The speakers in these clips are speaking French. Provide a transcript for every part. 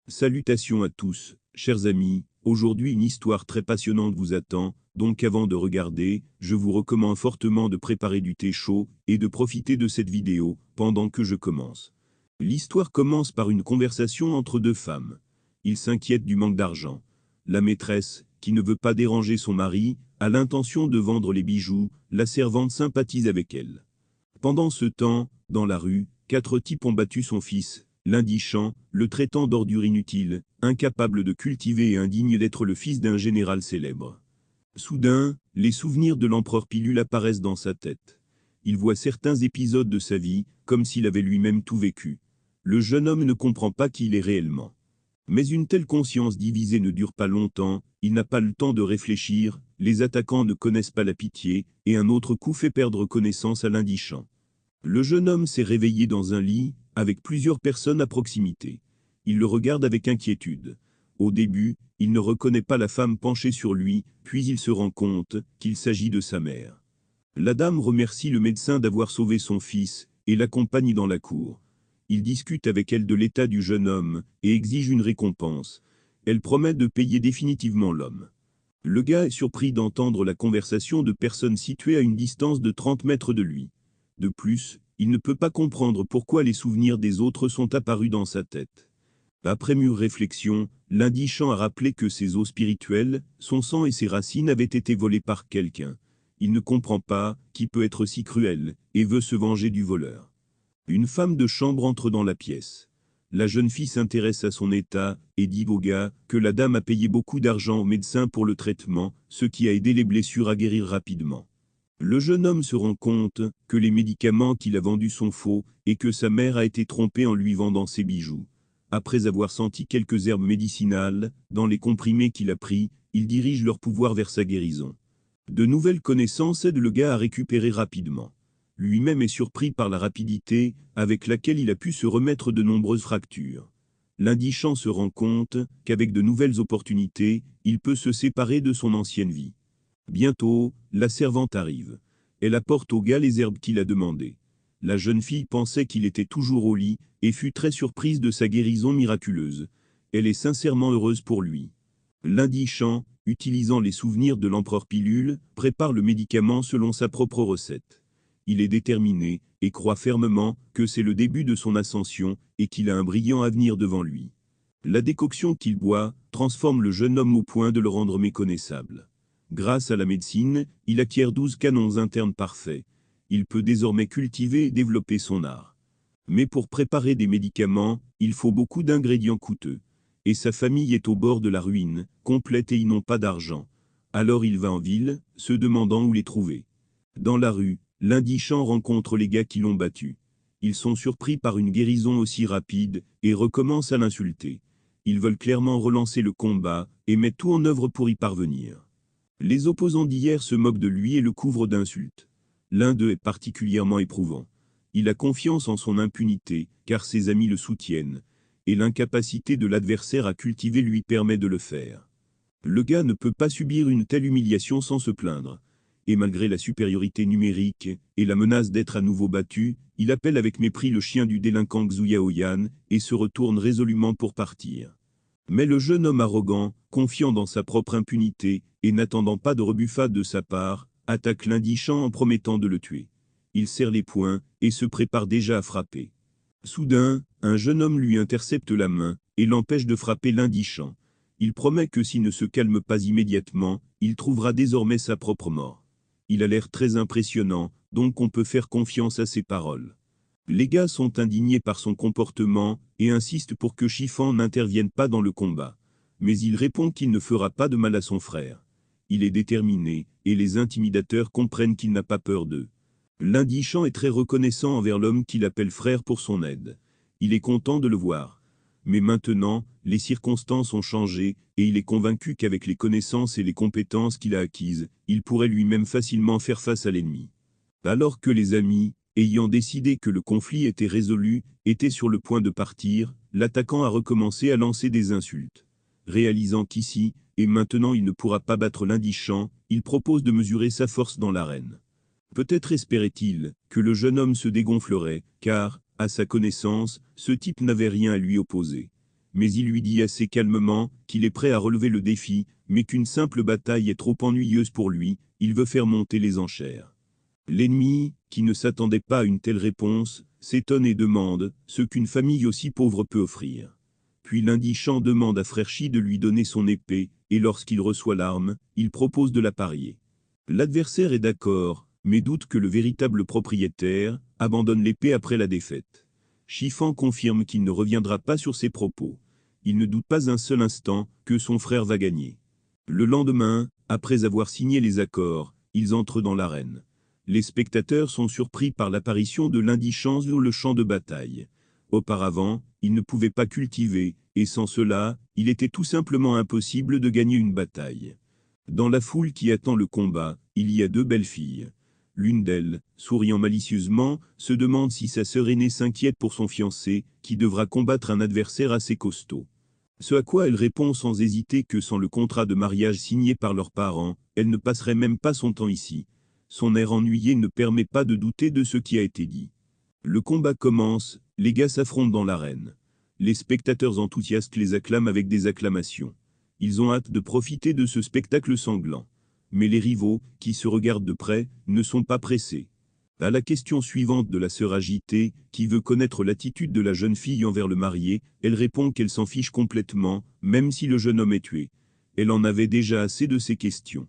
Salutations à tous, chers amis, aujourd'hui une histoire très passionnante vous attend, donc avant de regarder, je vous recommande fortement de préparer du thé chaud et de profiter de cette vidéo pendant que je commence. L'histoire commence par une conversation entre deux femmes. Ils s'inquiètent du manque d'argent. La maîtresse, qui ne veut pas déranger son mari, a l'intention de vendre les bijoux, la servante sympathise avec elle. Pendant ce temps, dans la rue, 4 types ont battu son fils, l'indigent, le traitant d'ordure inutile, incapable de cultiver et indigne d'être le fils d'un général célèbre. Soudain, les souvenirs de l'empereur Pilule apparaissent dans sa tête. Il voit certains épisodes de sa vie, comme s'il avait lui-même tout vécu. Le jeune homme ne comprend pas qui il est réellement. Mais une telle conscience divisée ne dure pas longtemps, il n'a pas le temps de réfléchir, les attaquants ne connaissent pas la pitié, et un autre coup fait perdre connaissance à l'indigent. Le jeune homme s'est réveillé dans un lit, avec plusieurs personnes à proximité. Il le regarde avec inquiétude. Au début, il ne reconnaît pas la femme penchée sur lui, puis il se rend compte qu'il s'agit de sa mère. La dame remercie le médecin d'avoir sauvé son fils, et l'accompagne dans la cour. Il discute avec elle de l'état du jeune homme, et exige une récompense. Elle promet de payer définitivement l'homme. Le gars est surpris d'entendre la conversation de personnes situées à une distance de 30 mètres de lui. De plus, il ne peut pas comprendre pourquoi les souvenirs des autres sont apparus dans sa tête. Après mûre réflexion, l'indigent a rappelé que ses eaux spirituelles, son sang et ses racines avaient été volés par quelqu'un. Il ne comprend pas qui peut être si cruel, et veut se venger du voleur. Une femme de chambre entre dans la pièce. La jeune fille s'intéresse à son état, et dit au gars que la dame a payé beaucoup d'argent au médecin pour le traitement, ce qui a aidé les blessures à guérir rapidement. Le jeune homme se rend compte que les médicaments qu'il a vendus sont faux, et que sa mère a été trompée en lui vendant ses bijoux. Après avoir senti quelques herbes médicinales, dans les comprimés qu'il a pris, il dirige leur pouvoir vers sa guérison. De nouvelles connaissances aident le gars à récupérer rapidement. Lui-même est surpris par la rapidité avec laquelle il a pu se remettre de nombreuses fractures. L'indigent se rend compte qu'avec de nouvelles opportunités, il peut se séparer de son ancienne vie. Bientôt, la servante arrive. Elle apporte au gars les herbes qu'il a demandées. La jeune fille pensait qu'il était toujours au lit, et fut très surprise de sa guérison miraculeuse. Elle est sincèrement heureuse pour lui. L'indigent, utilisant les souvenirs de l'empereur Pilule, prépare le médicament selon sa propre recette. Il est déterminé, et croit fermement, que c'est le début de son ascension, et qu'il a un brillant avenir devant lui. La décoction qu'il boit, transforme le jeune homme au point de le rendre méconnaissable. Grâce à la médecine, il acquiert 12 canons internes parfaits. Il peut désormais cultiver et développer son art. Mais pour préparer des médicaments, il faut beaucoup d'ingrédients coûteux. Et sa famille est au bord de la ruine, complète et ils n'ont pas d'argent. Alors il va en ville, se demandant où les trouver. Dans la rue, l'indigent rencontre les gars qui l'ont battu. Ils sont surpris par une guérison aussi rapide, et recommencent à l'insulter. Ils veulent clairement relancer le combat, et mettent tout en œuvre pour y parvenir. Les opposants d'hier se moquent de lui et le couvrent d'insultes. L'un d'eux est particulièrement éprouvant. Il a confiance en son impunité, car ses amis le soutiennent, et l'incapacité de l'adversaire à cultiver lui permet de le faire. Le gars ne peut pas subir une telle humiliation sans se plaindre. Et malgré la supériorité numérique et la menace d'être à nouveau battu, il appelle avec mépris le chien du délinquant Xuyaoyan et se retourne résolument pour partir. Mais le jeune homme arrogant, confiant dans sa propre impunité, et n'attendant pas de rebuffade de sa part, attaque l'indigent en promettant de le tuer. Il serre les poings, et se prépare déjà à frapper. Soudain, un jeune homme lui intercepte la main, et l'empêche de frapper l'indigent. Il promet que s'il ne se calme pas immédiatement, il trouvera désormais sa propre mort. Il a l'air très impressionnant, donc on peut faire confiance à ses paroles. Les gars sont indignés par son comportement, et insistent pour que Chiffon n'intervienne pas dans le combat. Mais il répond qu'il ne fera pas de mal à son frère. Il est déterminé, et les intimidateurs comprennent qu'il n'a pas peur d'eux. L'indigent est très reconnaissant envers l'homme qu'il appelle frère pour son aide. Il est content de le voir. Mais maintenant, les circonstances ont changé, et il est convaincu qu'avec les connaissances et les compétences qu'il a acquises, il pourrait lui-même facilement faire face à l'ennemi. Alors que les amis, ayant décidé que le conflit était résolu, étaient sur le point de partir, l'attaquant a recommencé à lancer des insultes. Réalisant qu'ici, et maintenant il ne pourra pas battre l'indigent, il propose de mesurer sa force dans l'arène. Peut-être espérait-il que le jeune homme se dégonflerait, car, à sa connaissance, ce type n'avait rien à lui opposer. mais il lui dit assez calmement qu'il est prêt à relever le défi, mais qu'une simple bataille est trop ennuyeuse pour lui, il veut faire monter les enchères. L'ennemi, qui ne s'attendait pas à une telle réponse, s'étonne et demande ce qu'une famille aussi pauvre peut offrir. Puis l'indigent demande à Frère Chi de lui donner son épée, et lorsqu'il reçoit l'arme, il propose de la parier. L'adversaire est d'accord, mais doute que le véritable propriétaire abandonne l'épée après la défaite. Chi-Fan confirme qu'il ne reviendra pas sur ses propos. Il ne doute pas un seul instant que son frère va gagner. Le lendemain, après avoir signé les accords, ils entrent dans l'arène. Les spectateurs sont surpris par l'apparition de l'indigent sur le champ de bataille. Auparavant, il ne pouvait pas cultiver, et sans cela, il était tout simplement impossible de gagner une bataille. Dans la foule qui attend le combat, il y a deux belles filles. L'une d'elles, souriant malicieusement, se demande si sa sœur aînée s'inquiète pour son fiancé, qui devra combattre un adversaire assez costaud. Ce à quoi elle répond sans hésiter que sans le contrat de mariage signé par leurs parents, elle ne passerait même pas son temps ici. Son air ennuyé ne permet pas de douter de ce qui a été dit. Le combat commence, les gars s'affrontent dans l'arène. Les spectateurs enthousiastes les acclament avec des acclamations. Ils ont hâte de profiter de ce spectacle sanglant. Mais les rivaux, qui se regardent de près, ne sont pas pressés. À la question suivante de la sœur agitée, qui veut connaître l'attitude de la jeune fille envers le marié, elle répond qu'elle s'en fiche complètement, même si le jeune homme est tué. Elle en avait déjà assez de ces questions.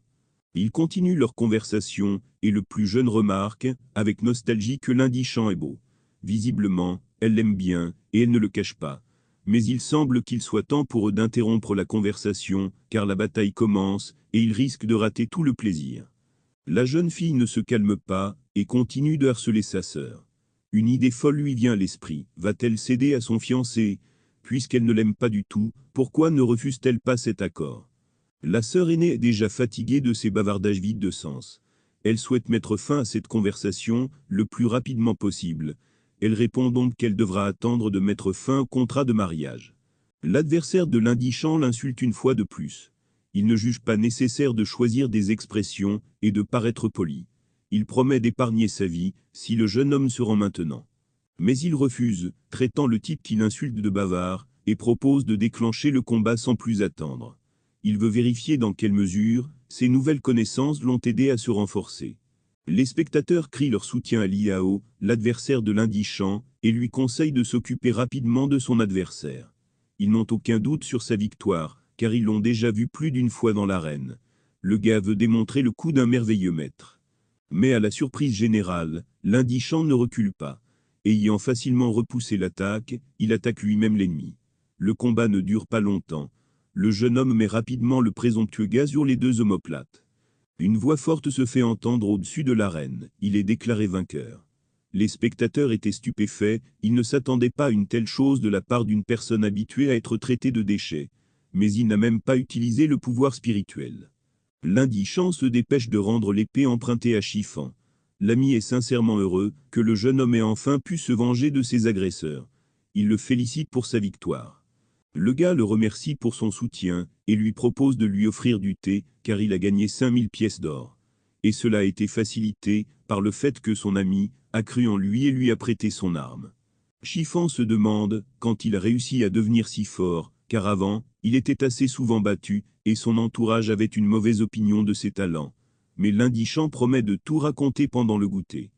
Ils continuent leur conversation, et le plus jeune remarque, avec nostalgie, que l'indigent est beau. Visiblement, elle l'aime bien, et elle ne le cache pas. Mais il semble qu'il soit temps pour eux d'interrompre la conversation, car la bataille commence, et ils risquent de rater tout le plaisir. La jeune fille ne se calme pas, et continue de harceler sa sœur. Une idée folle lui vient à l'esprit, va-t-elle céder à son fiancé? Puisqu'elle ne l'aime pas du tout, pourquoi ne refuse-t-elle pas cet accord? La sœur aînée est déjà fatiguée de ces bavardages vides de sens. Elle souhaite mettre fin à cette conversation le plus rapidement possible. Elle répond donc qu'elle devra attendre de mettre fin au contrat de mariage. L'adversaire de l'indigent l'insulte une fois de plus. Il ne juge pas nécessaire de choisir des expressions et de paraître poli. Il promet d'épargner sa vie si le jeune homme se rend maintenant. Mais il refuse, traitant le type qui l'insulte de bavard, et propose de déclencher le combat sans plus attendre. Il veut vérifier dans quelle mesure ces nouvelles connaissances l'ont aidé à se renforcer. Les spectateurs crient leur soutien à Liao, l'adversaire de l'indigent, et lui conseillent de s'occuper rapidement de son adversaire. Ils n'ont aucun doute sur sa victoire, car ils l'ont déjà vu plus d'une fois dans l'arène. Le gars veut démontrer le coup d'un merveilleux maître. Mais à la surprise générale, l'indigent ne recule pas. Ayant facilement repoussé l'attaque, il attaque lui-même l'ennemi. Le combat ne dure pas longtemps. Le jeune homme met rapidement le présomptueux gars sur les deux omoplates. Une voix forte se fait entendre au-dessus de l'arène, il est déclaré vainqueur. Les spectateurs étaient stupéfaits, ils ne s'attendaient pas à une telle chose de la part d'une personne habituée à être traitée de déchet. Mais il n'a même pas utilisé le pouvoir spirituel. L'indigent se dépêche de rendre l'épée empruntée à Chi-Fan. L'ami est sincèrement heureux que le jeune homme ait enfin pu se venger de ses agresseurs. Il le félicite pour sa victoire. Le gars le remercie pour son soutien et lui propose de lui offrir du thé, car il a gagné 5000 pièces d'or. Et cela a été facilité par le fait que son ami a cru en lui et lui a prêté son arme. Chi-Fan se demande quand il a réussi à devenir si fort, car avant, il était assez souvent battu, et son entourage avait une mauvaise opinion de ses talents. Mais l'indigent promet de tout raconter pendant le goûter.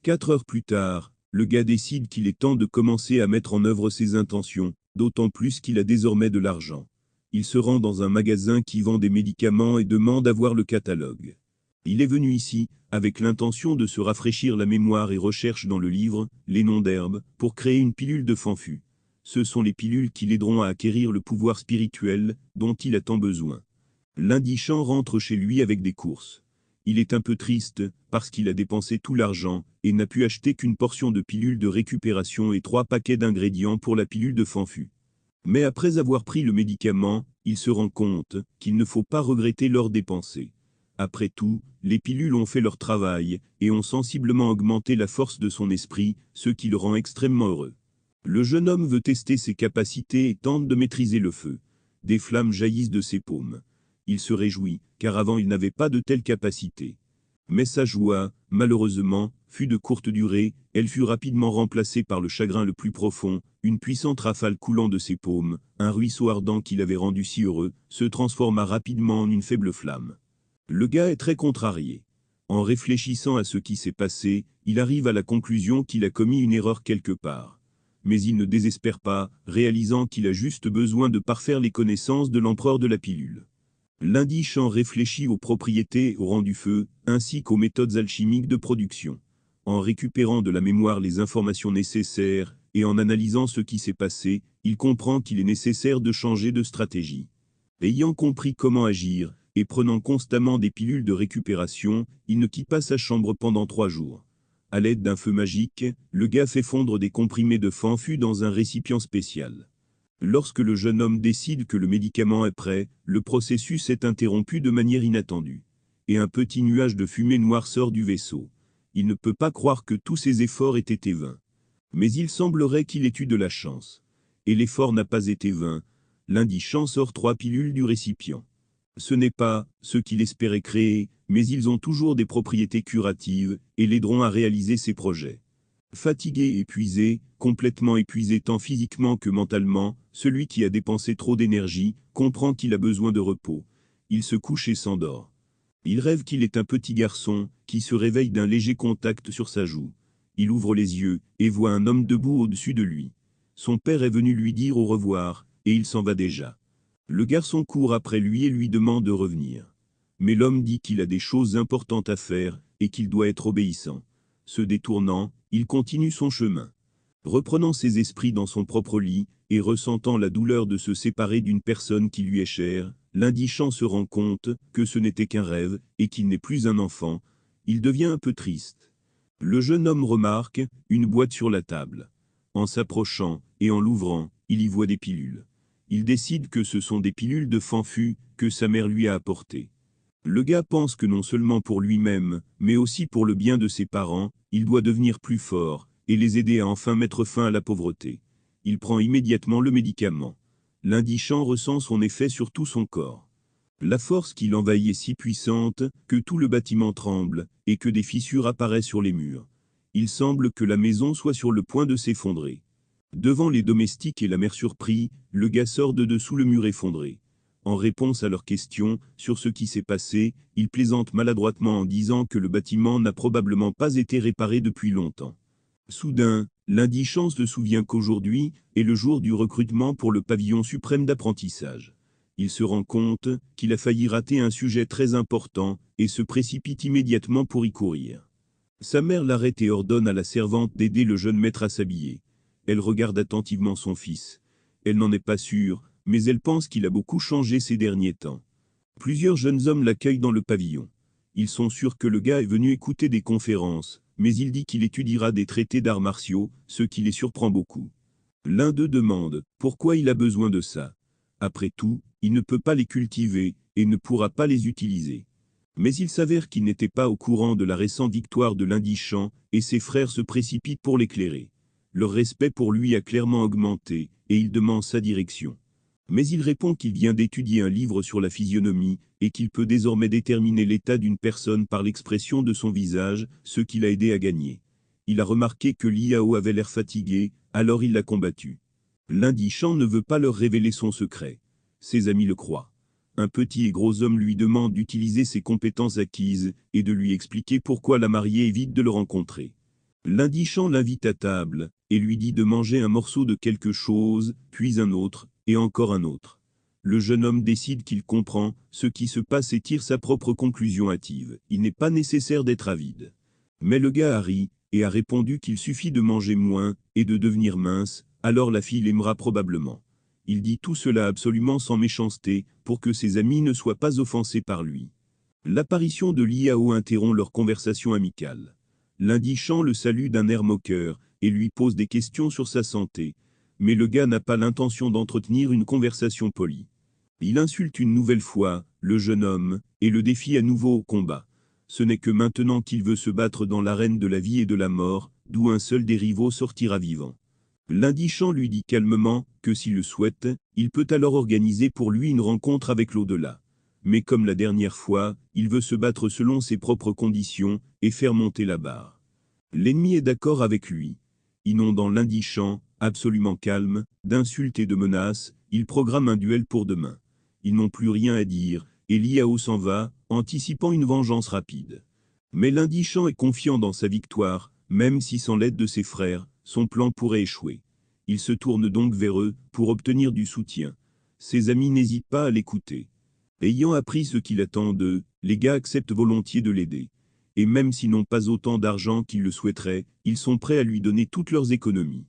4 heures plus tard, le gars décide qu'il est temps de commencer à mettre en œuvre ses intentions, d'autant plus qu'il a désormais de l'argent. Il se rend dans un magasin qui vend des médicaments et demande à voir le catalogue. Il est venu ici, avec l'intention de se rafraîchir la mémoire et recherche dans le livre les noms d'herbes, pour créer une pilule de Fanfu. Ce sont les pilules qui l'aideront à acquérir le pouvoir spirituel dont il a tant besoin. L'indigent rentre chez lui avec des courses. Il est un peu triste, parce qu'il a dépensé tout l'argent, et n'a pu acheter qu'une portion de pilule de récupération et 3 paquets d'ingrédients pour la pilule de Fanfu. Mais après avoir pris le médicament, il se rend compte qu'il ne faut pas regretter l'or dépensé. Après tout, les pilules ont fait leur travail, et ont sensiblement augmenté la force de son esprit, ce qui le rend extrêmement heureux. Le jeune homme veut tester ses capacités et tente de maîtriser le feu. Des flammes jaillissent de ses paumes. Il se réjouit, car avant il n'avait pas de telles capacités. Mais sa joie, malheureusement, fut de courte durée, elle fut rapidement remplacée par le chagrin le plus profond, une puissante rafale coulant de ses paumes, un ruisseau ardent qui l'avait rendu si heureux, se transforma rapidement en une faible flamme. Le gars est très contrarié. En réfléchissant à ce qui s'est passé, il arrive à la conclusion qu'il a commis une erreur quelque part. Mais il ne désespère pas, réalisant qu'il a juste besoin de parfaire les connaissances de l'empereur de la pilule. L'indigent réfléchit aux propriétés et au rang du feu, ainsi qu'aux méthodes alchimiques de production. En récupérant de la mémoire les informations nécessaires, et en analysant ce qui s'est passé, il comprend qu'il est nécessaire de changer de stratégie. Ayant compris comment agir, et prenant constamment des pilules de récupération, il ne quitte pas sa chambre pendant 3 jours. À l'aide d'un feu magique, le gars fait fondre des comprimés de fanfu dans un récipient spécial. Lorsque le jeune homme décide que le médicament est prêt, le processus est interrompu de manière inattendue. Et un petit nuage de fumée noire sort du vaisseau. Il ne peut pas croire que tous ses efforts aient été vains. Mais il semblerait qu'il ait eu de la chance. Et l'effort n'a pas été vain. L'indigent sort 3 pilules du récipient. Ce n'est pas ce qu'il espérait créer, mais ils ont toujours des propriétés curatives et l'aideront à réaliser ses projets. Fatigué et épuisé, complètement épuisé tant physiquement que mentalement, celui qui a dépensé trop d'énergie comprend qu'il a besoin de repos. Il se couche et s'endort. Il rêve qu'il est un petit garçon qui se réveille d'un léger contact sur sa joue. Il ouvre les yeux et voit un homme debout au-dessus de lui. Son père est venu lui dire au revoir, et il s'en va déjà. Le garçon court après lui et lui demande de revenir. Mais l'homme dit qu'il a des choses importantes à faire et qu'il doit être obéissant. Se détournant, il continue son chemin. Reprenant ses esprits dans son propre lit et ressentant la douleur de se séparer d'une personne qui lui est chère, l'indigent se rend compte que ce n'était qu'un rêve et qu'il n'est plus un enfant. Il devient un peu triste. Le jeune homme remarque une boîte sur la table. En s'approchant et en l'ouvrant, il y voit des pilules. Il décide que ce sont des pilules de fanfu que sa mère lui a apportées. Le gars pense que non seulement pour lui-même, mais aussi pour le bien de ses parents, il doit devenir plus fort et les aider à enfin mettre fin à la pauvreté. Il prend immédiatement le médicament. L'indigent ressent son effet sur tout son corps. La force qui l'envahit est si puissante que tout le bâtiment tremble et que des fissures apparaissent sur les murs. Il semble que la maison soit sur le point de s'effondrer. Devant les domestiques et la mère surpris, le gars sort de dessous le mur effondré. En réponse à leurs questions sur ce qui s'est passé, il plaisante maladroitement en disant que le bâtiment n'a probablement pas été réparé depuis longtemps. Soudain, l'indigent se souvient qu'aujourd'hui est le jour du recrutement pour le pavillon suprême d'apprentissage. Il se rend compte qu'il a failli rater un sujet très important et se précipite immédiatement pour y courir. Sa mère l'arrête et ordonne à la servante d'aider le jeune maître à s'habiller. Elle regarde attentivement son fils. Elle n'en est pas sûre, mais elle pense qu'il a beaucoup changé ces derniers temps. Plusieurs jeunes hommes l'accueillent dans le pavillon. Ils sont sûrs que le gars est venu écouter des conférences, mais il dit qu'il étudiera des traités d'arts martiaux, ce qui les surprend beaucoup. L'un d'eux demande pourquoi il a besoin de ça. Après tout, il ne peut pas les cultiver et ne pourra pas les utiliser. Mais il s'avère qu'il n'était pas au courant de la récente victoire de l'indigent et ses frères se précipitent pour l'éclairer. Leur respect pour lui a clairement augmenté et il demande sa direction. Mais il répond qu'il vient d'étudier un livre sur la physionomie et qu'il peut désormais déterminer l'état d'une personne par l'expression de son visage, ce qui l'a aidé à gagner. Il a remarqué que Liao avait l'air fatigué, alors il l'a combattu. L'indigent ne veut pas leur révéler son secret. Ses amis le croient. Un petit et gros homme lui demande d'utiliser ses compétences acquises et de lui expliquer pourquoi la mariée évite de le rencontrer. L'indigent l'invite à table et lui dit de manger un morceau de quelque chose, puis un autre, et encore un autre. Le jeune homme décide qu'il comprend ce qui se passe et tire sa propre conclusion hâtive. Il n'est pas nécessaire d'être avide. Mais le gars a ri et a répondu qu'il suffit de manger moins et de devenir mince, alors la fille l'aimera probablement. Il dit tout cela absolument sans méchanceté, pour que ses amis ne soient pas offensés par lui. L'apparition de Liao interrompt leur conversation amicale. L'indigent le salue d'un air moqueur et lui pose des questions sur sa santé. Mais le gars n'a pas l'intention d'entretenir une conversation polie. Il insulte une nouvelle fois le jeune homme et le défie à nouveau au combat. Ce n'est que maintenant qu'il veut se battre dans l'arène de la vie et de la mort, d'où un seul des rivaux sortira vivant. L'indigent lui dit calmement que s'il le souhaite, il peut alors organiser pour lui une rencontre avec l'au-delà. mais comme la dernière fois, il veut se battre selon ses propres conditions et faire monter la barre. L'ennemi est d'accord avec lui. Inondant l'indigent, absolument calme, d'insultes et de menaces, il programme un duel pour demain. Ils n'ont plus rien à dire, et Liao s'en va, anticipant une vengeance rapide. Mais l'indigent est confiant dans sa victoire, même si sans l'aide de ses frères, son plan pourrait échouer. Il se tourne donc vers eux, pour obtenir du soutien. Ses amis n'hésitent pas à l'écouter. Ayant appris ce qu'il attend d'eux, les gars acceptent volontiers de l'aider. Et même s'ils n'ont pas autant d'argent qu'ils le souhaiteraient, ils sont prêts à lui donner toutes leurs économies.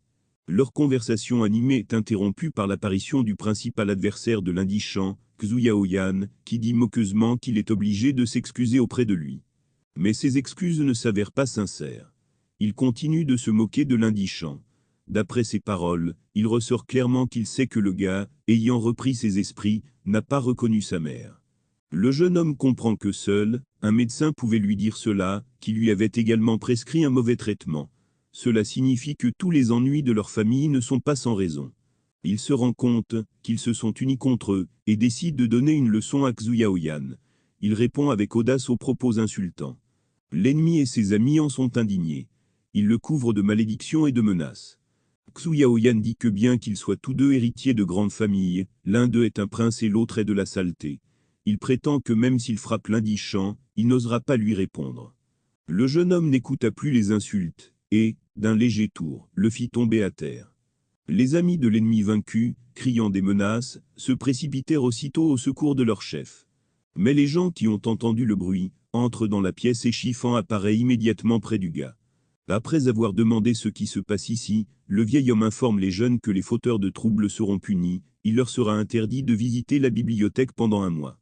Leur conversation animée est interrompue par l'apparition du principal adversaire de l'indigent, Xu Yaoyan, qui dit moqueusement qu'il est obligé de s'excuser auprès de lui. Mais ces excuses ne s'avèrent pas sincères. Il continue de se moquer de l'indigent. D'après ses paroles, il ressort clairement qu'il sait que le gars, ayant repris ses esprits, n'a pas reconnu sa mère. Le jeune homme comprend que seul, un médecin pouvait lui dire cela, qui lui avait également prescrit un mauvais traitement. Cela signifie que tous les ennuis de leur famille ne sont pas sans raison. Il se rend compte qu'ils se sont unis contre eux, et décide de donner une leçon à Xu Yaoyan. Il répond avec audace aux propos insultants. L'ennemi et ses amis en sont indignés. Ils le couvrent de malédictions et de menaces. Xu Yaoyan dit que bien qu'ils soient tous deux héritiers de grandes familles, l'un d'eux est un prince et l'autre est de la saleté. Il prétend que même s'il frappe l'indigent, il n'osera pas lui répondre. Le jeune homme n'écouta plus les insultes, et, d'un léger tour, le fit tomber à terre. Les amis de l'ennemi vaincu, criant des menaces, se précipitèrent aussitôt au secours de leur chef. Mais les gens qui ont entendu le bruit, entrent dans la pièce et Chiffan apparaît immédiatement près du gars. Après avoir demandé ce qui se passe ici, le vieil homme informe les jeunes que les fauteurs de troubles seront punis, il leur sera interdit de visiter la bibliothèque pendant un mois.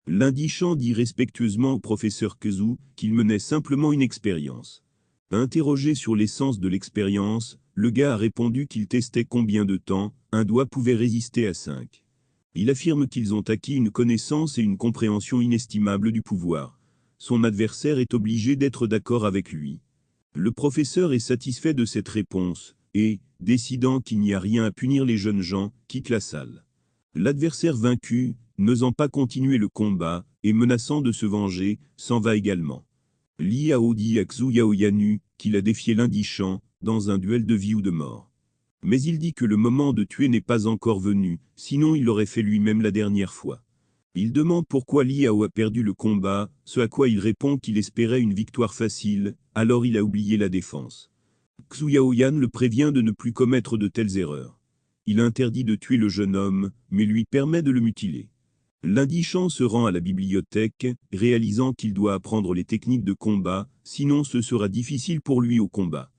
L'indigent dit respectueusement au professeur Xu qu'il menait simplement une expérience. Interrogé sur l'essence de l'expérience, le gars a répondu qu'il testait combien de temps un doigt pouvait résister à 5. Il affirme qu'ils ont acquis une connaissance et une compréhension inestimables du pouvoir. Son adversaire est obligé d'être d'accord avec lui. Le professeur est satisfait de cette réponse, et, décidant qu'il n'y a rien à punir les jeunes gens, quitte la salle. L'adversaire vaincu, n'osant pas continuer le combat, et menaçant de se venger, s'en va également. Liao dit à Xu Yaoyanu qu'il a défié l'indigent, dans un duel de vie ou de mort. Mais il dit que le moment de tuer n'est pas encore venu, sinon il l'aurait fait lui-même la dernière fois. Il demande pourquoi Liao a perdu le combat, ce à quoi il répond qu'il espérait une victoire facile, alors il a oublié la défense. Xu Yaoyan le prévient de ne plus commettre de telles erreurs. Il interdit de tuer le jeune homme, mais lui permet de le mutiler. L'indigent se rend à la bibliothèque, réalisant qu'il doit apprendre les techniques de combat, sinon ce sera difficile pour lui au combat.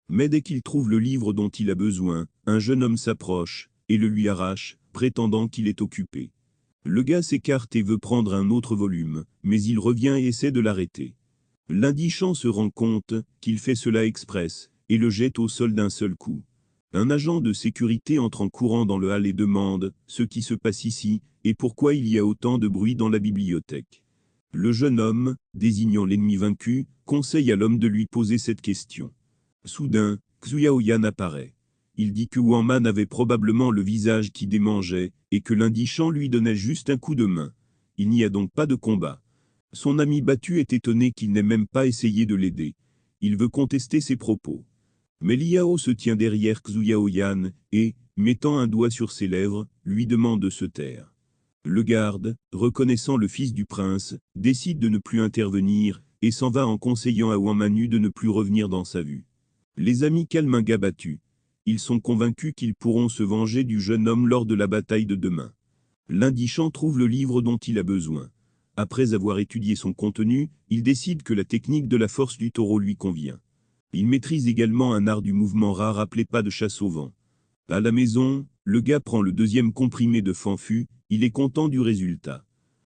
Mais dès qu'il trouve le livre dont il a besoin, un jeune homme s'approche, et le lui arrache, prétendant qu'il est occupé. Le gars s'écarte et veut prendre un autre volume, mais il revient et essaie de l'arrêter. L'indigent se rend compte qu'il fait cela express, et le jette au sol d'un seul coup. Un agent de sécurité entre en courant dans le hall et demande ce qui se passe ici, et pourquoi il y a autant de bruit dans la bibliothèque. Le jeune homme, désignant l'ennemi vaincu, conseille à l'homme de lui poser cette question. Soudain, Xu Yaoyan apparaît. Il dit que Wang Man avait probablement le visage qui démangeait, et que l'indigent lui donnait juste un coup de main. Il n'y a donc pas de combat. Son ami battu est étonné qu'il n'ait même pas essayé de l'aider. Il veut contester ses propos. Mais Liao se tient derrière Xu Yaoyan, et, mettant un doigt sur ses lèvres, lui demande de se taire. Le garde, reconnaissant le fils du prince, décide de ne plus intervenir, et s'en va en conseillant à Wang Manu de ne plus revenir dans sa vue. Les amis calment un gars battu. Ils sont convaincus qu'ils pourront se venger du jeune homme lors de la bataille de demain. L'indigent trouve le livre dont il a besoin. Après avoir étudié son contenu, il décide que la technique de la force du taureau lui convient. Il maîtrise également un art du mouvement rare appelé pas de chasse au vent. À la maison, le gars prend le deuxième comprimé de Fanfu, il est content du résultat.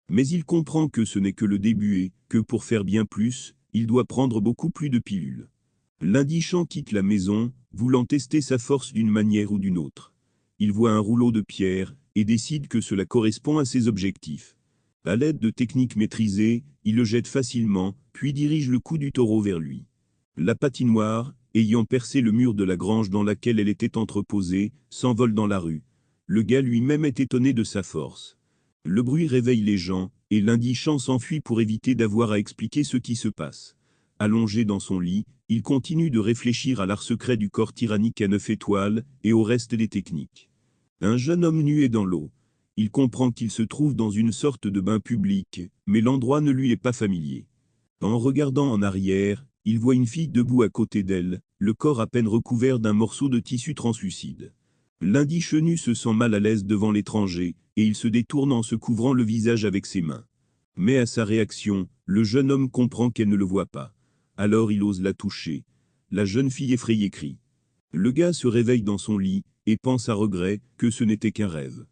Mais il comprend que ce n'est que le début et que pour faire bien plus, il doit prendre beaucoup plus de pilules. L'indigent quitte la maison, voulant tester sa force d'une manière ou d'une autre. Il voit un rouleau de pierre, et décide que cela correspond à ses objectifs. À l'aide de techniques maîtrisées, il le jette facilement, puis dirige le coup du taureau vers lui. La patinoire, ayant percé le mur de la grange dans laquelle elle était entreposée, s'envole dans la rue. Le gars lui-même est étonné de sa force. Le bruit réveille les gens, et l'indigent s'enfuit pour éviter d'avoir à expliquer ce qui se passe. Allongé dans son lit, il continue de réfléchir à l'art secret du corps tyrannique à 9 étoiles et au reste des techniques. Un jeune homme nu est dans l'eau. Il comprend qu'il se trouve dans une sorte de bain public, mais l'endroit ne lui est pas familier. En regardant en arrière, il voit une fille debout à côté d'elle, le corps à peine recouvert d'un morceau de tissu translucide. L'indigent nu se sent mal à l'aise devant l'étranger, et il se détourne en se couvrant le visage avec ses mains. Mais à sa réaction, le jeune homme comprend qu'elle ne le voit pas. Alors il ose la toucher. La jeune fille effrayée crie. Le gars se réveille dans son lit, et pense à regret que ce n'était qu'un rêve.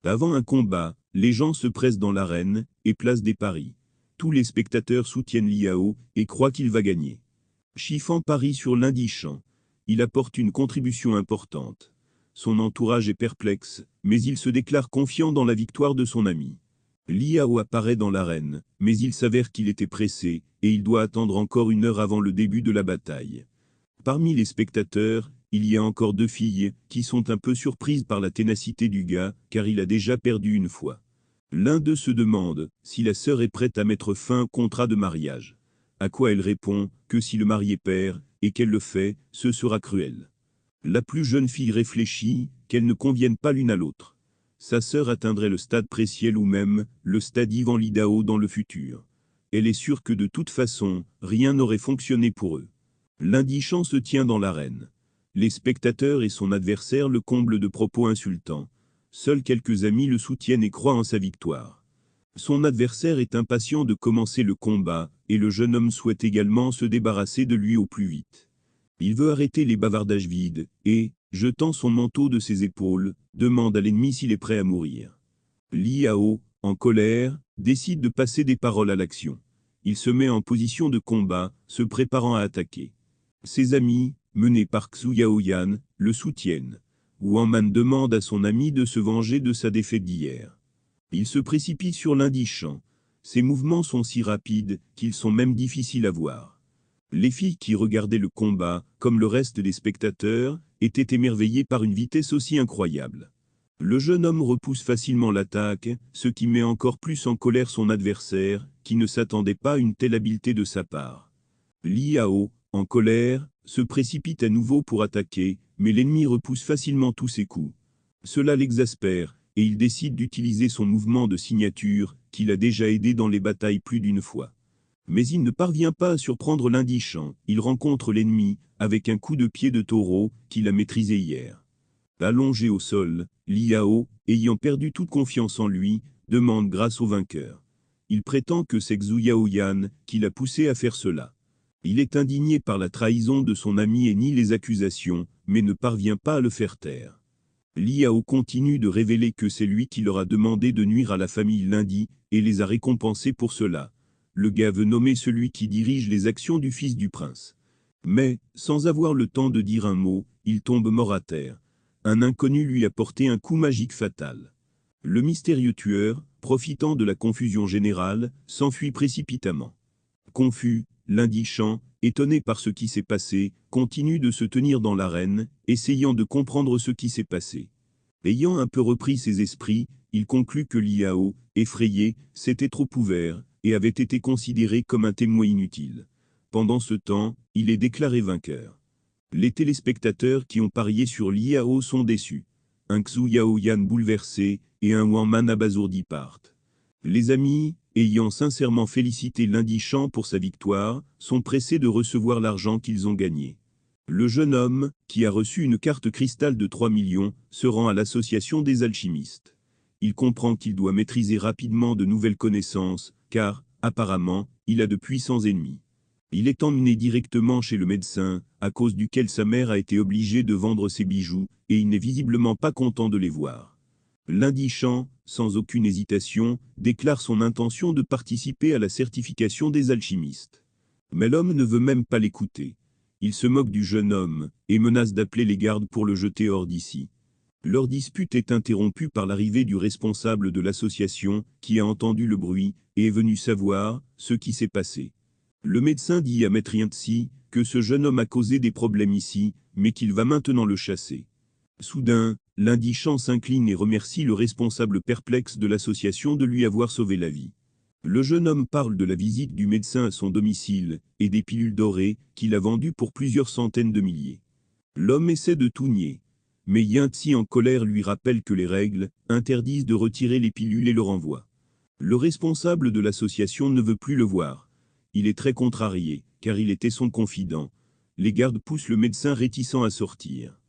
Avant un combat, les gens se pressent dans l'arène, et placent des paris. Tous les spectateurs soutiennent Liao, et croient qu'il va gagner. Chiffan parie sur l'indigent. Il apporte une contribution importante. Son entourage est perplexe, mais il se déclare confiant dans la victoire de son ami. Liao apparaît dans l'arène, mais il s'avère qu'il était pressé, et il doit attendre encore 1 heure avant le début de la bataille. Parmi les spectateurs, il y a encore 2 filles, qui sont un peu surprises par la ténacité du gars, car il a déjà perdu 1 fois. L'un d'eux se demande si la sœur est prête à mettre fin au contrat de mariage. À quoi elle répond que si le marié perd, et qu'elle le fait, ce sera cruel. La plus jeune fille réfléchit qu'elles ne conviennent pas l'une à l'autre. Sa sœur atteindrait le stade Préciel ou même le stade Ivan Lidao dans le futur. Elle est sûre que de toute façon, rien n'aurait fonctionné pour eux. L'indigent se tient dans l'arène. Les spectateurs et son adversaire le comblent de propos insultants. Seuls quelques amis le soutiennent et croient en sa victoire. Son adversaire est impatient de commencer le combat, et le jeune homme souhaite également se débarrasser de lui au plus vite. Il veut arrêter les bavardages vides, et, jetant son manteau de ses épaules, demande à l'ennemi s'il est prêt à mourir. Liao, en colère, décide de passer des paroles à l'action. Il se met en position de combat, se préparant à attaquer. Ses amis, menés par Xu Yaoyan, le soutiennent. Wang Man demande à son ami de se venger de sa défaite d'hier. Il se précipite sur l'indigent. Ses mouvements sont si rapides qu'ils sont même difficiles à voir. Les filles qui regardaient le combat, comme le reste des spectateurs, étaient émerveillées par une vitesse aussi incroyable. Le jeune homme repousse facilement l'attaque, ce qui met encore plus en colère son adversaire, qui ne s'attendait pas à une telle habileté de sa part. Liao, en colère, se précipite à nouveau pour attaquer, mais l'ennemi repousse facilement tous ses coups. Cela l'exaspère, et il décide d'utiliser son mouvement de signature, qu'il a déjà aidé dans les batailles plus d'une fois. Mais il ne parvient pas à surprendre l'indigent, il rencontre l'ennemi, avec un coup de pied de taureau, qu'il a maîtrisé hier. Allongé au sol, Liao, ayant perdu toute confiance en lui, demande grâce au vainqueur. Il prétend que c'est Xu Yaoyan qui l'a poussé à faire cela. Il est indigné par la trahison de son ami et nie les accusations, mais ne parvient pas à le faire taire. Liao continue de révéler que c'est lui qui leur a demandé de nuire à la famille Lundi, et les a récompensés pour cela. Le gars veut nommer celui qui dirige les actions du fils du prince. Mais, sans avoir le temps de dire un mot, il tombe mort à terre. Un inconnu lui a porté un coup magique fatal. Le mystérieux tueur, profitant de la confusion générale, s'enfuit précipitamment. Confus, l'indigent, étonné par ce qui s'est passé, continue de se tenir dans l'arène, essayant de comprendre ce qui s'est passé. Ayant un peu repris ses esprits, il conclut que Liao, effrayé, s'était trop ouvert, et avait été considéré comme un témoin inutile. Pendant ce temps, il est déclaré vainqueur. Les téléspectateurs qui ont parié sur Liao sont déçus. Un Xu Yaoyan bouleversé, et un Wang Man abasourdi partent. Les amis, ayant sincèrement félicité l'indigent pour sa victoire, sont pressés de recevoir l'argent qu'ils ont gagné. Le jeune homme, qui a reçu une carte cristal de 3 millions, se rend à l'association des alchimistes. Il comprend qu'il doit maîtriser rapidement de nouvelles connaissances, car, apparemment, il a de puissants ennemis. Il est emmené directement chez le médecin, à cause duquel sa mère a été obligée de vendre ses bijoux, et il n'est visiblement pas content de les voir. L'indigent, sans aucune hésitation, déclare son intention de participer à la certification des alchimistes. Mais l'homme ne veut même pas l'écouter. Il se moque du jeune homme, et menace d'appeler les gardes pour le jeter hors d'ici. Leur dispute est interrompue par l'arrivée du responsable de l'association, qui a entendu le bruit, et est venu savoir ce qui s'est passé. Le médecin dit à Maître Yintsi que ce jeune homme a causé des problèmes ici, mais qu'il va maintenant le chasser. Soudain, l'indigent s'incline et remercie le responsable perplexe de l'association de lui avoir sauvé la vie. Le jeune homme parle de la visite du médecin à son domicile et des pilules dorées qu'il a vendues pour plusieurs centaines de milliers. L'homme essaie de tout nier. Mais Yinti en colère lui rappelle que les règles interdisent de retirer les pilules et le renvoie. Le responsable de l'association ne veut plus le voir. Il est très contrarié, car il était son confident. Les gardes poussent le médecin réticent à sortir.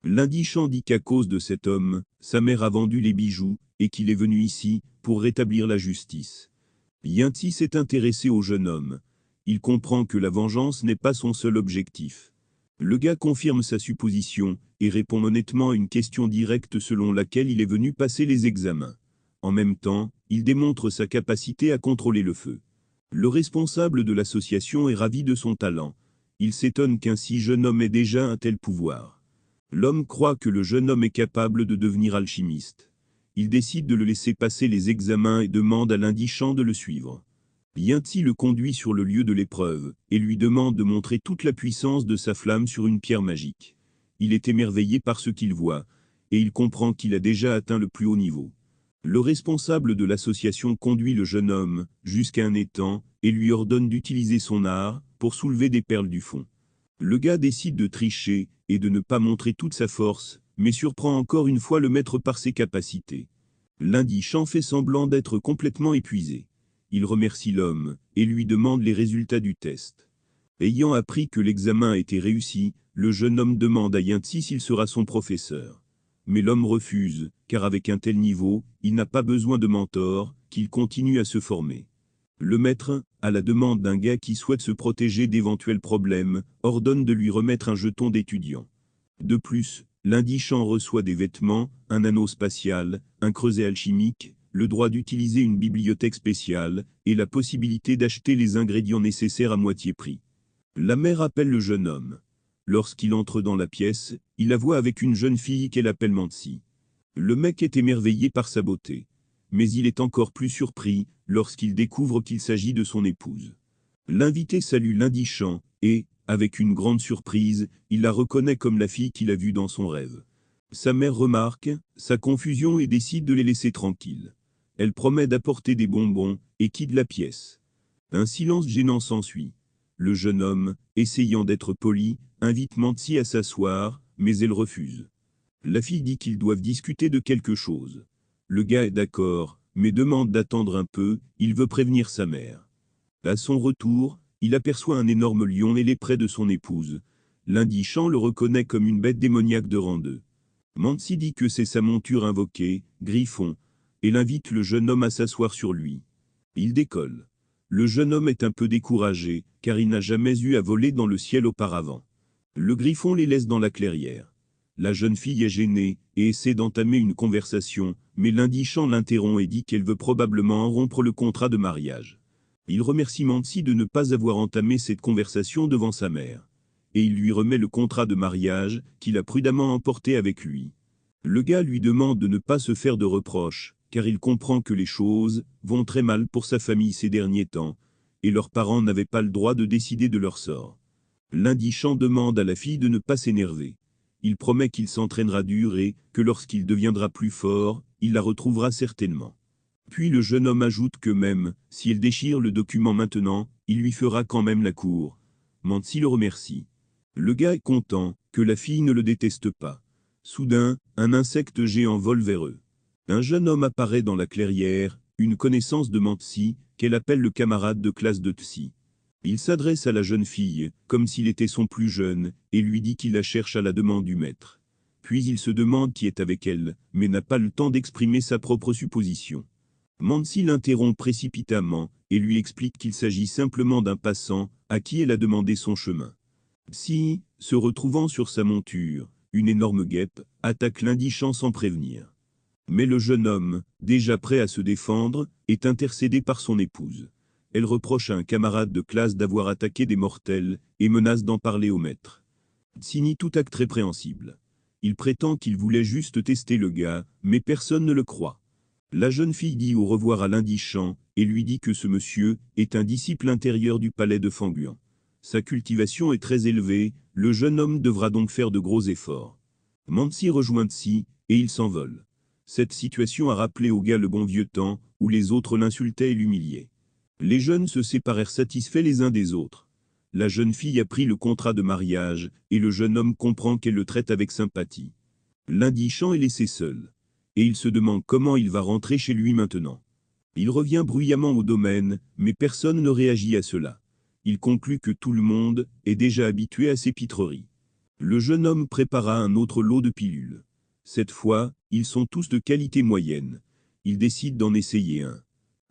L'indigent dit qu'à cause de cet homme, sa mère a vendu les bijoux, et qu'il est venu ici pour rétablir la justice. Yinti s'est intéressé au jeune homme. Il comprend que la vengeance n'est pas son seul objectif. Le gars confirme sa supposition et répond honnêtement à une question directe selon laquelle il est venu passer les examens. En même temps, il démontre sa capacité à contrôler le feu. Le responsable de l'association est ravi de son talent. Il s'étonne qu'un si jeune homme ait déjà un tel pouvoir. L'homme croit que le jeune homme est capable de devenir alchimiste. Il décide de le laisser passer les examens et demande à l'indigent de le suivre. Yinti le conduit sur le lieu de l'épreuve, et lui demande de montrer toute la puissance de sa flamme sur une pierre magique. Il est émerveillé par ce qu'il voit, et il comprend qu'il a déjà atteint le plus haut niveau. Le responsable de l'association conduit le jeune homme jusqu'à un étang, et lui ordonne d'utiliser son art pour soulever des perles du fond. Le gars décide de tricher, et de ne pas montrer toute sa force, mais surprend encore une fois le maître par ses capacités. L'indigent fait semblant d'être complètement épuisé. Il remercie l'homme, et lui demande les résultats du test. Ayant appris que l'examen a été réussi, le jeune homme demande à Yinti s'il sera son professeur. Mais l'homme refuse, car avec un tel niveau, il n'a pas besoin de mentor, qu'il continue à se former. Le maître, à la demande d'un gars qui souhaite se protéger d'éventuels problèmes, ordonne de lui remettre un jeton d'étudiant. De plus, l'indigent reçoit des vêtements, un anneau spatial, un creuset alchimique, le droit d'utiliser une bibliothèque spéciale, et la possibilité d'acheter les ingrédients nécessaires à moitié prix. La mère appelle le jeune homme. Lorsqu'il entre dans la pièce, il la voit avec une jeune fille qu'elle appelle Mansi. Le mec est émerveillé par sa beauté. Mais il est encore plus surpris lorsqu'il découvre qu'il s'agit de son épouse. L'invité salue l'indigent, et, avec une grande surprise, il la reconnaît comme la fille qu'il a vue dans son rêve. Sa mère remarque sa confusion et décide de les laisser tranquilles. Elle promet d'apporter des bonbons et quitte la pièce. Un silence gênant s'ensuit. Le jeune homme, essayant d'être poli, invite Mansi à s'asseoir, mais elle refuse. La fille dit qu'ils doivent discuter de quelque chose. Le gars est d'accord, mais demande d'attendre un peu, il veut prévenir sa mère. À son retour, il aperçoit un énorme lion ailé près de son épouse. L'indigent le reconnaît comme une bête démoniaque de rang 2. Mansi dit que c'est sa monture invoquée, Griffon, et invite le jeune homme à s'asseoir sur lui. Il décolle. Le jeune homme est un peu découragé, car il n'a jamais eu à voler dans le ciel auparavant. Le Griffon les laisse dans la clairière. La jeune fille est gênée, et essaie d'entamer une conversation, mais l'indigent l'interrompt et dit qu'elle veut probablement rompre le contrat de mariage. Il remercie Mansi de ne pas avoir entamé cette conversation devant sa mère. Et il lui remet le contrat de mariage qu'il a prudemment emporté avec lui. Le gars lui demande de ne pas se faire de reproches, car il comprend que les choses vont très mal pour sa famille ces derniers temps, et leurs parents n'avaient pas le droit de décider de leur sort. L'indigent demande à la fille de ne pas s'énerver. Il promet qu'il s'entraînera dur et que lorsqu'il deviendra plus fort, il la retrouvera certainement. Puis le jeune homme ajoute que même si elle déchire le document maintenant, il lui fera quand même la cour. Mansi le remercie. Le gars est content que la fille ne le déteste pas. Soudain, un insecte géant vole vers eux. Un jeune homme apparaît dans la clairière, une connaissance de Mansi, qu'elle appelle le camarade de classe de Tsi. Il s'adresse à la jeune fille, comme s'il était son plus jeune, et lui dit qu'il la cherche à la demande du maître. Puis il se demande qui est avec elle, mais n'a pas le temps d'exprimer sa propre supposition. Mansi l'interrompt précipitamment, et lui explique qu'il s'agit simplement d'un passant, à qui elle a demandé son chemin. Si, se retrouvant sur sa monture, une énorme guêpe attaque l'indigent sans prévenir. Mais le jeune homme, déjà prêt à se défendre, est intercédé par son épouse. Elle reproche à un camarade de classe d'avoir attaqué des mortels, et menace d'en parler au maître. Tsini tout acte répréhensible. Il prétend qu'il voulait juste tester le gars, mais personne ne le croit. La jeune fille dit au revoir à l'indigent, et lui dit que ce monsieur est un disciple intérieur du palais de Fanguan. Sa cultivation est très élevée, le jeune homme devra donc faire de gros efforts. Mansi rejoint Tsi, et il s'envole. Cette situation a rappelé au gars le bon vieux temps, où les autres l'insultaient et l'humiliaient. Les jeunes se séparèrent satisfaits les uns des autres. La jeune fille a pris le contrat de mariage, et le jeune homme comprend qu'elle le traite avec sympathie. L'Indigent est laissé seul. Et il se demande comment il va rentrer chez lui maintenant. Il revient bruyamment au domaine, mais personne ne réagit à cela. Il conclut que tout le monde est déjà habitué à ces pitreries. Le jeune homme prépara un autre lot de pilules. Cette fois, ils sont tous de qualité moyenne. Il décide d'en essayer un.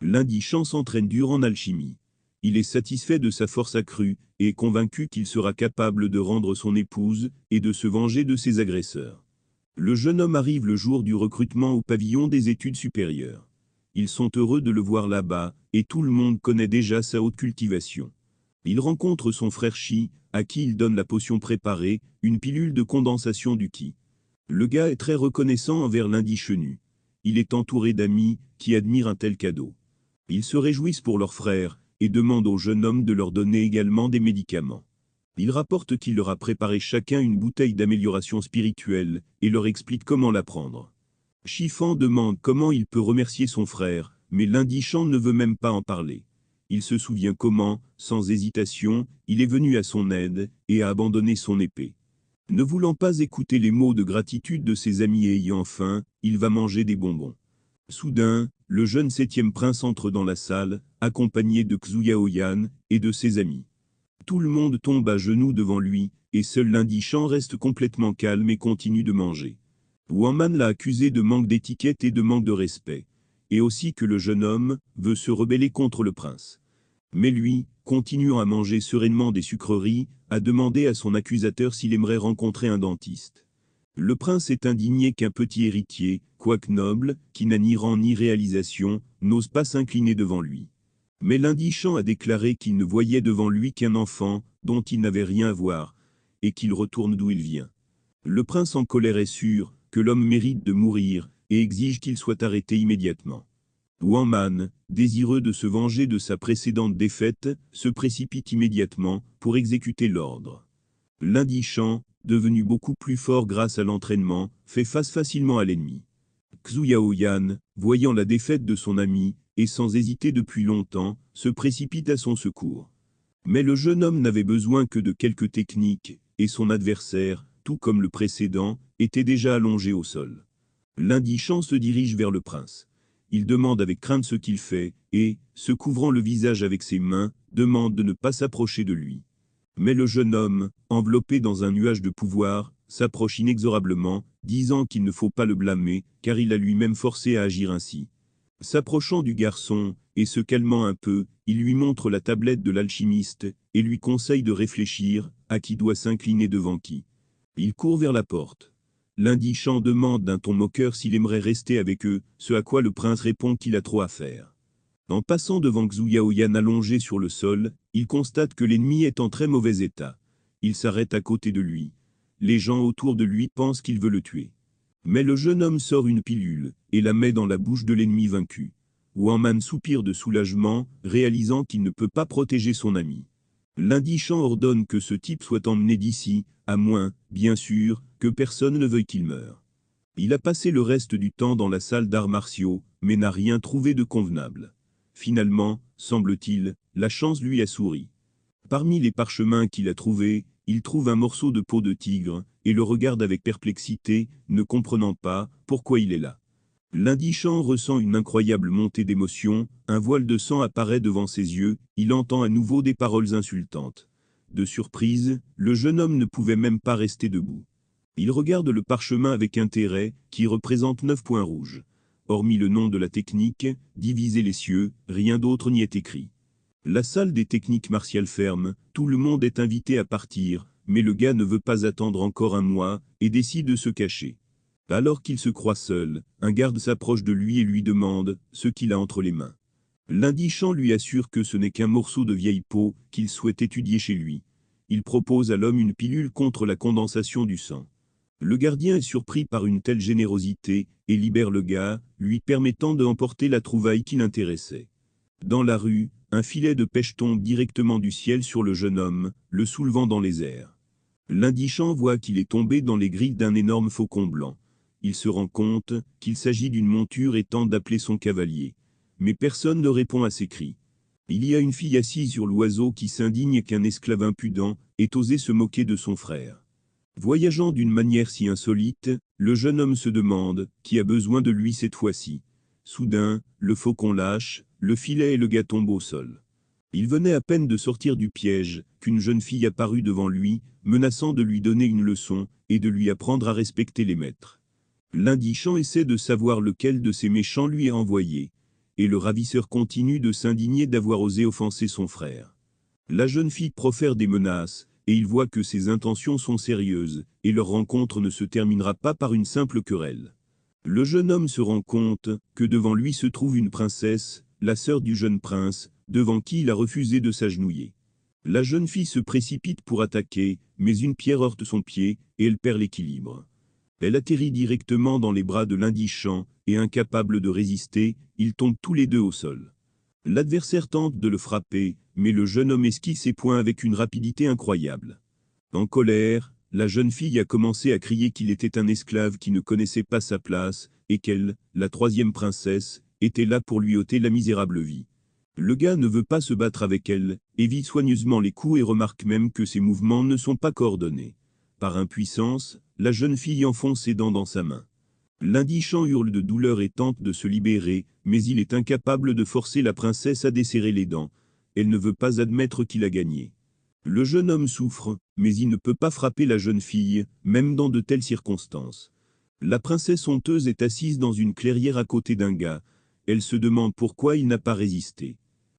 L'Indigent s'entraîne dur en alchimie. Il est satisfait de sa force accrue et est convaincu qu'il sera capable de rendre son épouse et de se venger de ses agresseurs. Le jeune homme arrive le jour du recrutement au pavillon des études supérieures. Ils sont heureux de le voir là-bas, et tout le monde connaît déjà sa haute cultivation. Il rencontre son frère Chi, à qui il donne la potion préparée, une pilule de condensation du ki. Le gars est très reconnaissant envers l'Indigent. Il est entouré d'amis qui admirent un tel cadeau. Ils se réjouissent pour leur frère, et demandent au jeune homme de leur donner également des médicaments. Il rapporte qu'il leur a préparé chacun une bouteille d'amélioration spirituelle, et leur explique comment la prendre. Chiffan demande comment il peut remercier son frère, mais l'Indigent ne veut même pas en parler. Il se souvient comment, sans hésitation, il est venu à son aide, et a abandonné son épée. Ne voulant pas écouter les mots de gratitude de ses amis et ayant faim, il va manger des bonbons. Soudain, le jeune 7e prince entre dans la salle, accompagné de Xuyaoyan et de ses amis. Tout le monde tombe à genoux devant lui, et seul l'Indigent reste complètement calme et continue de manger. Wanman l'a accusé de manque d'étiquette et de manque de respect, et aussi que le jeune homme veut se rebeller contre le prince. Mais lui, continuant à manger sereinement des sucreries, a demandé à son accusateur s'il aimerait rencontrer un dentiste. Le prince est indigné qu'un petit héritier, quoique noble, qui n'a ni rang ni réalisation, n'ose pas s'incliner devant lui. Mais l'Indigent a déclaré qu'il ne voyait devant lui qu'un enfant, dont il n'avait rien à voir, et qu'il retourne d'où il vient. Le prince en colère est sûr que l'homme mérite de mourir, et exige qu'il soit arrêté immédiatement. Wanman, désireux de se venger de sa précédente défaite, se précipite immédiatement pour exécuter l'ordre. L'Indigent, devenu beaucoup plus fort grâce à l'entraînement, fait face facilement à l'ennemi. Xuyaoyan, voyant la défaite de son ami, et sans hésiter depuis longtemps, se précipite à son secours. Mais le jeune homme n'avait besoin que de quelques techniques, et son adversaire, tout comme le précédent, était déjà allongé au sol. L'Indigent se dirige vers le prince. Il demande avec crainte ce qu'il fait, et, se couvrant le visage avec ses mains, demande de ne pas s'approcher de lui. Mais le jeune homme, enveloppé dans un nuage de pouvoir, s'approche inexorablement, disant qu'il ne faut pas le blâmer, car il a lui-même forcé à agir ainsi. S'approchant du garçon, et se calmant un peu, il lui montre la tablette de l'alchimiste, et lui conseille de réfléchir, à qui doit s'incliner devant qui. Il court vers la porte. L'Indigent demande d'un ton moqueur s'il aimerait rester avec eux, ce à quoi le prince répond qu'il a trop à faire. En passant devant Xuyaoyan allongé sur le sol, il constate que l'ennemi est en très mauvais état. Il s'arrête à côté de lui. Les gens autour de lui pensent qu'il veut le tuer. Mais le jeune homme sort une pilule, et la met dans la bouche de l'ennemi vaincu. Wanman soupire de soulagement, réalisant qu'il ne peut pas protéger son ami. L'Indigent ordonne que ce type soit emmené d'ici, à moins, bien sûr, que personne ne veuille qu'il meure. Il a passé le reste du temps dans la salle d'arts martiaux, mais n'a rien trouvé de convenable. Finalement, semble-t-il, la chance lui a souri. Parmi les parchemins qu'il a trouvés, il trouve un morceau de peau de tigre, et le regarde avec perplexité, ne comprenant pas pourquoi il est là. L'Indigent ressent une incroyable montée d'émotion, un voile de sang apparaît devant ses yeux, il entend à nouveau des paroles insultantes. De surprise, le jeune homme ne pouvait même pas rester debout. Il regarde le parchemin avec intérêt, qui représente 9 points rouges. Hormis le nom de la technique, diviser les cieux, rien d'autre n'y est écrit. La salle des techniques martiales ferme, tout le monde est invité à partir, mais le gars ne veut pas attendre encore un mois, et décide de se cacher. Alors qu'il se croit seul, un garde s'approche de lui et lui demande ce qu'il a entre les mains. L'Indigent lui assure que ce n'est qu'un morceau de vieille peau qu'il souhaite étudier chez lui. Il propose à l'homme une pilule contre la condensation du sang. Le gardien est surpris par une telle générosité, et libère le gars, lui permettant de emporter la trouvaille qui l'intéressait. Dans la rue, un filet de pêche tombe directement du ciel sur le jeune homme, le soulevant dans les airs. L'Indigent voit qu'il est tombé dans les griffes d'un énorme faucon blanc. Il se rend compte qu'il s'agit d'une monture et tente d'appeler son cavalier. Mais personne ne répond à ses cris. Il y a une fille assise sur l'oiseau qui s'indigne qu'un esclave impudent ait osé se moquer de son frère. Voyageant d'une manière si insolite, le jeune homme se demande qui a besoin de lui cette fois-ci. Soudain, le faucon lâche, le filet et le gars tombent au sol. Il venait à peine de sortir du piège, qu'une jeune fille apparut devant lui, menaçant de lui donner une leçon, et de lui apprendre à respecter les maîtres. L'indigent essaie de savoir lequel de ces méchants lui a envoyé, et le ravisseur continue de s'indigner d'avoir osé offenser son frère. La jeune fille profère des menaces, et il voit que ses intentions sont sérieuses, et leur rencontre ne se terminera pas par une simple querelle. Le jeune homme se rend compte que devant lui se trouve une princesse, la sœur du jeune prince, devant qui il a refusé de s'agenouiller. La jeune fille se précipite pour attaquer, mais une pierre heurte son pied, et elle perd l'équilibre. Elle atterrit directement dans les bras de l'indigent, et incapable de résister, ils tombent tous les deux au sol. L'adversaire tente de le frapper, mais le jeune homme esquive ses poings avec une rapidité incroyable. En colère, la jeune fille a commencé à crier qu'il était un esclave qui ne connaissait pas sa place, et qu'elle, la troisième princesse, était là pour lui ôter la misérable vie. Le gars ne veut pas se battre avec elle, évite soigneusement les coups et remarque même que ses mouvements ne sont pas coordonnés. Par impuissance, la jeune fille enfonce ses dents dans sa main. L'indigent hurle de douleur et tente de se libérer, mais il est incapable de forcer la princesse à desserrer les dents. Elle ne veut pas admettre qu'il a gagné. Le jeune homme souffre, mais il ne peut pas frapper la jeune fille, même dans de telles circonstances. La princesse honteuse est assise dans une clairière à côté d'un gars. Elle se demande pourquoi il n'a pas résisté.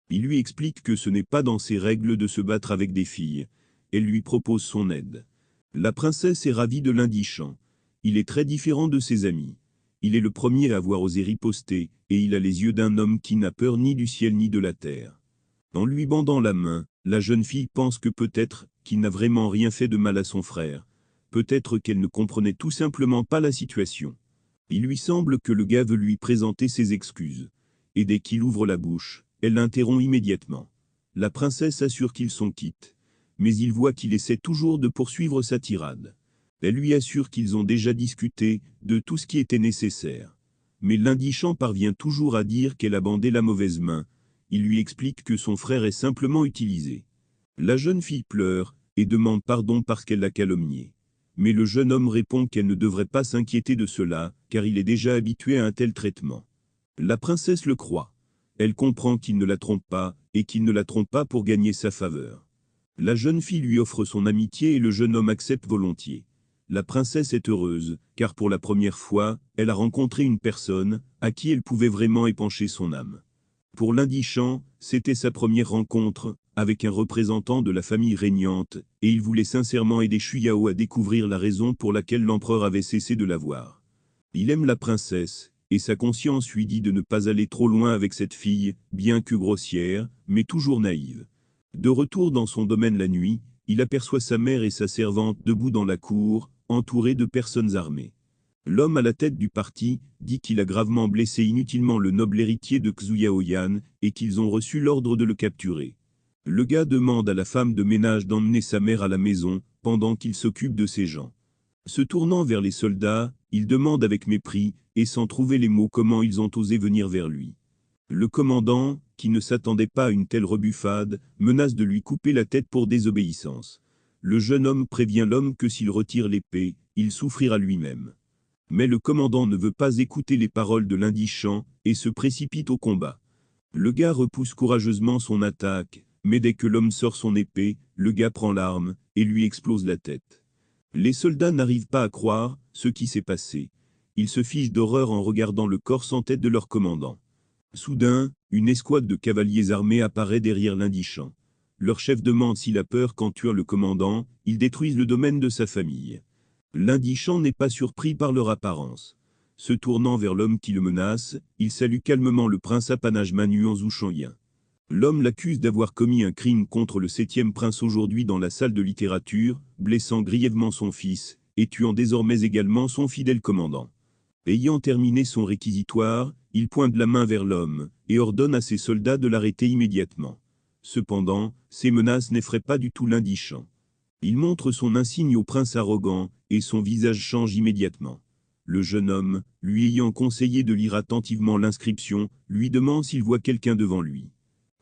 Il lui explique que ce n'est pas dans ses règles de se battre avec des filles. Elle lui propose son aide. La princesse est ravie de l'indigent. Il est très différent de ses amis. Il est le premier à avoir osé riposter, et il a les yeux d'un homme qui n'a peur ni du ciel ni de la terre. En lui bandant la main, la jeune fille pense que peut-être qu'il n'a vraiment rien fait de mal à son frère. Peut-être qu'elle ne comprenait tout simplement pas la situation. Il lui semble que le gars veut lui présenter ses excuses. Et dès qu'il ouvre la bouche, elle l'interrompt immédiatement. La princesse assure qu'ils sont quittes. Mais il voit qu'il essaie toujours de poursuivre sa tirade. Elle lui assure qu'ils ont déjà discuté de tout ce qui était nécessaire. Mais l'indigent parvient toujours à dire qu'elle a bandé la mauvaise main. Il lui explique que son frère est simplement utilisé. La jeune fille pleure et demande pardon parce qu'elle l'a calomnié. Mais le jeune homme répond qu'elle ne devrait pas s'inquiéter de cela, car il est déjà habitué à un tel traitement. La princesse le croit. Elle comprend qu'il ne la trompe pas, et qu'il ne la trompe pas pour gagner sa faveur. La jeune fille lui offre son amitié et le jeune homme accepte volontiers. La princesse est heureuse, car pour la première fois, elle a rencontré une personne à qui elle pouvait vraiment épancher son âme. Pour l'indigent, c'était sa première rencontre avec un représentant de la famille régnante, et il voulait sincèrement aider Shuyao à découvrir la raison pour laquelle l'empereur avait cessé de la voir. Il aime la princesse, et sa conscience lui dit de ne pas aller trop loin avec cette fille, bien que grossière, mais toujours naïve. De retour dans son domaine la nuit, il aperçoit sa mère et sa servante debout dans la cour, entourés de personnes armées. L'homme à la tête du parti dit qu'il a gravement blessé inutilement le noble héritier de Xuyaoyan et qu'ils ont reçu l'ordre de le capturer. Le gars demande à la femme de ménage d'emmener sa mère à la maison pendant qu'il s'occupe de ses gens. Se tournant vers les soldats, il demande avec mépris et sans trouver les mots comment ils ont osé venir vers lui. Le commandant, qui ne s'attendait pas à une telle rebuffade, menace de lui couper la tête pour désobéissance. Le jeune homme prévient l'homme que s'il retire l'épée, il souffrira lui-même. Mais le commandant ne veut pas écouter les paroles de l'indigent et se précipite au combat. Le gars repousse courageusement son attaque, mais dès que l'homme sort son épée, le gars prend l'arme et lui explose la tête. Les soldats n'arrivent pas à croire ce qui s'est passé. Ils se fichent d'horreur en regardant le corps sans tête de leur commandant. Soudain, une escouade de cavaliers armés apparaît derrière l'indigent. Leur chef demande s'il a peur qu'en tuant le commandant, ils détruisent le domaine de sa famille. L'indigent n'est pas surpris par leur apparence. Se tournant vers l'homme qui le menace, il salue calmement le prince apanage Manu en zouchanien. L'homme l'accuse d'avoir commis un crime contre le 7e prince aujourd'hui dans la salle de littérature, blessant grièvement son fils, et tuant désormais également son fidèle commandant. Ayant terminé son réquisitoire, il pointe la main vers l'homme, et ordonne à ses soldats de l'arrêter immédiatement. Cependant, ces menaces n'effraient pas du tout l'indigent. Il montre son insigne au prince arrogant, et son visage change immédiatement. Le jeune homme, lui ayant conseillé de lire attentivement l'inscription, lui demande s'il voit quelqu'un devant lui.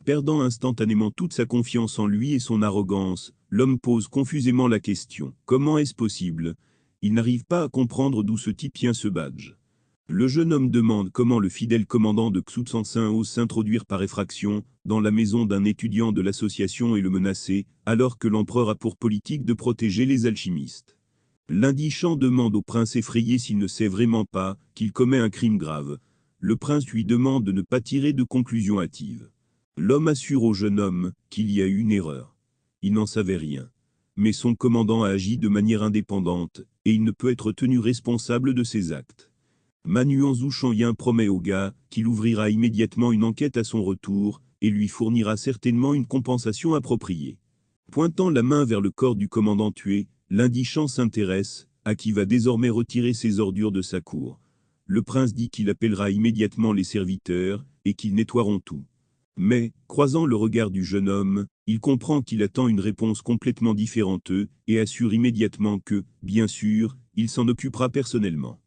Perdant instantanément toute sa confiance en lui et son arrogance, l'homme pose confusément la question. Comment est-ce possible? Il n'arrive pas à comprendre d'où ce type tient ce badge. Le jeune homme demande comment le fidèle commandant de Xutsansin ose s'introduire par effraction dans la maison d'un étudiant de l'association et le menacer, alors que l'empereur a pour politique de protéger les alchimistes. L'indigent demande au prince effrayé s'il ne sait vraiment pas qu'il commet un crime grave. Le prince lui demande de ne pas tirer de conclusions hâtives. L'homme assure au jeune homme qu'il y a eu une erreur. Il n'en savait rien. Mais son commandant a agi de manière indépendante, et il ne peut être tenu responsable de ses actes. Manuan Zhuchangyin promet au gars qu'il ouvrira immédiatement une enquête à son retour, et lui fournira certainement une compensation appropriée. Pointant la main vers le corps du commandant tué, l'indigent s'intéresse à qui va désormais retirer ses ordures de sa cour. Le prince dit qu'il appellera immédiatement les serviteurs, et qu'ils nettoieront tout. Mais, croisant le regard du jeune homme, il comprend qu'il attend une réponse complètement différente et assure immédiatement que, bien sûr, il s'en occupera personnellement.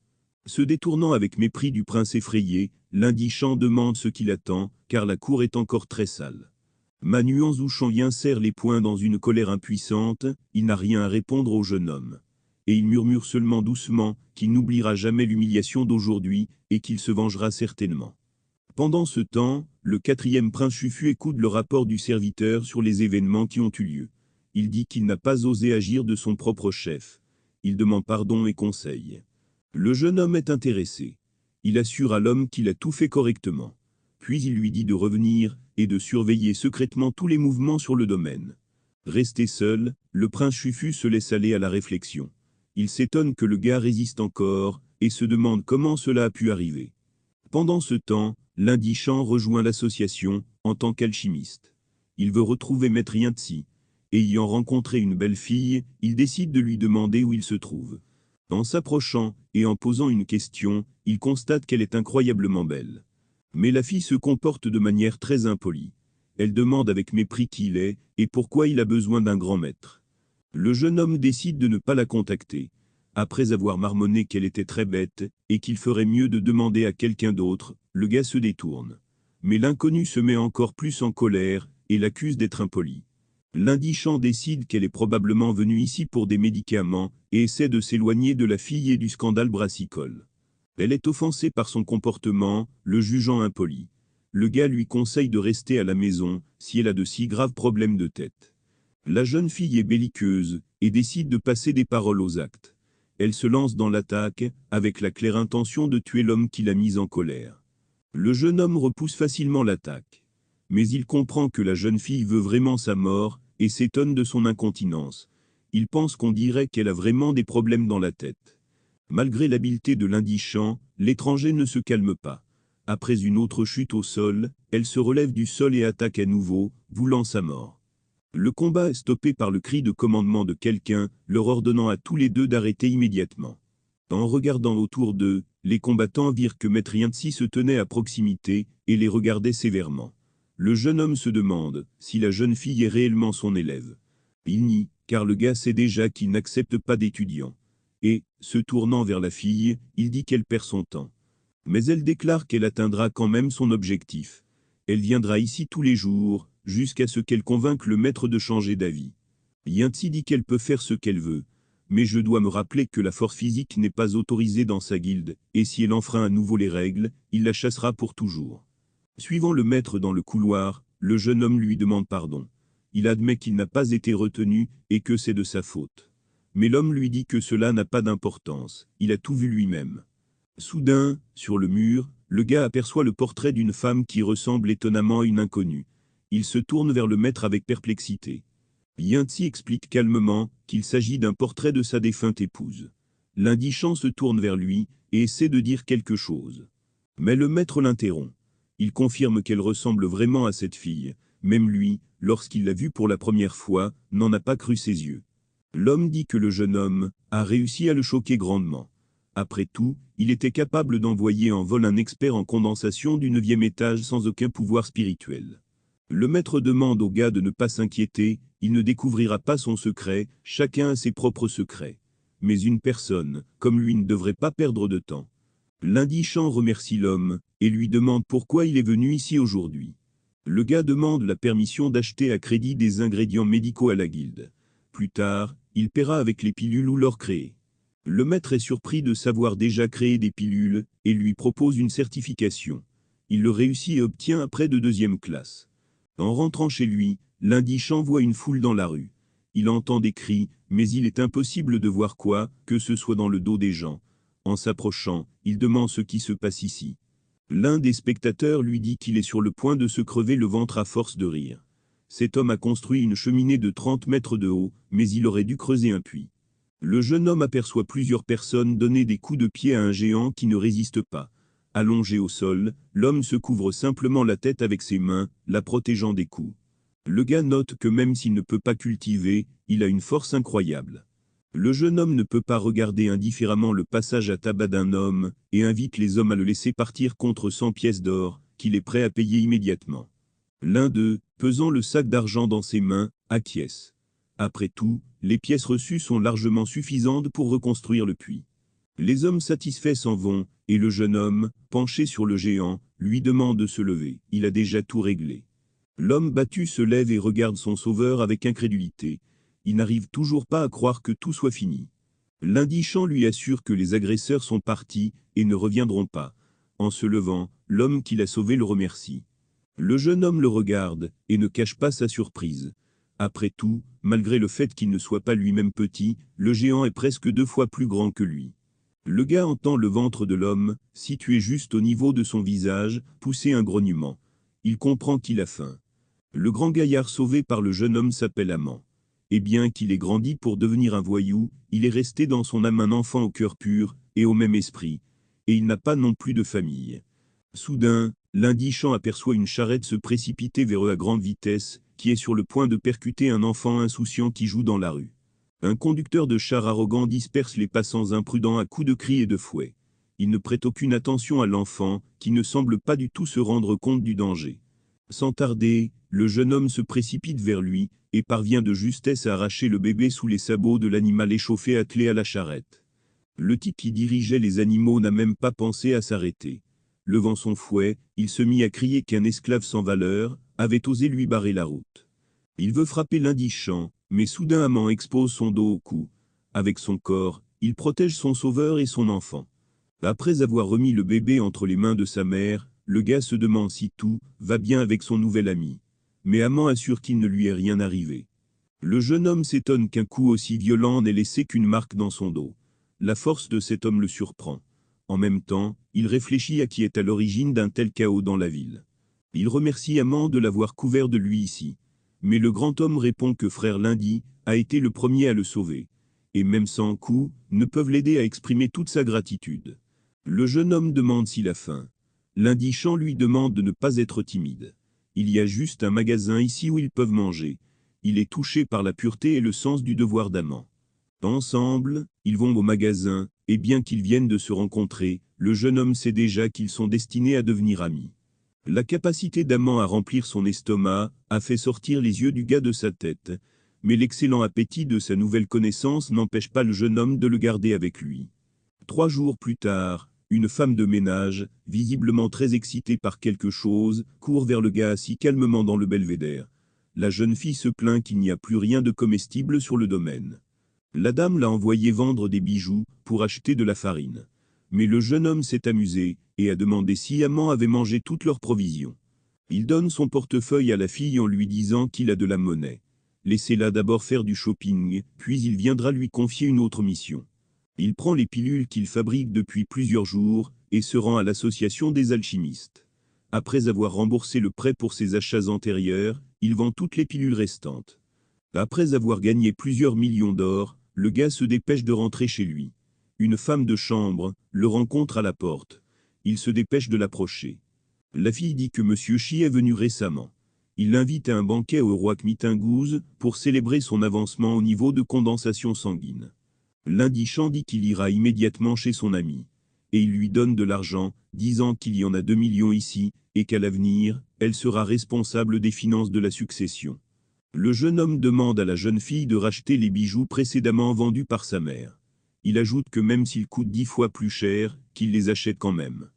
Se détournant avec mépris du prince effrayé, l'indigent demande ce qu'il attend, car la cour est encore très sale. Manuan Zhuchangyin serre les poings dans une colère impuissante, il n'a rien à répondre au jeune homme. Et il murmure seulement doucement qu'il n'oubliera jamais l'humiliation d'aujourd'hui et qu'il se vengera certainement. Pendant ce temps, le 4e prince Chufu écoute le rapport du serviteur sur les événements qui ont eu lieu. Il dit qu'il n'a pas osé agir de son propre chef. Il demande pardon et conseil. Le jeune homme est intéressé. Il assure à l'homme qu'il a tout fait correctement. Puis il lui dit de revenir et de surveiller secrètement tous les mouvements sur le domaine. Resté seul, le prince Chufu se laisse aller à la réflexion. Il s'étonne que le gars résiste encore et se demande comment cela a pu arriver. Pendant ce temps, l'indigent rejoint l'association en tant qu'alchimiste. Il veut retrouver Maître Yintzi. Ayant rencontré une belle fille, il décide de lui demander où il se trouve. En s'approchant et en posant une question, il constate qu'elle est incroyablement belle. Mais la fille se comporte de manière très impolie. Elle demande avec mépris qui il est et pourquoi il a besoin d'un grand maître. Le jeune homme décide de ne pas la contacter. Après avoir marmonné qu'elle était très bête, et qu'il ferait mieux de demander à quelqu'un d'autre, le gars se détourne. Mais l'inconnu se met encore plus en colère, et l'accuse d'être impoli. L'indigent décide qu'elle est probablement venue ici pour des médicaments, et essaie de s'éloigner de la fille et du scandale brassicole. Elle est offensée par son comportement, le jugeant impoli. Le gars lui conseille de rester à la maison, si elle a de si graves problèmes de tête. La jeune fille est belliqueuse, et décide de passer des paroles aux actes. Elle se lance dans l'attaque, avec la claire intention de tuer l'homme qui l'a mise en colère. Le jeune homme repousse facilement l'attaque. Mais il comprend que la jeune fille veut vraiment sa mort, et s'étonne de son incontinence. Il pense qu'on dirait qu'elle a vraiment des problèmes dans la tête. Malgré l'habileté de l'indigent, l'étranger ne se calme pas. Après une autre chute au sol, elle se relève du sol et attaque à nouveau, voulant sa mort. Le combat est stoppé par le cri de commandement de quelqu'un, leur ordonnant à tous les deux d'arrêter immédiatement. En regardant autour d'eux, les combattants virent que Maître Yintzi se tenait à proximité et les regardait sévèrement. Le jeune homme se demande si la jeune fille est réellement son élève. Il nie, car le gars sait déjà qu'il n'accepte pas d'étudiants. Et, se tournant vers la fille, il dit qu'elle perd son temps. Mais elle déclare qu'elle atteindra quand même son objectif. Elle viendra ici tous les jours, jusqu'à ce qu'elle convainque le maître de changer d'avis. Yintzi dit qu'elle peut faire ce qu'elle veut, mais je dois me rappeler que la force physique n'est pas autorisée dans sa guilde, et si elle enfreint à nouveau les règles, il la chassera pour toujours. Suivant le maître dans le couloir, le jeune homme lui demande pardon. Il admet qu'il n'a pas été retenu, et que c'est de sa faute. Mais l'homme lui dit que cela n'a pas d'importance, il a tout vu lui-même. Soudain, sur le mur, le gars aperçoit le portrait d'une femme qui ressemble étonnamment à une inconnue. Il se tourne vers le maître avec perplexité. Yintzi explique calmement qu'il s'agit d'un portrait de sa défunte épouse. L'indigent se tourne vers lui et essaie de dire quelque chose. Mais le maître l'interrompt. Il confirme qu'elle ressemble vraiment à cette fille. Même lui, lorsqu'il l'a vue pour la première fois, n'en a pas cru ses yeux. L'homme dit que le jeune homme a réussi à le choquer grandement. Après tout, il était capable d'envoyer en vol un expert en condensation du 9e étage sans aucun pouvoir spirituel. Le maître demande au gars de ne pas s'inquiéter, il ne découvrira pas son secret, chacun a ses propres secrets. Mais une personne, comme lui, ne devrait pas perdre de temps. L'indigent remercie l'homme, et lui demande pourquoi il est venu ici aujourd'hui. Le gars demande la permission d'acheter à crédit des ingrédients médicaux à la guilde. Plus tard, il paiera avec les pilules ou l'or créé. Le maître est surpris de savoir déjà créer des pilules et lui propose une certification. Il le réussit et obtient un prêt de 2e classe. En rentrant chez lui, l'indigent voit une foule dans la rue. Il entend des cris, mais il est impossible de voir quoi, que ce soit dans le dos des gens. En s'approchant, il demande ce qui se passe ici. L'un des spectateurs lui dit qu'il est sur le point de se crever le ventre à force de rire. Cet homme a construit une cheminée de 30 mètres de haut, mais il aurait dû creuser un puits. Le jeune homme aperçoit plusieurs personnes donner des coups de pied à un géant qui ne résiste pas. Allongé au sol, l'homme se couvre simplement la tête avec ses mains, la protégeant des coups. Le gars note que même s'il ne peut pas cultiver, il a une force incroyable. Le jeune homme ne peut pas regarder indifféremment le passage à tabac d'un homme, et invite les hommes à le laisser partir contre 100 pièces d'or, qu'il est prêt à payer immédiatement. L'un d'eux, pesant le sac d'argent dans ses mains, acquiesce. Après tout, les pièces reçues sont largement suffisantes pour reconstruire le puits. Les hommes satisfaits s'en vont, et le jeune homme, penché sur le géant, lui demande de se lever. Il a déjà tout réglé. L'homme battu se lève et regarde son sauveur avec incrédulité. Il n'arrive toujours pas à croire que tout soit fini. L'indigent lui assure que les agresseurs sont partis et ne reviendront pas. En se levant, l'homme qui l'a sauvé le remercie. Le jeune homme le regarde et ne cache pas sa surprise. Après tout, malgré le fait qu'il ne soit pas lui-même petit, le géant est presque 2 fois plus grand que lui. Le gars entend le ventre de l'homme, situé juste au niveau de son visage, pousser un grognement. Il comprend qu'il a faim. Le grand gaillard sauvé par le jeune homme s'appelle Amant. Et bien qu'il ait grandi pour devenir un voyou, il est resté dans son âme un enfant au cœur pur, et au même esprit. Et il n'a pas non plus de famille. Soudain, l'indigent aperçoit une charrette se précipiter vers eux à grande vitesse, qui est sur le point de percuter un enfant insouciant qui joue dans la rue. Un conducteur de char arrogant disperse les passants imprudents à coups de cris et de fouet. Il ne prête aucune attention à l'enfant, qui ne semble pas du tout se rendre compte du danger. Sans tarder, le jeune homme se précipite vers lui, et parvient de justesse à arracher le bébé sous les sabots de l'animal échauffé attelé à la charrette. Le type qui dirigeait les animaux n'a même pas pensé à s'arrêter. Levant son fouet, il se mit à crier qu'un esclave sans valeur avait osé lui barrer la route. Il veut frapper l'indigent, mais soudain Amant expose son dos au coup. Avec son corps, il protège son sauveur et son enfant. Après avoir remis le bébé entre les mains de sa mère, le gars se demande si tout va bien avec son nouvel ami. Mais Amant assure qu'il ne lui est rien arrivé. Le jeune homme s'étonne qu'un coup aussi violent n'ait laissé qu'une marque dans son dos. La force de cet homme le surprend. En même temps, il réfléchit à qui est à l'origine d'un tel chaos dans la ville. Il remercie Amant de l'avoir couvert de lui ici. Mais le grand homme répond que frère Lundi a été le premier à le sauver. Et même sans coup, ne peuvent l'aider à exprimer toute sa gratitude. Le jeune homme demande s'il a faim. L'indigent lui demande de ne pas être timide. Il y a juste un magasin ici où ils peuvent manger. Il est touché par la pureté et le sens du devoir d'Amant. Ensemble, ils vont au magasin, et bien qu'ils viennent de se rencontrer, le jeune homme sait déjà qu'ils sont destinés à devenir amis. La capacité d'Amant à remplir son estomac a fait sortir les yeux du gars de sa tête, mais l'excellent appétit de sa nouvelle connaissance n'empêche pas le jeune homme de le garder avec lui. 3 jours plus tard, une femme de ménage, visiblement très excitée par quelque chose, court vers le gars assis calmement dans le belvédère. La jeune fille se plaint qu'il n'y a plus rien de comestible sur le domaine. La dame l'a envoyé vendre des bijoux pour acheter de la farine. Mais le jeune homme s'est amusé et a demandé si Amant avait mangé toutes leurs provisions. Il donne son portefeuille à la fille en lui disant qu'il a de la monnaie. Laissez-la d'abord faire du shopping, puis il viendra lui confier une autre mission. Il prend les pilules qu'il fabrique depuis plusieurs jours et se rend à l'association des alchimistes. Après avoir remboursé le prêt pour ses achats antérieurs, il vend toutes les pilules restantes. Après avoir gagné plusieurs millions d'or, le gars se dépêche de rentrer chez lui. Une femme de chambre le rencontre à la porte. Il se dépêche de l'approcher. La fille dit que Monsieur Chi est venu récemment. Il l'invite à un banquet au roi Kmitingouze pour célébrer son avancement au niveau de condensation sanguine. L'indigent dit qu'il ira immédiatement chez son ami. Et il lui donne de l'argent, disant qu'il y en a 2 millions ici, et qu'à l'avenir, elle sera responsable des finances de la succession. Le jeune homme demande à la jeune fille de racheter les bijoux précédemment vendus par sa mère. Il ajoute que même s'ils coûtent 10 fois plus cher, qu'il les achète quand même.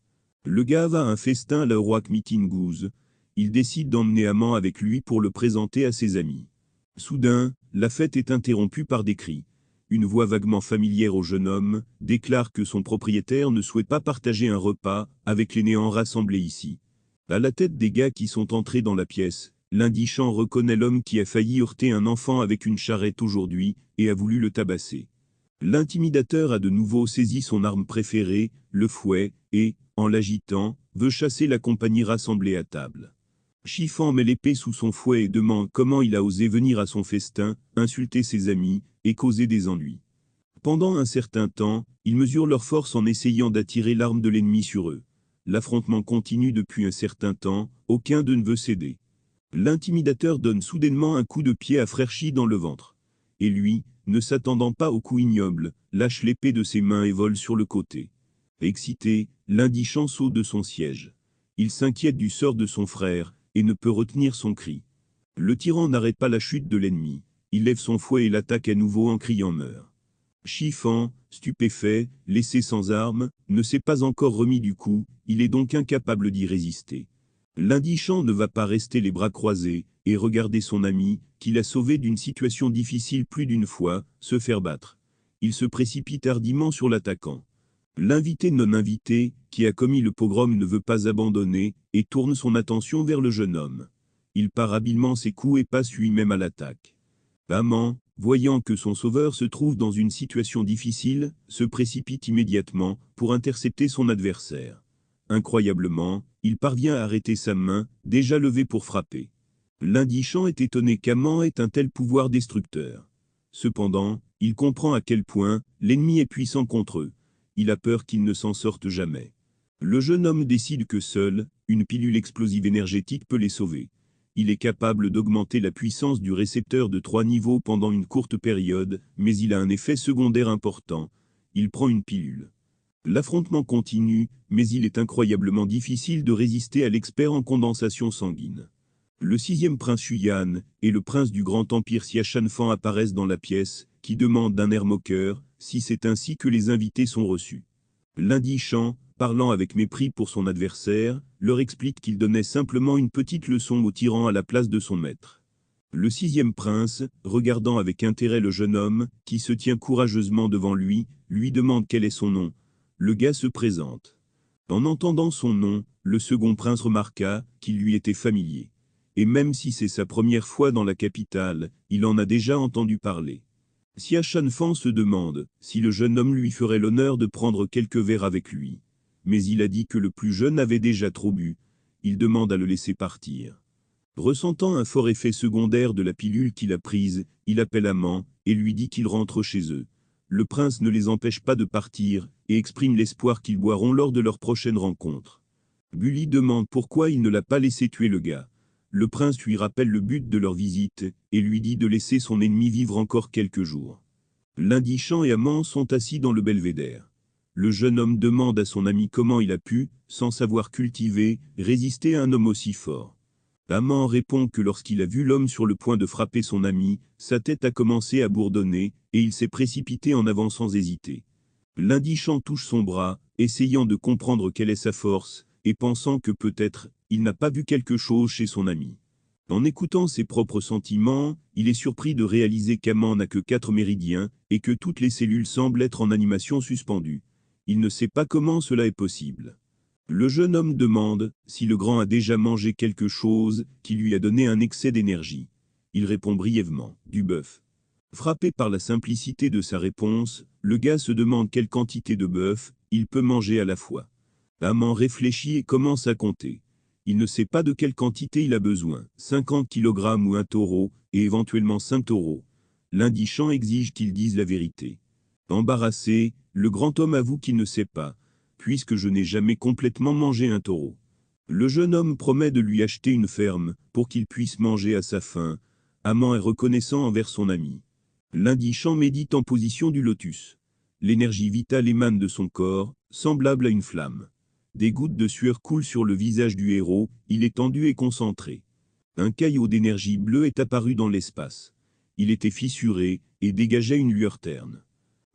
Le gars va à un festin à la roi Kmitingouze. Il décide d'emmener Amand avec lui pour le présenter à ses amis. Soudain, la fête est interrompue par des cris. Une voix vaguement familière au jeune homme déclare que son propriétaire ne souhaite pas partager un repas avec les néants rassemblés ici. À la tête des gars qui sont entrés dans la pièce, l'indigent reconnaît l'homme qui a failli heurter un enfant avec une charrette aujourd'hui et a voulu le tabasser. L'intimidateur a de nouveau saisi son arme préférée, le fouet, et, en l'agitant, veut chasser la compagnie rassemblée à table. Chiffon met l'épée sous son fouet et demande comment il a osé venir à son festin, insulter ses amis, et causer des ennuis. Pendant un certain temps, ils mesurent leur force en essayant d'attirer l'arme de l'ennemi sur eux. L'affrontement continue depuis un certain temps, aucun d'eux ne veut céder. L'intimidateur donne soudainement un coup de pied à Frère dans le ventre. Et lui, ne s'attendant pas au coup ignoble, lâche l'épée de ses mains et vole sur le côté. Excité, l'indigent saute de son siège. Il s'inquiète du sort de son frère, et ne peut retenir son cri. Le tyran n'arrête pas la chute de l'ennemi. Il lève son fouet et l'attaque à nouveau en criant meurt. Chiffon, stupéfait, laissé sans armes, ne s'est pas encore remis du coup, il est donc incapable d'y résister. L'indigent ne va pas rester les bras croisés et regarder son ami, qui l'a sauvé d'une situation difficile plus d'une fois, se faire battre. Il se précipite hardiment sur l'attaquant. L'invité non invité, qui a commis le pogrom, ne veut pas abandonner et tourne son attention vers le jeune homme. Il pare habilement ses coups et passe lui-même à l'attaque. Amand, voyant que son sauveur se trouve dans une situation difficile, se précipite immédiatement pour intercepter son adversaire. Incroyablement, il parvient à arrêter sa main, déjà levée pour frapper. L'indigent est étonné qu'Amand ait un tel pouvoir destructeur. Cependant, il comprend à quel point l'ennemi est puissant contre eux. Il a peur qu'il ne s'en sorte jamais. Le jeune homme décide que seule, une pilule explosive énergétique peut les sauver. Il est capable d'augmenter la puissance du récepteur de 3 niveaux pendant une courte période, mais il a un effet secondaire important. Il prend une pilule. L'affrontement continue, mais il est incroyablement difficile de résister à l'expert en condensation sanguine. Le 6e prince Huyan et le prince du grand empire Xia Shanfan apparaissent dans la pièce, qui demande d'un air moqueur si c'est ainsi que les invités sont reçus. L'indigent, parlant avec mépris pour son adversaire, leur explique qu'il donnait simplement une petite leçon au tyran à la place de son maître. Le 6e prince, regardant avec intérêt le jeune homme, qui se tient courageusement devant lui demande quel est son nom. Le gars se présente. En entendant son nom, le second prince remarqua qu'il lui était familier. Et même si c'est sa première fois dans la capitale, il en a déjà entendu parler. Xia Shanfan se demande si le jeune homme lui ferait l'honneur de prendre quelques verres avec lui. Mais il a dit que le plus jeune avait déjà trop bu. Il demande à le laisser partir. Ressentant un fort effet secondaire de la pilule qu'il a prise, il appelle Amand et lui dit qu'il rentre chez eux. Le prince ne les empêche pas de partir et exprime l'espoir qu'ils boiront lors de leur prochaine rencontre. Bully demande pourquoi il ne l'a pas laissé tuer le gars. Le prince lui rappelle le but de leur visite et lui dit de laisser son ennemi vivre encore quelques jours. L'indigent et Amand sont assis dans le belvédère. Le jeune homme demande à son ami comment il a pu, sans savoir cultiver, résister à un homme aussi fort. Amand répond que lorsqu'il a vu l'homme sur le point de frapper son ami, sa tête a commencé à bourdonner, et il s'est précipité en avant sans hésiter. L'indigent touche son bras, essayant de comprendre quelle est sa force, et pensant que peut-être, il n'a pas vu quelque chose chez son ami. En écoutant ses propres sentiments, il est surpris de réaliser qu'Amand n'a que 4 méridiens, et que toutes les cellules semblent être en animation suspendue. Il ne sait pas comment cela est possible. Le jeune homme demande si le grand a déjà mangé quelque chose qui lui a donné un excès d'énergie. Il répond brièvement, du bœuf. Frappé par la simplicité de sa réponse, le gars se demande quelle quantité de bœuf il peut manger à la fois. Amand réfléchit et commence à compter. Il ne sait pas de quelle quantité il a besoin, 50 kg ou un taureau, et éventuellement 5 taureaux. L'indigent exige qu'il dise la vérité. Embarrassé, le grand homme avoue qu'il ne sait pas, puisque je n'ai jamais complètement mangé un taureau. Le jeune homme promet de lui acheter une ferme, pour qu'il puisse manger à sa faim. Amand est reconnaissant envers son ami. L'indigent médite en position du lotus. L'énergie vitale émane de son corps, semblable à une flamme. Des gouttes de sueur coulent sur le visage du héros, il est tendu et concentré. Un caillot d'énergie bleue est apparu dans l'espace. Il était fissuré, et dégageait une lueur terne.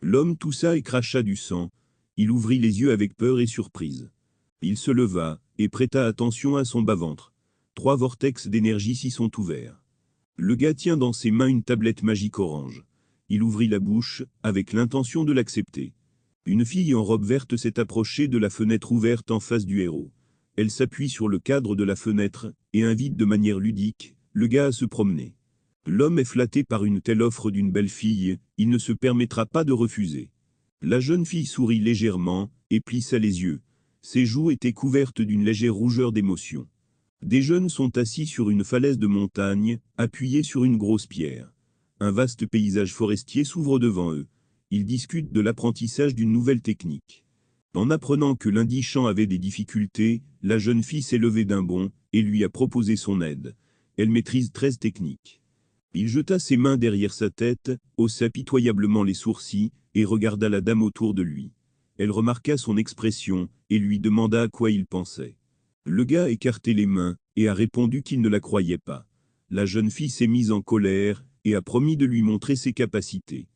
L'homme toussa et cracha du sang. Il ouvrit les yeux avec peur et surprise. Il se leva, et prêta attention à son bas-ventre. 3 vortex d'énergie s'y sont ouverts. Le gars tient dans ses mains une tablette magique orange. Il ouvrit la bouche, avec l'intention de l'accepter. Une fille en robe verte s'est approchée de la fenêtre ouverte en face du héros. Elle s'appuie sur le cadre de la fenêtre, et invite de manière ludique, le gars à se promener. L'homme est flatté par une telle offre d'une belle fille, il ne se permettra pas de refuser. La jeune fille sourit légèrement, et plissa les yeux. Ses joues étaient couvertes d'une légère rougeur d'émotion. Des jeunes sont assis sur une falaise de montagne, appuyés sur une grosse pierre. Un vaste paysage forestier s'ouvre devant eux. Ils discutent de l'apprentissage d'une nouvelle technique. En apprenant que l'indigent avait des difficultés, la jeune fille s'est levée d'un bond, et lui a proposé son aide. Elle maîtrise 13 techniques. Il jeta ses mains derrière sa tête, haussa pitoyablement les sourcils, et regarda la dame autour de lui. Elle remarqua son expression, et lui demanda à quoi il pensait. Le gars a écarté les mains, et a répondu qu'il ne la croyait pas. La jeune fille s'est mise en colère, et a promis de lui montrer ses capacités.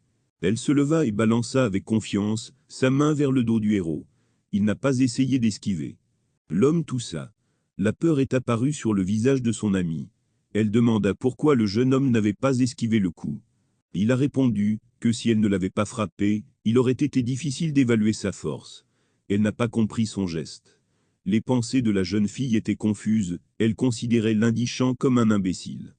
Elle se leva et balança avec confiance, sa main vers le dos du héros. Il n'a pas essayé d'esquiver. L'homme toussa. La peur est apparue sur le visage de son ami. Elle demanda pourquoi le jeune homme n'avait pas esquivé le coup. Il a répondu que si elle ne l'avait pas frappé, il aurait été difficile d'évaluer sa force. Elle n'a pas compris son geste. Les pensées de la jeune fille étaient confuses, elle considérait l'indigent comme un imbécile.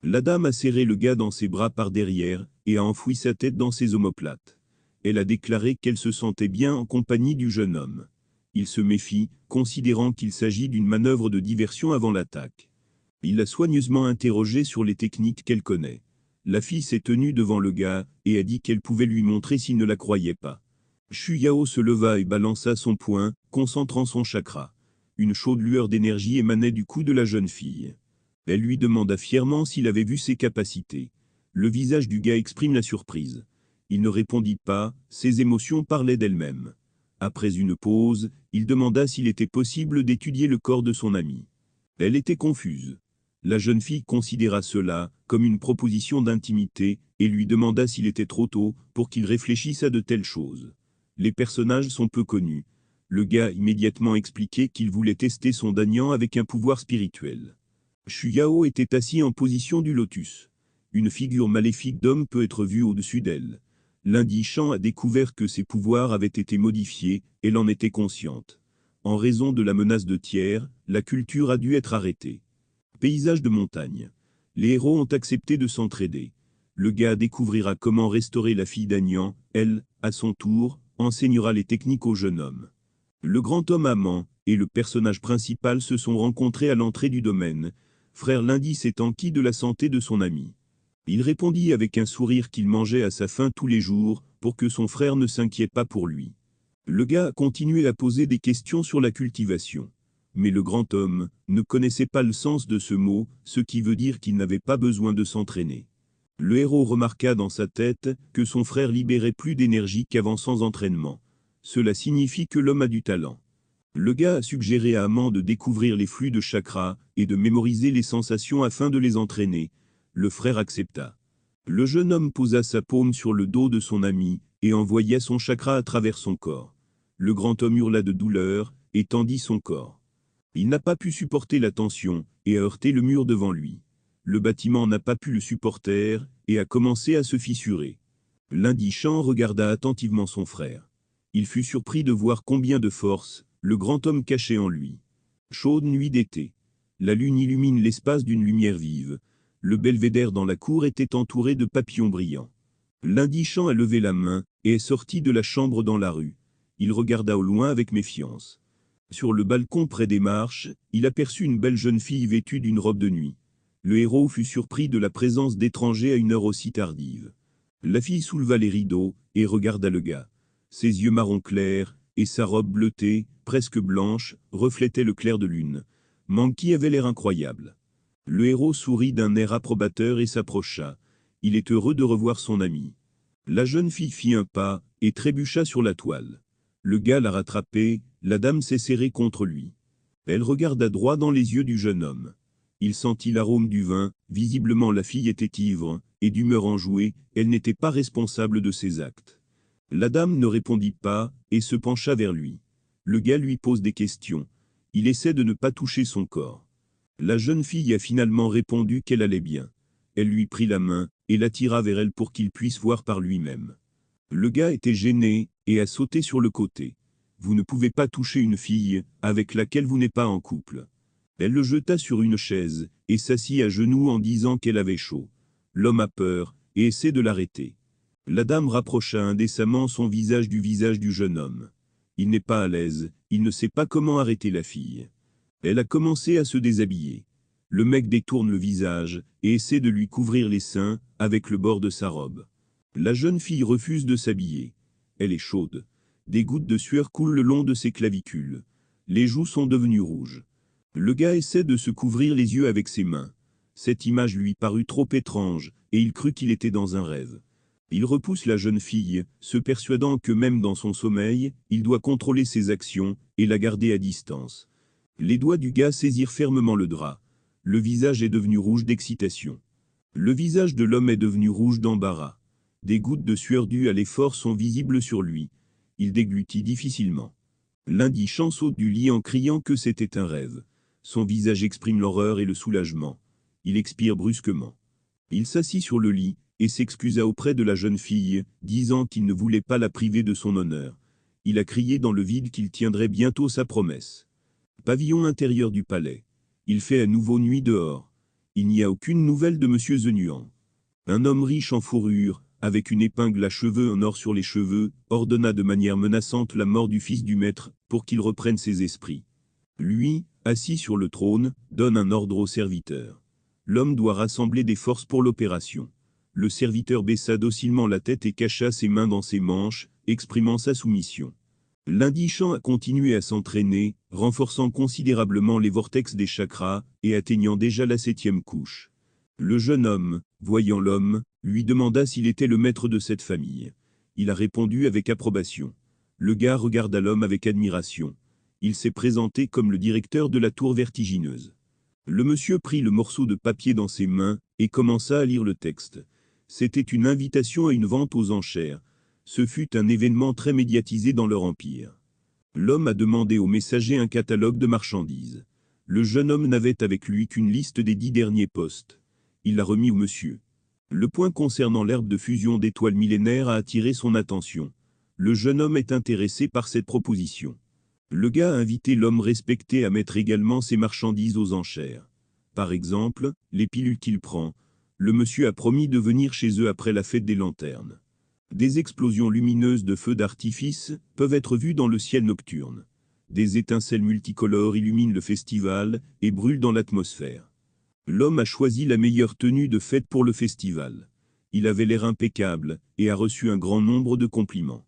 La dame a serré le gars dans ses bras par derrière, et a enfoui sa tête dans ses omoplates. Elle a déclaré qu'elle se sentait bien en compagnie du jeune homme. Il se méfie, considérant qu'il s'agit d'une manœuvre de diversion avant l'attaque. Il l'a soigneusement interrogée sur les techniques qu'elle connaît. La fille s'est tenue devant le gars, et a dit qu'elle pouvait lui montrer s'il ne la croyait pas. Shu Yao se leva et balança son poing, concentrant son chakra. Une chaude lueur d'énergie émanait du cou de la jeune fille. Elle lui demanda fièrement s'il avait vu ses capacités. Le visage du gars exprime la surprise. Il ne répondit pas, ses émotions parlaient d'elles-mêmes. Après une pause, il demanda s'il était possible d'étudier le corps de son ami. Elle était confuse. La jeune fille considéra cela comme une proposition d'intimité et lui demanda s'il était trop tôt pour qu'il réfléchisse à de telles choses. Les personnages sont peu connus. Le gars a immédiatement expliqué qu'il voulait tester son Danyan avec un pouvoir spirituel. Shu Yao était assis en position du lotus. Une figure maléfique d'homme peut être vue au-dessus d'elle. L'indigent a découvert que ses pouvoirs avaient été modifiés, elle en était consciente. En raison de la menace de tiers, la culture a dû être arrêtée. Paysage de montagne. Les héros ont accepté de s'entraider. Le gars découvrira comment restaurer la fille d'Agnan, elle, à son tour, enseignera les techniques au jeune homme. Le grand homme amant et le personnage principal se sont rencontrés à l'entrée du domaine. Frère Lundi s'est enquis de la santé de son ami. Il répondit avec un sourire qu'il mangeait à sa faim tous les jours, pour que son frère ne s'inquiète pas pour lui. Le gars a continué à poser des questions sur la cultivation. Mais le grand homme ne connaissait pas le sens de ce mot, ce qui veut dire qu'il n'avait pas besoin de s'entraîner. Le héros remarqua dans sa tête que son frère libérait plus d'énergie qu'avant sans entraînement. Cela signifie que l'homme a du talent. Le gars a suggéré à Amand de découvrir les flux de chakras et de mémoriser les sensations afin de les entraîner. Le frère accepta. Le jeune homme posa sa paume sur le dos de son ami et envoya son chakra à travers son corps. Le grand homme hurla de douleur et tendit son corps. Il n'a pas pu supporter la tension et a heurté le mur devant lui. Le bâtiment n'a pas pu le supporter et a commencé à se fissurer. L'indigent regarda attentivement son frère. Il fut surpris de voir combien de force le grand homme cachait en lui. Chaude nuit d'été. La lune illumine l'espace d'une lumière vive. Le belvédère dans la cour était entouré de papillons brillants. L'indigent a levé la main et est sorti de la chambre dans la rue. Il regarda au loin avec méfiance. Sur le balcon près des marches, il aperçut une belle jeune fille vêtue d'une robe de nuit. Le héros fut surpris de la présence d'étrangers à une heure aussi tardive. La fille souleva les rideaux et regarda le gars. Ses yeux marron clair et sa robe bleutée, presque blanche, reflétaient le clair de lune. Mankey avait l'air incroyable. Le héros sourit d'un air approbateur et s'approcha. Il est heureux de revoir son ami. La jeune fille fit un pas et trébucha sur la toile. Le gars l'a rattrapée, la dame s'est serrée contre lui. Elle regarda droit dans les yeux du jeune homme. Il sentit l'arôme du vin, visiblement la fille était ivre, et d'humeur enjouée, elle n'était pas responsable de ses actes. La dame ne répondit pas, et se pencha vers lui. Le gars lui pose des questions. Il essaie de ne pas toucher son corps. La jeune fille a finalement répondu qu'elle allait bien. Elle lui prit la main et l'attira vers elle pour qu'il puisse voir par lui-même. Le gars était gêné et a sauté sur le côté. Vous ne pouvez pas toucher une fille avec laquelle vous n'êtes pas en couple. Elle le jeta sur une chaise et s'assit à genoux en disant qu'elle avait chaud. L'homme a peur et essaie de l'arrêter. La dame rapprocha indécemment son visage du jeune homme. Il n'est pas à l'aise, il ne sait pas comment arrêter la fille. Elle a commencé à se déshabiller. Le mec détourne le visage et essaie de lui couvrir les seins avec le bord de sa robe. La jeune fille refuse de s'habiller. Elle est chaude. Des gouttes de sueur coulent le long de ses clavicules. Les joues sont devenues rouges. Le gars essaie de se couvrir les yeux avec ses mains. Cette image lui parut trop étrange, et il crut qu'il était dans un rêve. Il repousse la jeune fille, se persuadant que même dans son sommeil, il doit contrôler ses actions et la garder à distance. Les doigts du gars saisirent fermement le drap. Le visage est devenu rouge d'excitation. Le visage de l'homme est devenu rouge d'embarras. Des gouttes de sueur dues à l'effort sont visibles sur lui. Il déglutit difficilement. L'indigent saute du lit en criant que c'était un rêve. Son visage exprime l'horreur et le soulagement. Il expire brusquement. Il s'assit sur le lit et s'excusa auprès de la jeune fille, disant qu'il ne voulait pas la priver de son honneur. Il a crié dans le vide qu'il tiendrait bientôt sa promesse. Pavillon intérieur du palais. Il fait à nouveau nuit dehors. Il n'y a aucune nouvelle de Monsieur Zenuan. Un homme riche en fourrure, avec une épingle à cheveux en or sur les cheveux, ordonna de manière menaçante la mort du fils du maître, pour qu'il reprenne ses esprits. Lui, assis sur le trône, donne un ordre au serviteur. L'homme doit rassembler des forces pour l'opération. Le serviteur baissa docilement la tête et cacha ses mains dans ses manches, exprimant sa soumission. L'indigent a continué à s'entraîner, renforçant considérablement les vortex des chakras, et atteignant déjà la 7e couche. Le jeune homme, voyant l'homme, lui demanda s'il était le maître de cette famille. Il a répondu avec approbation. Le gars regarda l'homme avec admiration. Il s'est présenté comme le directeur de la tour vertigineuse. Le monsieur prit le morceau de papier dans ses mains et commença à lire le texte. C'était une invitation à une vente aux enchères. Ce fut un événement très médiatisé dans leur empire. L'homme a demandé au messager un catalogue de marchandises. Le jeune homme n'avait avec lui qu'une liste des 10 derniers postes. Il l'a remis au monsieur. Le point concernant l'herbe de fusion d'étoiles millénaires a attiré son attention. Le jeune homme est intéressé par cette proposition. Le gars a invité l'homme respecté à mettre également ses marchandises aux enchères. Par exemple, les pilules qu'il prend. Le monsieur a promis de venir chez eux après la fête des lanternes. Des explosions lumineuses de feux d'artifice peuvent être vues dans le ciel nocturne. Des étincelles multicolores illuminent le festival et brûlent dans l'atmosphère. L'homme a choisi la meilleure tenue de fête pour le festival. Il avait l'air impeccable et a reçu un grand nombre de compliments.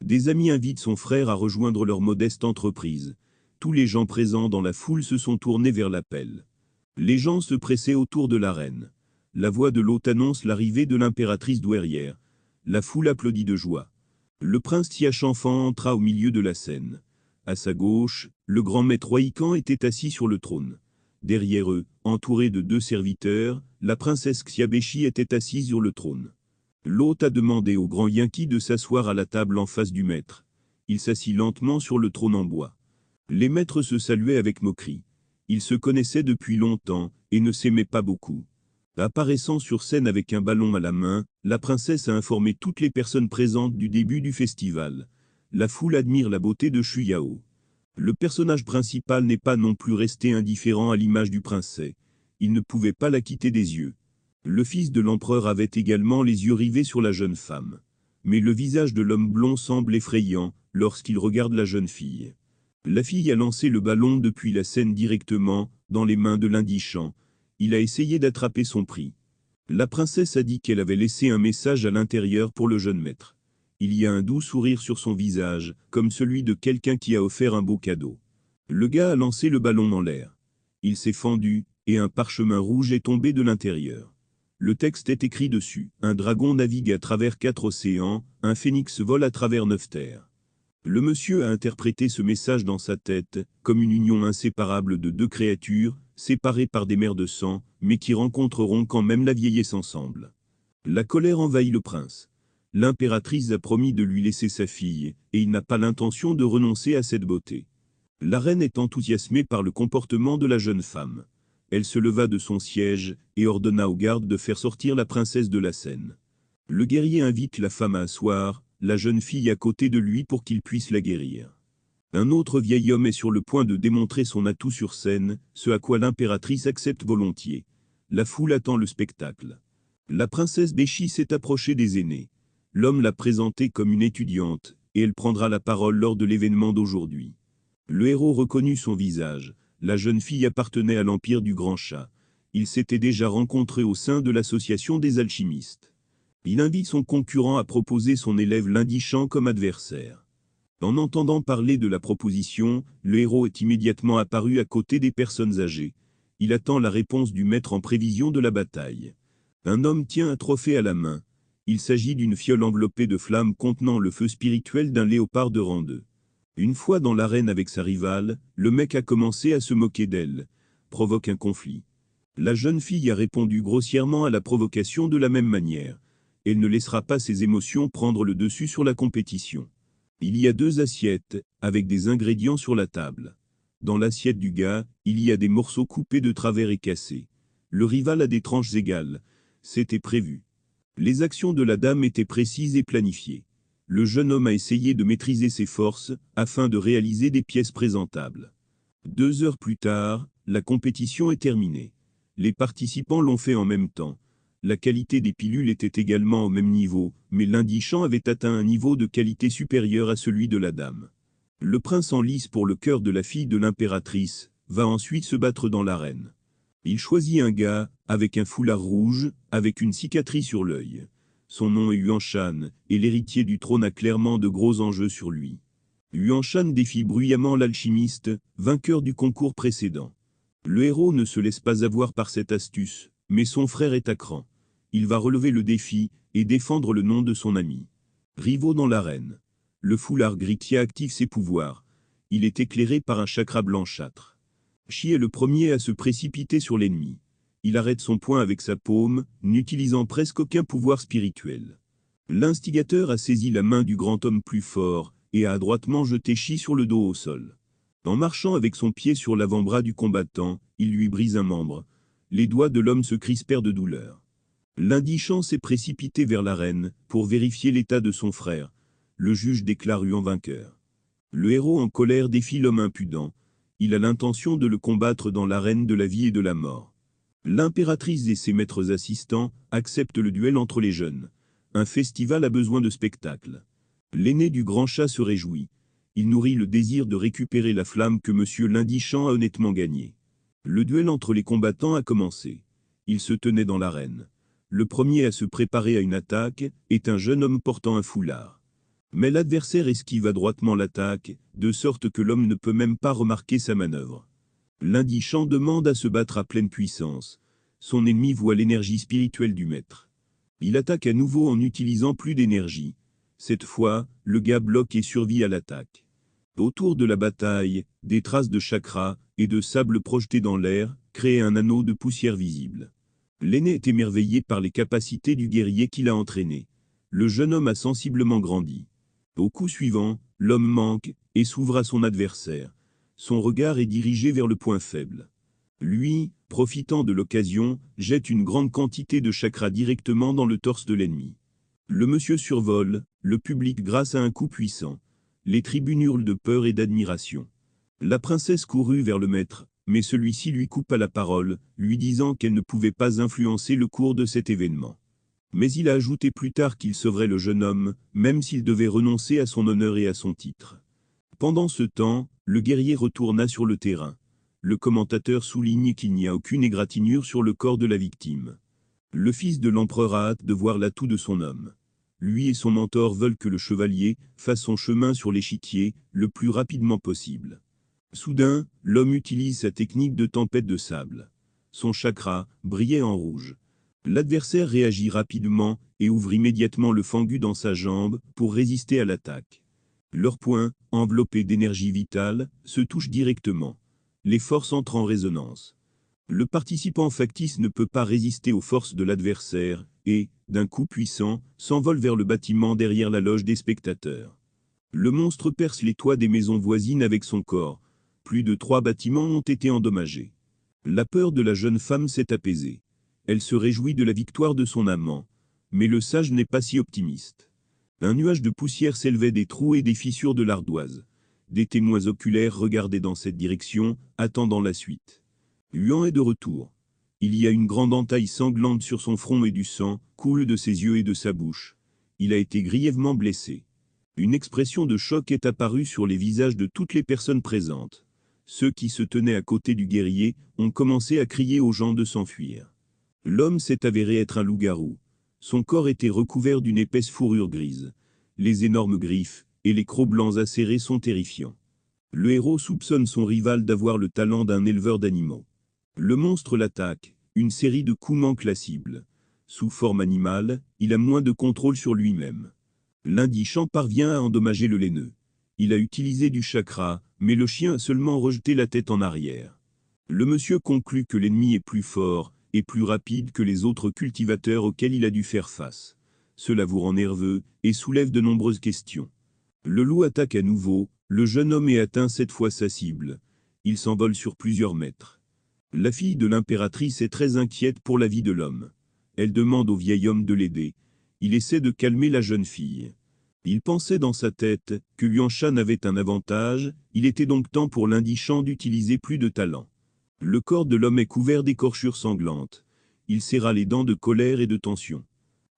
Des amis invitent son frère à rejoindre leur modeste entreprise. Tous les gens présents dans la foule se sont tournés vers l'appel. Les gens se pressaient autour de la reine. La voix de l'hôte annonce l'arrivée de l'impératrice douairière. La foule applaudit de joie. Le prince Tiach-Enfant entra au milieu de la scène. À sa gauche, le grand maître Oïkan était assis sur le trône. Derrière eux, entouré de 2 serviteurs, la princesse Xiabeshi était assise sur le trône. L'hôte a demandé au grand Yankee de s'asseoir à la table en face du maître. Il s'assit lentement sur le trône en bois. Les maîtres se saluaient avec moquerie. Ils se connaissaient depuis longtemps et ne s'aimaient pas beaucoup. Apparaissant sur scène avec un ballon à la main, la princesse a informé toutes les personnes présentes du début du festival. La foule admire la beauté de Shu Yao. Le personnage principal n'est pas non plus resté indifférent à l'image du princesse. Il ne pouvait pas la quitter des yeux. Le fils de l'empereur avait également les yeux rivés sur la jeune femme. Mais le visage de l'homme blond semble effrayant lorsqu'il regarde la jeune fille. La fille a lancé le ballon depuis la scène directement dans les mains de l'indigent. Il a essayé d'attraper son prix. La princesse a dit qu'elle avait laissé un message à l'intérieur pour le jeune maître. Il y a un doux sourire sur son visage, comme celui de quelqu'un qui a offert un beau cadeau. Le gars a lancé le ballon dans l'air. Il s'est fendu, et un parchemin rouge est tombé de l'intérieur. Le texte est écrit dessus. Un dragon navigue à travers 4 océans, un phénix vole à travers 9 terres. Le monsieur a interprété ce message dans sa tête, comme une union inséparable de 2 créatures, séparées par des mers de sang, mais qui rencontreront quand même la vieillesse ensemble. La colère envahit le prince. L'impératrice a promis de lui laisser sa fille, et il n'a pas l'intention de renoncer à cette beauté. La reine est enthousiasmée par le comportement de la jeune femme. Elle se leva de son siège et ordonna aux gardes de faire sortir la princesse de la scène. Le guerrier invite la femme à asseoir, la jeune fille à côté de lui pour qu'il puisse la guérir. Un autre vieil homme est sur le point de démontrer son atout sur scène, ce à quoi l'impératrice accepte volontiers. La foule attend le spectacle. La princesse Béchi s'est approchée des aînés. L'homme l'a présentée comme une étudiante, et elle prendra la parole lors de l'événement d'aujourd'hui. Le héros reconnut son visage. La jeune fille appartenait à l'empire du Grand Chat. Ils s'étaient déjà rencontrés au sein de l'association des alchimistes. Il invite son concurrent à proposer son élève l'Indigent comme adversaire. En entendant parler de la proposition, le héros est immédiatement apparu à côté des personnes âgées. Il attend la réponse du maître en prévision de la bataille. Un homme tient un trophée à la main. Il s'agit d'une fiole enveloppée de flammes contenant le feu spirituel d'un léopard de rang 2. Une fois dans l'arène avec sa rivale, le mec a commencé à se moquer d'elle, provoque un conflit. La jeune fille a répondu grossièrement à la provocation de la même manière. Elle ne laissera pas ses émotions prendre le dessus sur la compétition. Il y a 2 assiettes, avec des ingrédients sur la table. Dans l'assiette du gars, il y a des morceaux coupés de travers et cassés. Le rival a des tranches égales. C'était prévu. Les actions de la dame étaient précises et planifiées. Le jeune homme a essayé de maîtriser ses forces, afin de réaliser des pièces présentables. 2 heures plus tard, la compétition est terminée. Les participants l'ont fait en même temps. La qualité des pilules était également au même niveau, mais l'Indigent avait atteint un niveau de qualité supérieur à celui de la dame. Le prince en lice pour le cœur de la fille de l'impératrice, va ensuite se battre dans l'arène. Il choisit un gars, avec un foulard rouge, avec une cicatrice sur l'œil. Son nom est Yuan Shan, et l'héritier du trône a clairement de gros enjeux sur lui. Yuan Shan défie bruyamment l'alchimiste, vainqueur du concours précédent. Le héros ne se laisse pas avoir par cette astuce, mais son frère est à cran. Il va relever le défi et défendre le nom de son ami. Rivaux dans l'arène. Le foulard gris active ses pouvoirs. Il est éclairé par un chakra blanchâtre. Chi est le premier à se précipiter sur l'ennemi. Il arrête son poing avec sa paume, n'utilisant presque aucun pouvoir spirituel. L'instigateur a saisi la main du grand homme plus fort et a adroitement jeté Chi sur le dos au sol. En marchant avec son pied sur l'avant-bras du combattant, il lui brise un membre. Les doigts de l'homme se crispèrent de douleur. L'Indigent s'est précipité vers l'arène pour vérifier l'état de son frère. Le juge déclare Yuan vainqueur. Le héros en colère défie l'homme impudent. Il a l'intention de le combattre dans l'arène de la vie et de la mort. L'impératrice et ses maîtres assistants acceptent le duel entre les jeunes. Un festival a besoin de spectacle. L'aîné du Grand Chat se réjouit. Il nourrit le désir de récupérer la flamme que monsieur l'Indigent a honnêtement gagnée. Le duel entre les combattants a commencé. Ils se tenaient dans l'arène. Le premier à se préparer à une attaque est un jeune homme portant un foulard. Mais l'adversaire esquive adroitement l'attaque, de sorte que l'homme ne peut même pas remarquer sa manœuvre. L'Indigent demande à se battre à pleine puissance. Son ennemi voit l'énergie spirituelle du maître. Il attaque à nouveau en utilisant plus d'énergie. Cette fois, le gars bloque et survit à l'attaque. Autour de la bataille, des traces de chakra et de sable projetés dans l'air créent un anneau de poussière visible. L'aîné est émerveillé par les capacités du guerrier qui l'a entraîné. Le jeune homme a sensiblement grandi. Au coup suivant, l'homme manque et s'ouvre à son adversaire. Son regard est dirigé vers le point faible. Lui, profitant de l'occasion, jette une grande quantité de chakra directement dans le torse de l'ennemi. Le monsieur survole le public grâce à un coup puissant. Les tribunes hurlent de peur et d'admiration. La princesse courut vers le maître, mais celui-ci lui coupa la parole, lui disant qu'elle ne pouvait pas influencer le cours de cet événement. Mais il a ajouté plus tard qu'il sauverait le jeune homme, même s'il devait renoncer à son honneur et à son titre. Pendant ce temps, le guerrier retourna sur le terrain. Le commentateur souligne qu'il n'y a aucune égratignure sur le corps de la victime. Le fils de l'empereur a hâte de voir l'atout de son homme. Lui et son mentor veulent que le chevalier fasse son chemin sur l'échiquier le plus rapidement possible. Soudain, l'homme utilise sa technique de tempête de sable. Son chakra brillait en rouge. L'adversaire réagit rapidement et ouvre immédiatement le fangu dans sa jambe pour résister à l'attaque. Leurs poings, enveloppés d'énergie vitale, se touchent directement. Les forces entrent en résonance. Le participant factice ne peut pas résister aux forces de l'adversaire et, d'un coup puissant, s'envole vers le bâtiment derrière la loge des spectateurs. Le monstre perce les toits des maisons voisines avec son corps. Plus de 3 bâtiments ont été endommagés. La peur de la jeune femme s'est apaisée. Elle se réjouit de la victoire de son amant. Mais le sage n'est pas si optimiste. Un nuage de poussière s'élevait des trous et des fissures de l'ardoise. Des témoins oculaires regardaient dans cette direction, attendant la suite. Huan est de retour. Il y a une grande entaille sanglante sur son front et du sang coule de ses yeux et de sa bouche. Il a été grièvement blessé. Une expression de choc est apparue sur les visages de toutes les personnes présentes. Ceux qui se tenaient à côté du guerrier ont commencé à crier aux gens de s'enfuir. L'homme s'est avéré être un loup-garou. Son corps était recouvert d'une épaisse fourrure grise. Les énormes griffes et les crocs blancs acérés sont terrifiants. Le héros soupçonne son rival d'avoir le talent d'un éleveur d'animaux. Le monstre l'attaque, une série de coups manque la cible. Sous forme animale, il a moins de contrôle sur lui-même. L'indigent parvient à endommager le laineux. Il a utilisé du chakra, mais le chien a seulement rejeté la tête en arrière. Le monsieur conclut que l'ennemi est plus fort et plus rapide que les autres cultivateurs auxquels il a dû faire face. Cela vous rend nerveux et soulève de nombreuses questions. Le loup attaque à nouveau, le jeune homme est atteint cette fois sa cible. Il s'envole sur plusieurs mètres. La fille de l'impératrice est très inquiète pour la vie de l'homme. Elle demande au vieil homme de l'aider. Il essaie de calmer la jeune fille. Il pensait dans sa tête que Yuan Shan avait un avantage, il était donc temps pour l'indigent d'utiliser plus de talent. Le corps de l'homme est couvert d'écorchures sanglantes. Il serra les dents de colère et de tension.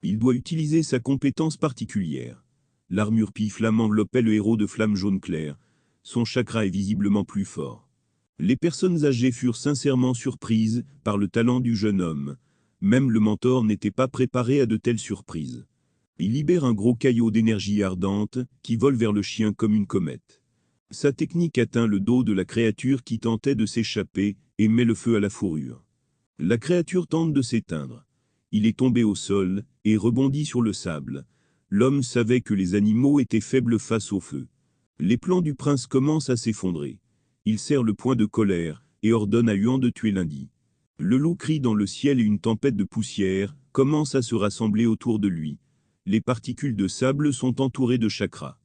Il doit utiliser sa compétence particulière. L'armure pie-flamme enveloppait le héros de flamme jaune clair. Son chakra est visiblement plus fort. Les personnes âgées furent sincèrement surprises par le talent du jeune homme. Même le mentor n'était pas préparé à de telles surprises. Il libère un gros caillot d'énergie ardente qui vole vers le chien comme une comète. Sa technique atteint le dos de la créature qui tentait de s'échapper et met le feu à la fourrure. La créature tente de s'éteindre. Il est tombé au sol et rebondit sur le sable. L'homme savait que les animaux étaient faibles face au feu. Les plans du prince commencent à s'effondrer. Il serre le poing de colère et ordonne à Huan de tuer lundi. Le loup crie dans le ciel et une tempête de poussière commence à se rassembler autour de lui. Les particules de sable sont entourées de chakras.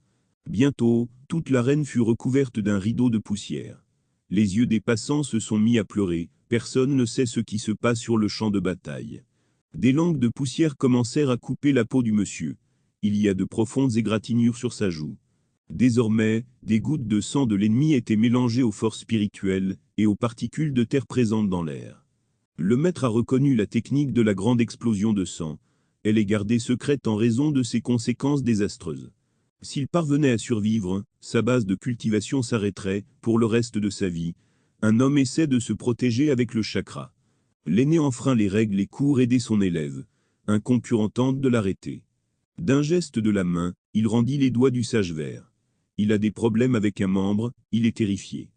Bientôt, toute l'arène fut recouverte d'un rideau de poussière. Les yeux des passants se sont mis à pleurer, personne ne sait ce qui se passe sur le champ de bataille. Des langues de poussière commencèrent à couper la peau du monsieur. Il y a de profondes égratignures sur sa joue. Désormais, des gouttes de sang de l'ennemi étaient mélangées aux forces spirituelles et aux particules de terre présentes dans l'air. Le maître a reconnu la technique de la grande explosion de sang. Elle est gardée secrète en raison de ses conséquences désastreuses. S'il parvenait à survivre, sa base de cultivation s'arrêterait pour le reste de sa vie. Un homme essaie de se protéger avec le chakra. L'aîné enfreint les règles et court aider son élève. Un concurrent tente de l'arrêter. D'un geste de la main, il rendit les doigts du sage vert. Il a des problèmes avec un membre, il est terrifié.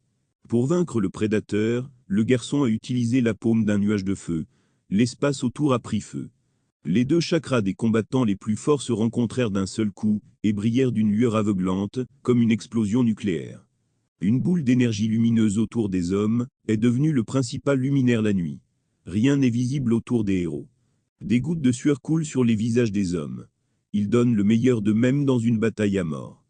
Pour vaincre le prédateur, le garçon a utilisé la paume d'un nuage de feu. L'espace autour a pris feu. Les deux chakras des combattants les plus forts se rencontrèrent d'un seul coup et brillèrent d'une lueur aveuglante, comme une explosion nucléaire. Une boule d'énergie lumineuse autour des hommes est devenue le principal luminaire la nuit. Rien n'est visible autour des héros. Des gouttes de sueur coulent sur les visages des hommes. Ils donnent le meilleur d'eux-mêmes dans une bataille à mort.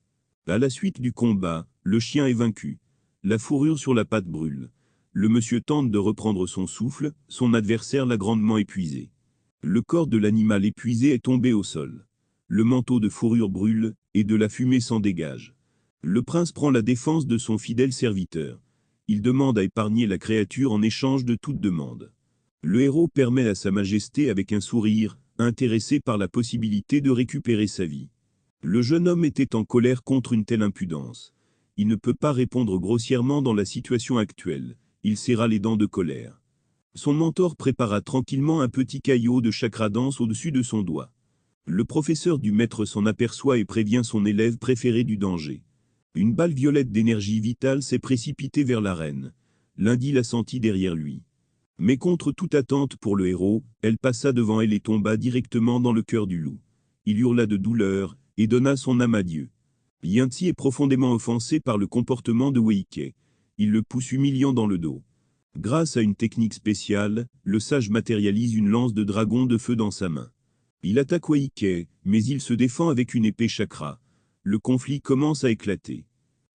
À la suite du combat, le chien est vaincu. La fourrure sur la patte brûle. Le monsieur tente de reprendre son souffle, son adversaire l'a grandement épuisé. Le corps de l'animal épuisé est tombé au sol. Le manteau de fourrure brûle, et de la fumée s'en dégage. Le prince prend la défense de son fidèle serviteur. Il demande à épargner la créature en échange de toute demande. Le héros permet à sa majesté avec un sourire, intéressé par la possibilité de récupérer sa vie. Le jeune homme était en colère contre une telle impudence. Il ne peut pas répondre grossièrement dans la situation actuelle. Il serra les dents de colère. Son mentor prépara tranquillement un petit caillot de chakra dense au-dessus de son doigt. Le professeur du maître s'en aperçoit et prévient son élève préféré du danger. Une balle violette d'énergie vitale s'est précipitée vers l'arène. Lundi la sentit derrière lui. Mais contre toute attente pour le héros, elle passa devant elle et tomba directement dans le cœur du loup. Il hurla de douleur et donna son âme à Dieu. Yanti est profondément offensé par le comportement de Wei Kei. Il le pousse humiliant dans le dos. Grâce à une technique spéciale, le sage matérialise une lance de dragon de feu dans sa main. Il attaque Wei Kei, mais il se défend avec une épée chakra. Le conflit commence à éclater.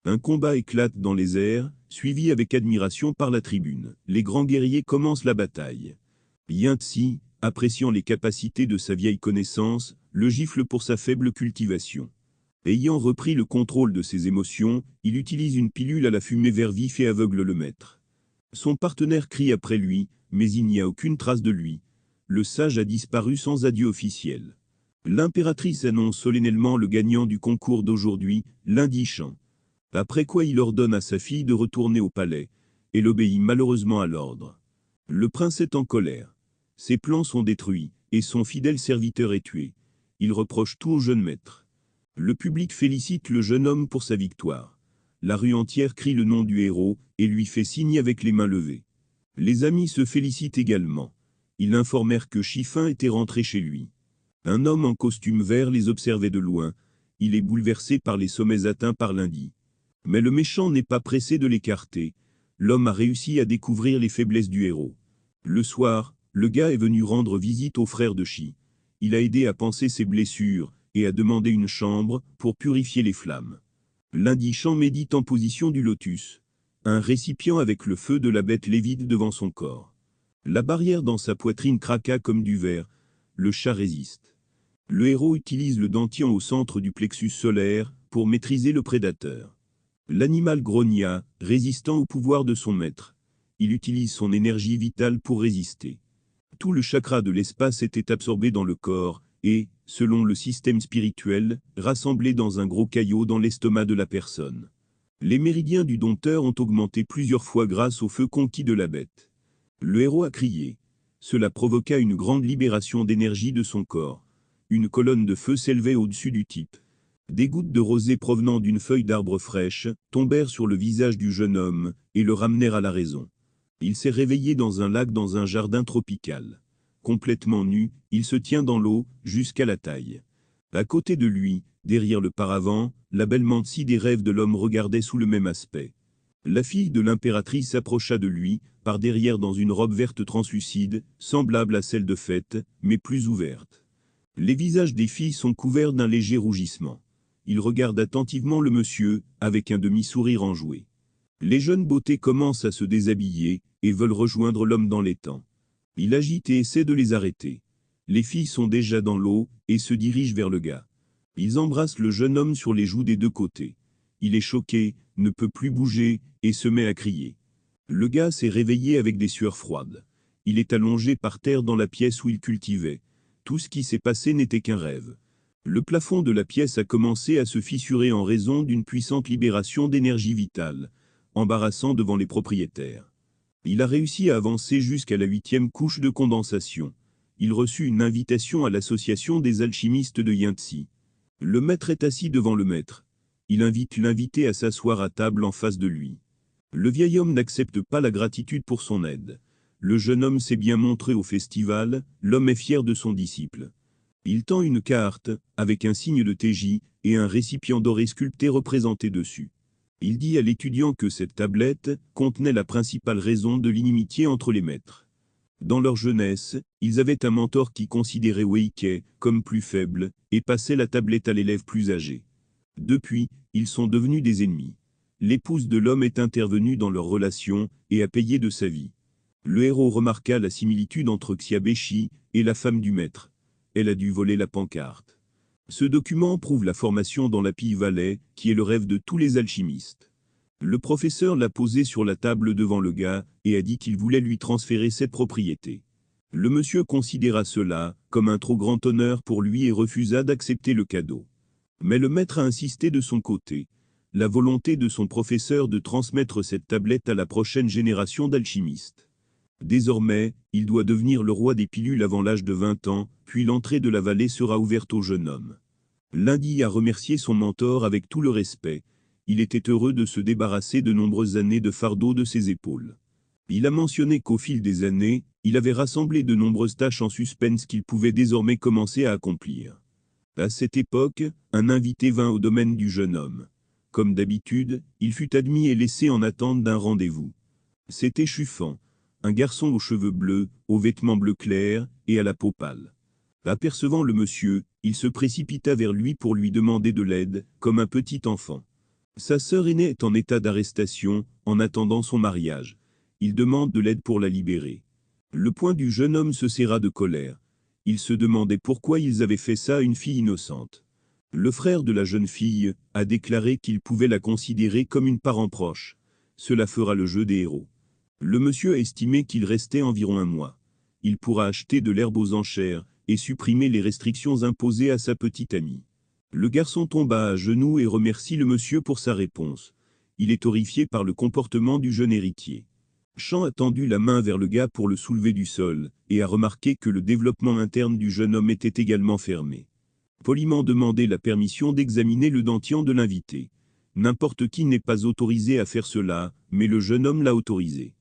Un combat éclate dans les airs, suivi avec admiration par la tribune. Les grands guerriers commencent la bataille. Yintzi, appréciant les capacités de sa vieille connaissance, le gifle pour sa faible cultivation. Ayant repris le contrôle de ses émotions, il utilise une pilule à la fumée vert vif et aveugle le maître. Son partenaire crie après lui, mais il n'y a aucune trace de lui. Le sage a disparu sans adieu officiel. L'impératrice annonce solennellement le gagnant du concours d'aujourd'hui, Lundi Chan. Après quoi il ordonne à sa fille de retourner au palais. Elle obéit malheureusement à l'ordre. Le prince est en colère. Ses plans sont détruits, et son fidèle serviteur est tué. Il reproche tout au jeune maître. Le public félicite le jeune homme pour sa victoire. La rue entière crie le nom du héros, et lui fait signe avec les mains levées. Les amis se félicitent également. Ils informèrent que Chifin était rentré chez lui. Un homme en costume vert les observait de loin. Il est bouleversé par les sommets atteints par Lundi. Mais le méchant n'est pas pressé de l'écarter. L'homme a réussi à découvrir les faiblesses du héros. Le soir, le gars est venu rendre visite au frère de Chi. Il a aidé à panser ses blessures, et a demandé une chambre, pour purifier les flammes. Lundi Chan médite en position du lotus. Un récipient avec le feu de la bête lévite devant son corps. La barrière dans sa poitrine craqua comme du verre. Le chat résiste. Le héros utilise le dentier au centre du plexus solaire, pour maîtriser le prédateur. L'animal grogna, résistant au pouvoir de son maître. Il utilise son énergie vitale pour résister. Tout le chakra de l'espace était absorbé dans le corps, et, selon le système spirituel, rassemblé dans un gros caillot dans l'estomac de la personne. Les méridiens du dompteur ont augmenté plusieurs fois grâce au feu conquis de la bête. Le héros a crié. Cela provoqua une grande libération d'énergie de son corps. Une colonne de feu s'élevait au-dessus du type. Des gouttes de rosée provenant d'une feuille d'arbre fraîche tombèrent sur le visage du jeune homme et le ramenèrent à la raison. Il s'est réveillé dans un lac dans un jardin tropical. Complètement nu, il se tient dans l'eau, jusqu'à la taille. À côté de lui, derrière le paravent, la belle Mansi des rêves de l'homme regardait sous le même aspect. La fille de l'impératrice s'approcha de lui, par derrière dans une robe verte translucide, semblable à celle de fête, mais plus ouverte. Les visages des filles sont couverts d'un léger rougissement. Ils regardent attentivement le monsieur, avec un demi-sourire enjoué. Les jeunes beautés commencent à se déshabiller, et veulent rejoindre l'homme dans l'étang. Il agite et essaie de les arrêter. Les filles sont déjà dans l'eau, et se dirigent vers le gars. Ils embrassent le jeune homme sur les joues des deux côtés. Il est choqué, ne peut plus bouger, et se met à crier. Le gars s'est réveillé avec des sueurs froides. Il est allongé par terre dans la pièce où il cultivait. Tout ce qui s'est passé n'était qu'un rêve. Le plafond de la pièce a commencé à se fissurer en raison d'une puissante libération d'énergie vitale, embarrassant devant les propriétaires. Il a réussi à avancer jusqu'à la 8e couche de condensation. Il reçut une invitation à l'association des alchimistes de Yintzi. Le maître est assis devant le maître. Il invite l'invité à s'asseoir à table en face de lui. Le vieil homme n'accepte pas la gratitude pour son aide. Le jeune homme s'est bien montré au festival, l'homme est fier de son disciple. Il tend une carte, avec un signe de TJ, et un récipient doré sculpté représenté dessus. Il dit à l'étudiant que cette tablette contenait la principale raison de l'inimitié entre les maîtres. Dans leur jeunesse, ils avaient un mentor qui considérait Weike comme plus faible, et passait la tablette à l'élève plus âgé. Depuis, ils sont devenus des ennemis. L'épouse de l'homme est intervenue dans leur relation, et a payé de sa vie. Le héros remarqua la similitude entre Xiabeshi et la femme du maître. Elle a dû voler la pancarte. Ce document prouve la formation dans la Pille Valley, qui est le rêve de tous les alchimistes. Le professeur l'a posé sur la table devant le gars, et a dit qu'il voulait lui transférer cette propriété. Le monsieur considéra cela comme un trop grand honneur pour lui et refusa d'accepter le cadeau. Mais le maître a insisté de son côté. La volonté de son professeur de transmettre cette tablette à la prochaine génération d'alchimistes. Désormais, il doit devenir le roi des pilules avant l'âge de 20 ans, puis l'entrée de la vallée sera ouverte au jeune homme. Lundi a remercié son mentor avec tout le respect. Il était heureux de se débarrasser de nombreuses années de fardeau de ses épaules. Il a mentionné qu'au fil des années, il avait rassemblé de nombreuses tâches en suspense qu'il pouvait désormais commencer à accomplir. À cette époque, un invité vint au domaine du jeune homme. Comme d'habitude, il fut admis et laissé en attente d'un rendez-vous. C'était Chuffan, un garçon aux cheveux bleus, aux vêtements bleu clair, et à la peau pâle. Apercevant le monsieur, il se précipita vers lui pour lui demander de l'aide, comme un petit enfant. Sa sœur aînée est en état d'arrestation, en attendant son mariage. Il demande de l'aide pour la libérer. Le poing du jeune homme se serra de colère. Il se demandait pourquoi ils avaient fait ça à une fille innocente. Le frère de la jeune fille a déclaré qu'il pouvait la considérer comme une parent proche. Cela fera le jeu des héros. Le monsieur a estimé qu'il restait environ un mois. Il pourra acheter de l'herbe aux enchères et supprimer les restrictions imposées à sa petite amie. Le garçon tomba à genoux et remercie le monsieur pour sa réponse. Il est horrifié par le comportement du jeune héritier. Chan a tendu la main vers le gars pour le soulever du sol, et a remarqué que le développement interne du jeune homme était également fermé. Poliment demandé la permission d'examiner le dentier de l'invité. N'importe qui n'est pas autorisé à faire cela, mais le jeune homme l'a autorisé.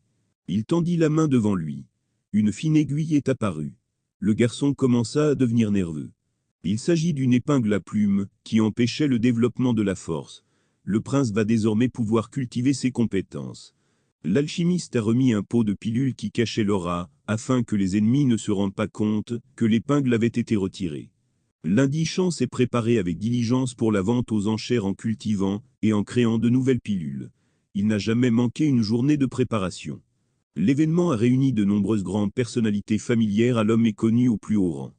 Il tendit la main devant lui. Une fine aiguille est apparue. Le garçon commença à devenir nerveux. Il s'agit d'une épingle à plumes, qui empêchait le développement de la force. Le prince va désormais pouvoir cultiver ses compétences. L'alchimiste a remis un pot de pilules qui cachait l'aura, afin que les ennemis ne se rendent pas compte que l'épingle avait été retirée. L'indigent s'est préparé avec diligence pour la vente aux enchères en cultivant et en créant de nouvelles pilules. Il n'a jamais manqué une journée de préparation. L'événement a réuni de nombreuses grandes personnalités familières à l'homme et connues au plus haut rang.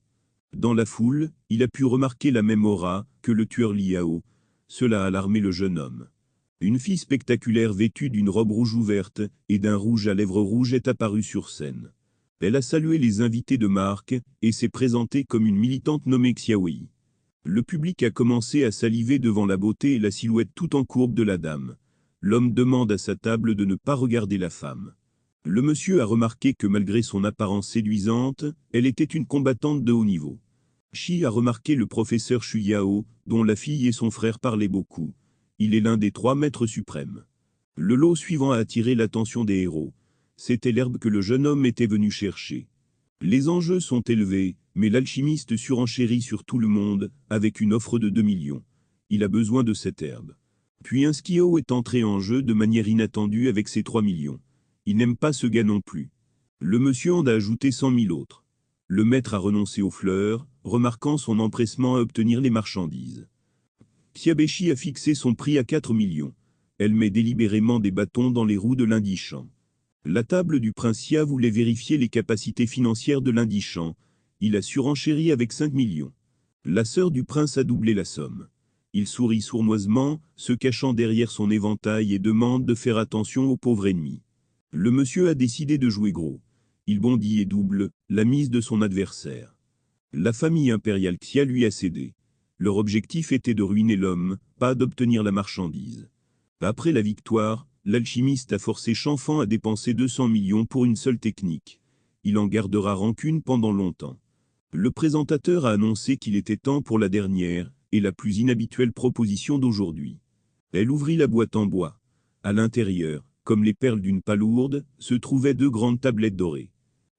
Dans la foule, il a pu remarquer la même aura que le tueur Liao. Cela a alarmé le jeune homme. Une fille spectaculaire vêtue d'une robe rouge ouverte et d'un rouge à lèvres rouges est apparue sur scène. Elle a salué les invités de marque et s'est présentée comme une militante nommée Xiaowei. Le public a commencé à saliver devant la beauté et la silhouette tout en courbe de la dame. L'homme demande à sa table de ne pas regarder la femme. Le monsieur a remarqué que malgré son apparence séduisante, elle était une combattante de haut niveau. Shi a remarqué le professeur Xu Yao, dont la fille et son frère parlaient beaucoup. Il est l'un des 3 maîtres suprêmes. Le lot suivant a attiré l'attention des héros. C'était l'herbe que le jeune homme était venu chercher. Les enjeux sont élevés, mais l'alchimiste surenchérit sur tout le monde, avec une offre de 2 millions. Il a besoin de cette herbe. Puis un Skio est entré en jeu de manière inattendue avec ses 3 millions. Il n'aime pas ce gars non plus. Le monsieur en a ajouté 100 000 autres. Le maître a renoncé aux fleurs, remarquant son empressement à obtenir les marchandises. Xiabeshi a fixé son prix à 4 millions. Elle met délibérément des bâtons dans les roues de l'indigent. La table du prince Xia voulait vérifier les capacités financières de l'indigent. Il a surenchéri avec 5 millions. La sœur du prince a doublé la somme. Il sourit sournoisement, se cachant derrière son éventail et demande de faire attention au pauvre ennemi. Le monsieur a décidé de jouer gros. Il bondit et double la mise de son adversaire. La famille impériale Xia lui a cédé. Leur objectif était de ruiner l'homme, pas d'obtenir la marchandise. Après la victoire, l'alchimiste a forcé Chanfan à dépenser 200 millions pour une seule technique. Il en gardera rancune pendant longtemps. Le présentateur a annoncé qu'il était temps pour la dernière, et la plus inhabituelle proposition d'aujourd'hui. Elle ouvrit la boîte en bois. À l'intérieur, comme les perles d'une palourde, se trouvaient 2 grandes tablettes dorées.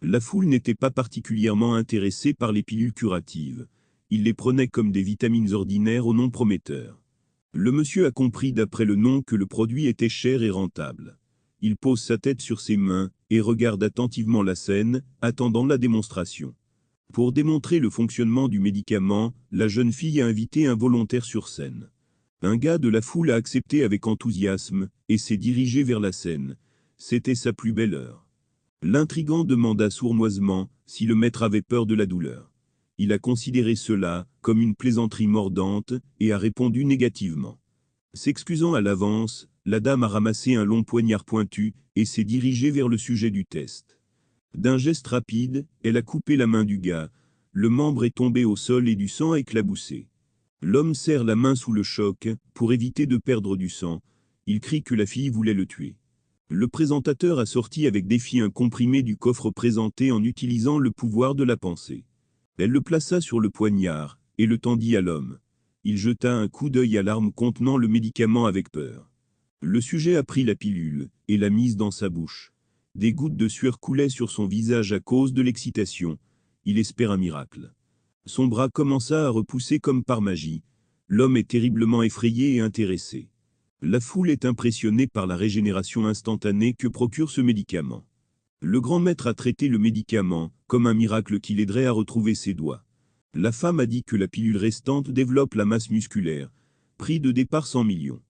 La foule n'était pas particulièrement intéressée par les pilules curatives. Il les prenait comme des vitamines ordinaires au nom prometteur. Le monsieur a compris d'après le nom que le produit était cher et rentable. Il pose sa tête sur ses mains et regarde attentivement la scène, attendant la démonstration. Pour démontrer le fonctionnement du médicament, la jeune fille a invité un volontaire sur scène. Un gars de la foule a accepté avec enthousiasme et s'est dirigé vers la scène. C'était sa plus belle heure. L'intrigant demanda sournoisement si le maître avait peur de la douleur. Il a considéré cela comme une plaisanterie mordante et a répondu négativement. S'excusant à l'avance, la dame a ramassé un long poignard pointu et s'est dirigée vers le sujet du test. D'un geste rapide, elle a coupé la main du gars. Le membre est tombé au sol et du sang a éclaboussé. L'homme serre la main sous le choc pour éviter de perdre du sang. Il crie que la fille voulait le tuer. Le présentateur a sorti avec défi un comprimé du coffre présenté en utilisant le pouvoir de la pensée. Elle le plaça sur le poignard et le tendit à l'homme. Il jeta un coup d'œil à l'arme contenant le médicament avec peur. Le sujet a pris la pilule et l'a mise dans sa bouche. Des gouttes de sueur coulaient sur son visage à cause de l'excitation. Il espère un miracle. Son bras commença à repousser comme par magie. L'homme est terriblement effrayé et intéressé. La foule est impressionnée par la régénération instantanée que procure ce médicament. Le grand maître a traité le médicament comme un miracle qui l'aiderait à retrouver ses doigts. La femme a dit que la pilule restante développe la masse musculaire. Prix de départ 100 millions.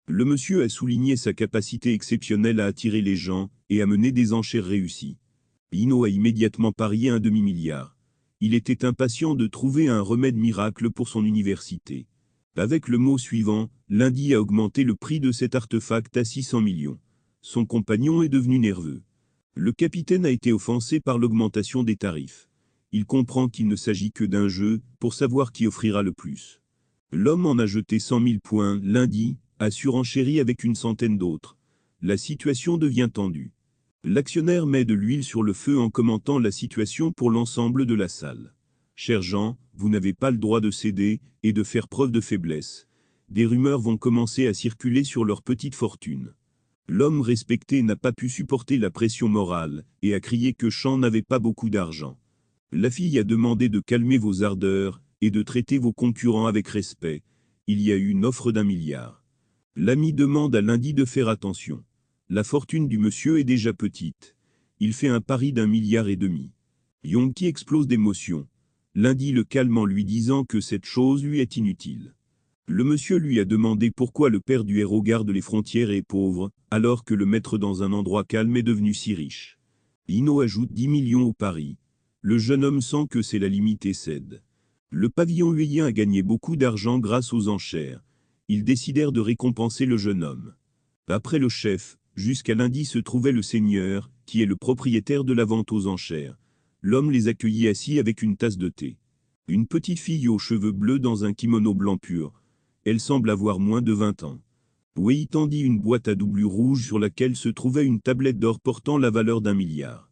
Le monsieur a souligné sa capacité exceptionnelle à attirer les gens et à mener des enchères réussies. Hino a immédiatement parié un demi-milliard. Il était impatient de trouver un remède miracle pour son université. Avec le mot suivant, Lundi a augmenté le prix de cet artefact à 600 millions. Son compagnon est devenu nerveux. Le capitaine a été offensé par l'augmentation des tarifs. Il comprend qu'il ne s'agit que d'un jeu pour savoir qui offrira le plus. L'homme en a jeté 100 000 points, Lundi a surenchéri avec une centaine d'autres. La situation devient tendue. L'actionnaire met de l'huile sur le feu en commentant la situation pour l'ensemble de la salle. Cher Jean, vous n'avez pas le droit de céder et de faire preuve de faiblesse. Des rumeurs vont commencer à circuler sur leur petite fortune. L'homme respecté n'a pas pu supporter la pression morale et a crié que Jean n'avait pas beaucoup d'argent. La fille a demandé de calmer vos ardeurs et de traiter vos concurrents avec respect. Il y a eu une offre d'1 milliard. L'ami demande à Lundi de faire attention. La fortune du monsieur est déjà petite. Il fait un pari d'1,5 milliard. Yonki explose d'émotion. Lundi le calme en lui disant que cette chose lui est inutile. Le monsieur lui a demandé pourquoi le père du héros garde les frontières et est pauvre, alors que le mettre dans un endroit calme est devenu si riche. Hino ajoute 10 millions au pari. Le jeune homme sent que c'est la limite et cède. Le pavillon huéien a gagné beaucoup d'argent grâce aux enchères. Ils décidèrent de récompenser le jeune homme. Après le chef, jusqu'à Lundi se trouvait le seigneur, qui est le propriétaire de la vente aux enchères. L'homme les accueillit assis avec une tasse de thé. Une petite fille aux cheveux bleus dans un kimono blanc pur. Elle semble avoir moins de 20 ans. Wei tendit une boîte à doublure rouge sur laquelle se trouvait une tablette d'or portant la valeur d'1 milliard.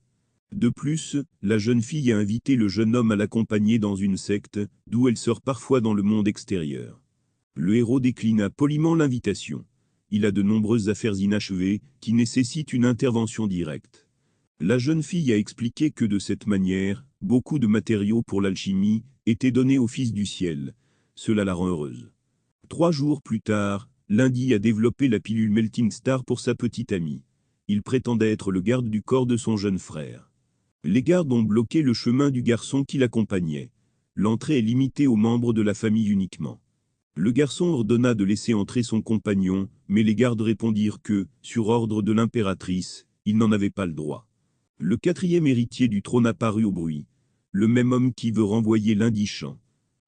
De plus, la jeune fille a invité le jeune homme à l'accompagner dans une secte, d'où elle sort parfois dans le monde extérieur. Le héros déclina poliment l'invitation. Il a de nombreuses affaires inachevées, qui nécessitent une intervention directe. La jeune fille a expliqué que de cette manière, beaucoup de matériaux pour l'alchimie étaient donnés au Fils du ciel. Cela la rend heureuse. 3 jours plus tard, Lundi a développé la pilule Melting Star pour sa petite amie. Il prétendait être le garde du corps de son jeune frère. Les gardes ont bloqué le chemin du garçon qui l'accompagnait. L'entrée est limitée aux membres de la famille uniquement. Le garçon ordonna de laisser entrer son compagnon, mais les gardes répondirent que, sur ordre de l'impératrice, il n'en avait pas le droit. Le 4e héritier du trône apparut au bruit. Le même homme qui veut renvoyer Lundi Champ.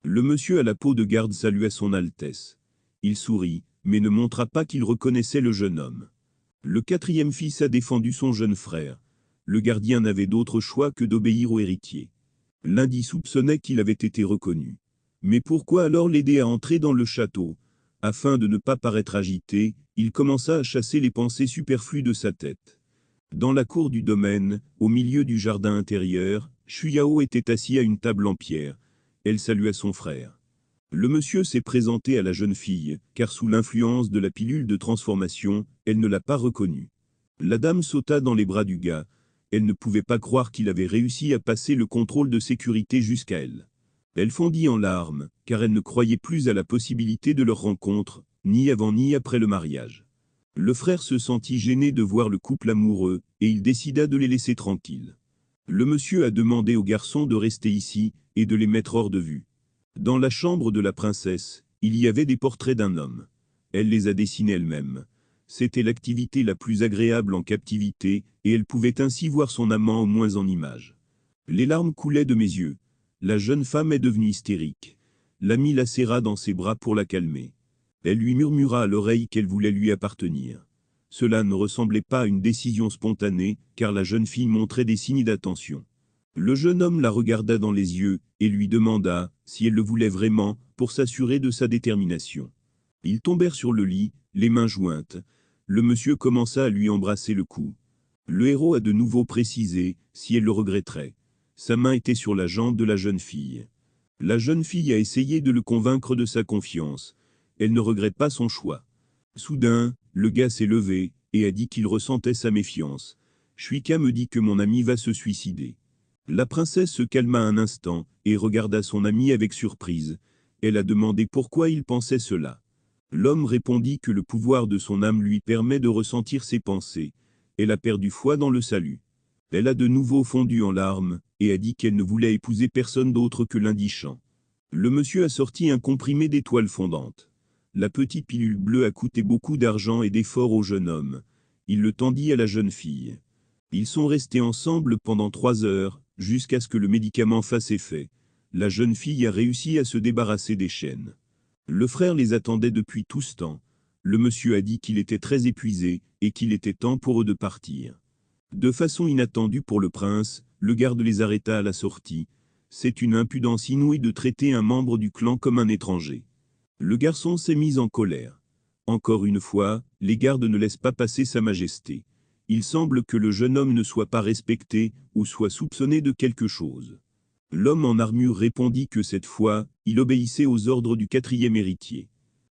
Le monsieur à la peau de garde salua son Altesse. Il sourit, mais ne montra pas qu'il reconnaissait le jeune homme. Le 4e fils a défendu son jeune frère. Le gardien n'avait d'autre choix que d'obéir au héritier. Lundi soupçonnait qu'il avait été reconnu. Mais pourquoi alors l'aider à entrer dans le château? Afin de ne pas paraître agité, il commença à chasser les pensées superflues de sa tête. Dans la cour du domaine, au milieu du jardin intérieur, Shuyao était assis à une table en pierre. Elle salua son frère. Le monsieur s'est présenté à la jeune fille, car sous l'influence de la pilule de transformation, elle ne l'a pas reconnu. La dame sauta dans les bras du gars. Elle ne pouvait pas croire qu'il avait réussi à passer le contrôle de sécurité jusqu'à elle. Elle fondit en larmes, car elle ne croyait plus à la possibilité de leur rencontre, ni avant ni après le mariage. Le frère se sentit gêné de voir le couple amoureux, et il décida de les laisser tranquilles. Le monsieur a demandé au garçon de rester ici, et de les mettre hors de vue. Dans la chambre de la princesse, il y avait des portraits d'un homme. Elle les a dessinés elle-même. C'était l'activité la plus agréable en captivité, et elle pouvait ainsi voir son amant au moins en images. Les larmes coulaient de mes yeux. La jeune femme est devenue hystérique. L'ami la serra dans ses bras pour la calmer. Elle lui murmura à l'oreille qu'elle voulait lui appartenir. Cela ne ressemblait pas à une décision spontanée, car la jeune fille montrait des signes d'attention. Le jeune homme la regarda dans les yeux, et lui demanda si elle le voulait vraiment, pour s'assurer de sa détermination. Ils tombèrent sur le lit, les mains jointes. Le monsieur commença à lui embrasser le cou. Le héros a de nouveau précisé si elle le regretterait. Sa main était sur la jambe de la jeune fille. La jeune fille a essayé de le convaincre de sa confiance. Elle ne regrette pas son choix. Soudain, le gars s'est levé et a dit qu'il ressentait sa méfiance. Shuika me dit que mon ami va se suicider. La princesse se calma un instant et regarda son ami avec surprise. Elle a demandé pourquoi il pensait cela. L'homme répondit que le pouvoir de son âme lui permet de ressentir ses pensées. Elle a perdu foi dans le salut. Elle a de nouveau fondu en larmes, et a dit qu'elle ne voulait épouser personne d'autre que Lundi Champ. Le monsieur a sorti un comprimé d'étoiles fondantes. La petite pilule bleue a coûté beaucoup d'argent et d'efforts au jeune homme. Il le tendit à la jeune fille. Ils sont restés ensemble pendant 3 heures, jusqu'à ce que le médicament fasse effet. La jeune fille a réussi à se débarrasser des chaînes. Le frère les attendait depuis tout ce temps. Le monsieur a dit qu'il était très épuisé, et qu'il était temps pour eux de partir. De façon inattendue pour le prince, le garde les arrêta à la sortie. C'est une impudence inouïe de traiter un membre du clan comme un étranger. Le garçon s'est mis en colère. Encore une fois, les gardes ne laissent pas passer sa majesté. Il semble que le jeune homme ne soit pas respecté, ou soit soupçonné de quelque chose. L'homme en armure répondit que cette fois, il obéissait aux ordres du 4e héritier.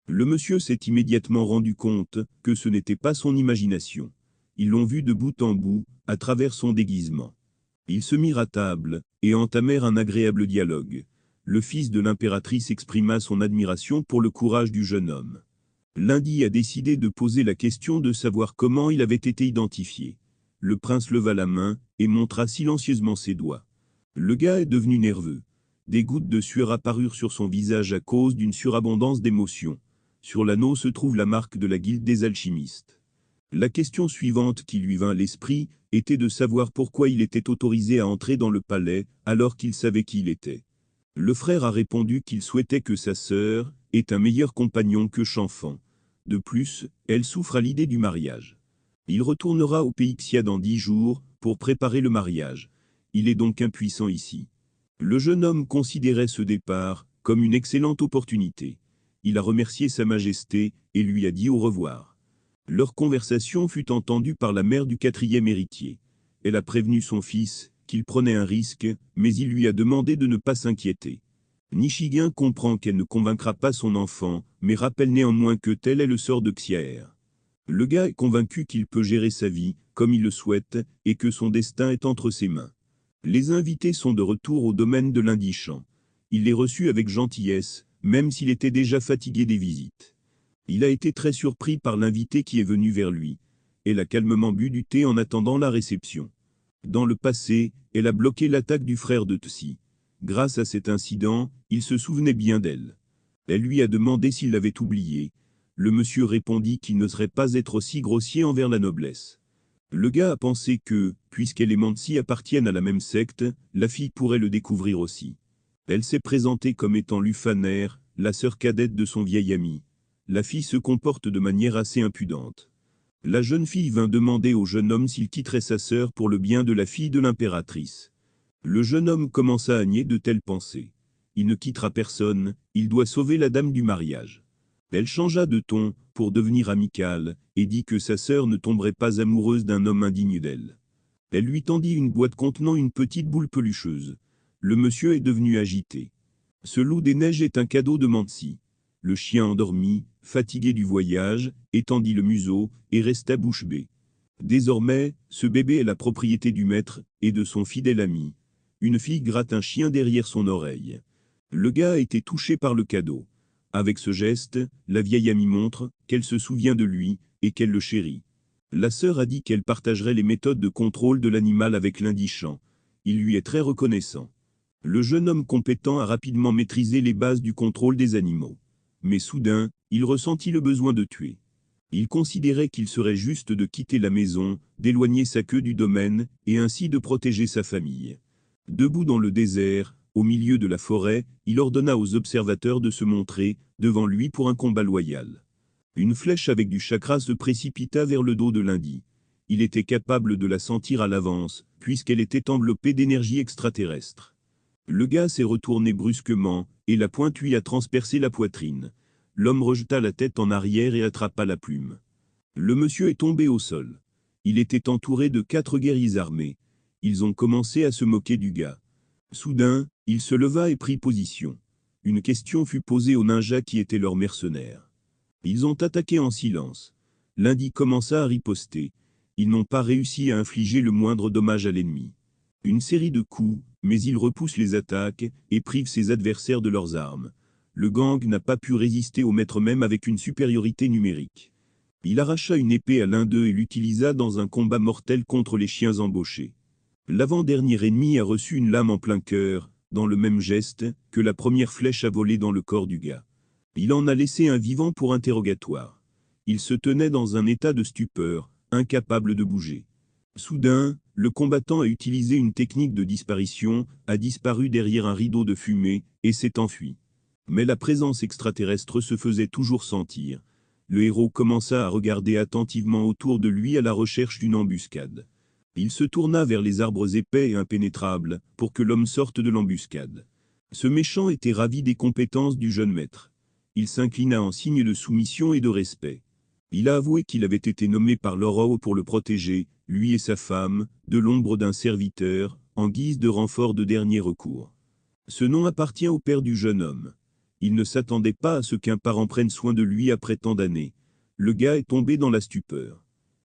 Le monsieur s'est immédiatement rendu compte que ce n'était pas son imagination. Ils l'ont vu de bout en bout, à travers son déguisement. Ils se mirent à table, et entamèrent un agréable dialogue. Le fils de l'impératrice exprima son admiration pour le courage du jeune homme. Lundi a décidé de poser la question de savoir comment il avait été identifié. Le prince leva la main, et montra silencieusement ses doigts. Le gars est devenu nerveux. Des gouttes de sueur apparurent sur son visage à cause d'une surabondance d'émotions. Sur l'anneau se trouve la marque de la guilde des alchimistes. La question suivante qui lui vint à l'esprit était de savoir pourquoi il était autorisé à entrer dans le palais alors qu'il savait qui il était. Le frère a répondu qu'il souhaitait que sa sœur ait un meilleur compagnon que Chanfan. De plus, elle souffre à l'idée du mariage. Il retournera au pays Xia dans 10 jours pour préparer le mariage. Il est donc impuissant ici. Le jeune homme considérait ce départ comme une excellente opportunité. Il a remercié Sa Majesté et lui a dit au revoir. Leur conversation fut entendue par la mère du 4e héritier. Elle a prévenu son fils qu'il prenait un risque, mais il lui a demandé de ne pas s'inquiéter. Nichigen comprend qu'elle ne convaincra pas son enfant, mais rappelle néanmoins que tel est le sort de Xiaer. Le gars est convaincu qu'il peut gérer sa vie, comme il le souhaite, et que son destin est entre ses mains. Les invités sont de retour au domaine de l'Indichan. Il les reçut avec gentillesse, même s'il était déjà fatigué des visites. Il a été très surpris par l'invité qui est venu vers lui. Elle a calmement bu du thé en attendant la réception. Dans le passé, elle a bloqué l'attaque du frère de Tsi. Grâce à cet incident, il se souvenait bien d'elle. Elle lui a demandé s'il l'avait oublié. Le monsieur répondit qu'il n'oserait pas être aussi grossier envers la noblesse. Le gars a pensé que, puisqu'elle et Mansi appartiennent à la même secte, la fille pourrait le découvrir aussi. Elle s'est présentée comme étant Lufaner, la sœur cadette de son vieil ami. La fille se comporte de manière assez impudente. La jeune fille vint demander au jeune homme s'il quitterait sa sœur pour le bien de la fille de l'impératrice. Le jeune homme commença à nier de telles pensées. Il ne quittera personne, il doit sauver la dame du mariage. Elle changea de ton, pour devenir amicale, et dit que sa sœur ne tomberait pas amoureuse d'un homme indigne d'elle. Elle lui tendit une boîte contenant une petite boule pelucheuse. Le monsieur est devenu agité. Ce loup des neiges est un cadeau de Mansi. Le chien endormi, fatigué du voyage, étendit le museau, et resta bouche bée. Désormais, ce bébé est la propriété du maître, et de son fidèle ami. Une fille gratte un chien derrière son oreille. Le gars a été touché par le cadeau. Avec ce geste, la vieille amie montre qu'elle se souvient de lui, et qu'elle le chérit. La sœur a dit qu'elle partagerait les méthodes de contrôle de l'animal avec l'Indichan. Il lui est très reconnaissant. Le jeune homme compétent a rapidement maîtrisé les bases du contrôle des animaux. Mais soudain, il ressentit le besoin de tuer. Il considérait qu'il serait juste de quitter la maison, d'éloigner sa queue du domaine, et ainsi de protéger sa famille. Debout dans le désert, au milieu de la forêt, il ordonna aux observateurs de se montrer devant lui pour un combat loyal. Une flèche avec du chakra se précipita vers le dos de l'Indie. Il était capable de la sentir à l'avance, puisqu'elle était enveloppée d'énergie extraterrestre. Le gars s'est retourné brusquement, et la pointe lui a transpercé la poitrine. L'homme rejeta la tête en arrière et attrapa la plume. Le monsieur est tombé au sol. Il était entouré de 4 guerriers armés. Ils ont commencé à se moquer du gars. Soudain, il se leva et prit position. Une question fut posée aux ninjas qui étaient leurs mercenaires. Ils ont attaqué en silence. L'Indie commença à riposter. Ils n'ont pas réussi à infliger le moindre dommage à l'ennemi. Une série de coups, mais il repousse les attaques et prive ses adversaires de leurs armes. Le gang n'a pas pu résister au maître même avec une supériorité numérique. Il arracha une épée à l'un d'eux et l'utilisa dans un combat mortel contre les chiens embauchés. L'avant-dernier ennemi a reçu une lame en plein cœur, dans le même geste que la première flèche a volé dans le corps du gars. Il en a laissé un vivant pour interrogatoire. Il se tenait dans un état de stupeur, incapable de bouger. Soudain, le combattant a utilisé une technique de disparition, a disparu derrière un rideau de fumée, et s'est enfui. Mais la présence extraterrestre se faisait toujours sentir. Le héros commença à regarder attentivement autour de lui à la recherche d'une embuscade. Il se tourna vers les arbres épais et impénétrables, pour que l'homme sorte de l'embuscade. Ce méchant était ravi des compétences du jeune maître. Il s'inclina en signe de soumission et de respect. Il a avoué qu'il avait été nommé par Loro pour le protéger, lui et sa femme, de l'ombre d'un serviteur, en guise de renfort de dernier recours. Ce nom appartient au père du jeune homme. Il ne s'attendait pas à ce qu'un parent prenne soin de lui après tant d'années. Le gars est tombé dans la stupeur.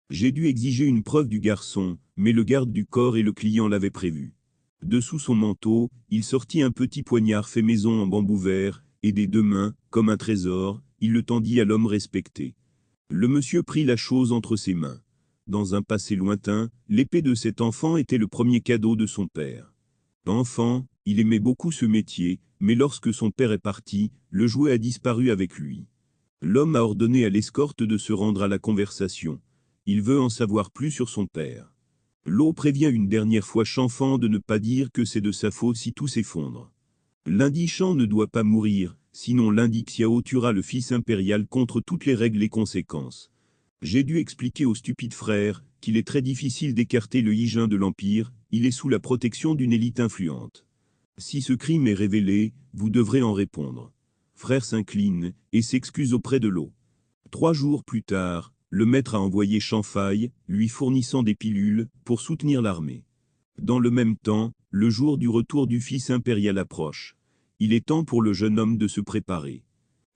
J'ai dû exiger une preuve du garçon, mais le garde du corps et le client l'avaient prévu. Dessous son manteau, il sortit un petit poignard fait maison en bambou vert, et des deux mains, comme un trésor, il le tendit à l'homme respecté. Le monsieur prit la chose entre ses mains. Dans un passé lointain, l'épée de cet enfant était le premier cadeau de son père. Enfant, il aimait beaucoup ce métier, mais lorsque son père est parti, le jouet a disparu avec lui. L'homme a ordonné à l'escorte de se rendre à la conversation. Il veut en savoir plus sur son père. L'eau prévient une dernière fois Chanfan de ne pas dire que c'est de sa faute si tout s'effondre. L'Indichan ne doit pas mourir, sinon l'Indixiao tuera le fils impérial contre toutes les règles et conséquences. J'ai dû expliquer au stupide frère qu'il est très difficile d'écarter le Yijin de l'Empire, il est sous la protection d'une élite influente. Si ce crime est révélé, vous devrez en répondre. Frère s'incline et s'excuse auprès de l'eau. 3 jours plus tard, le maître a envoyé Chanfai, lui fournissant des pilules, pour soutenir l'armée. Dans le même temps, le jour du retour du fils impérial approche. Il est temps pour le jeune homme de se préparer.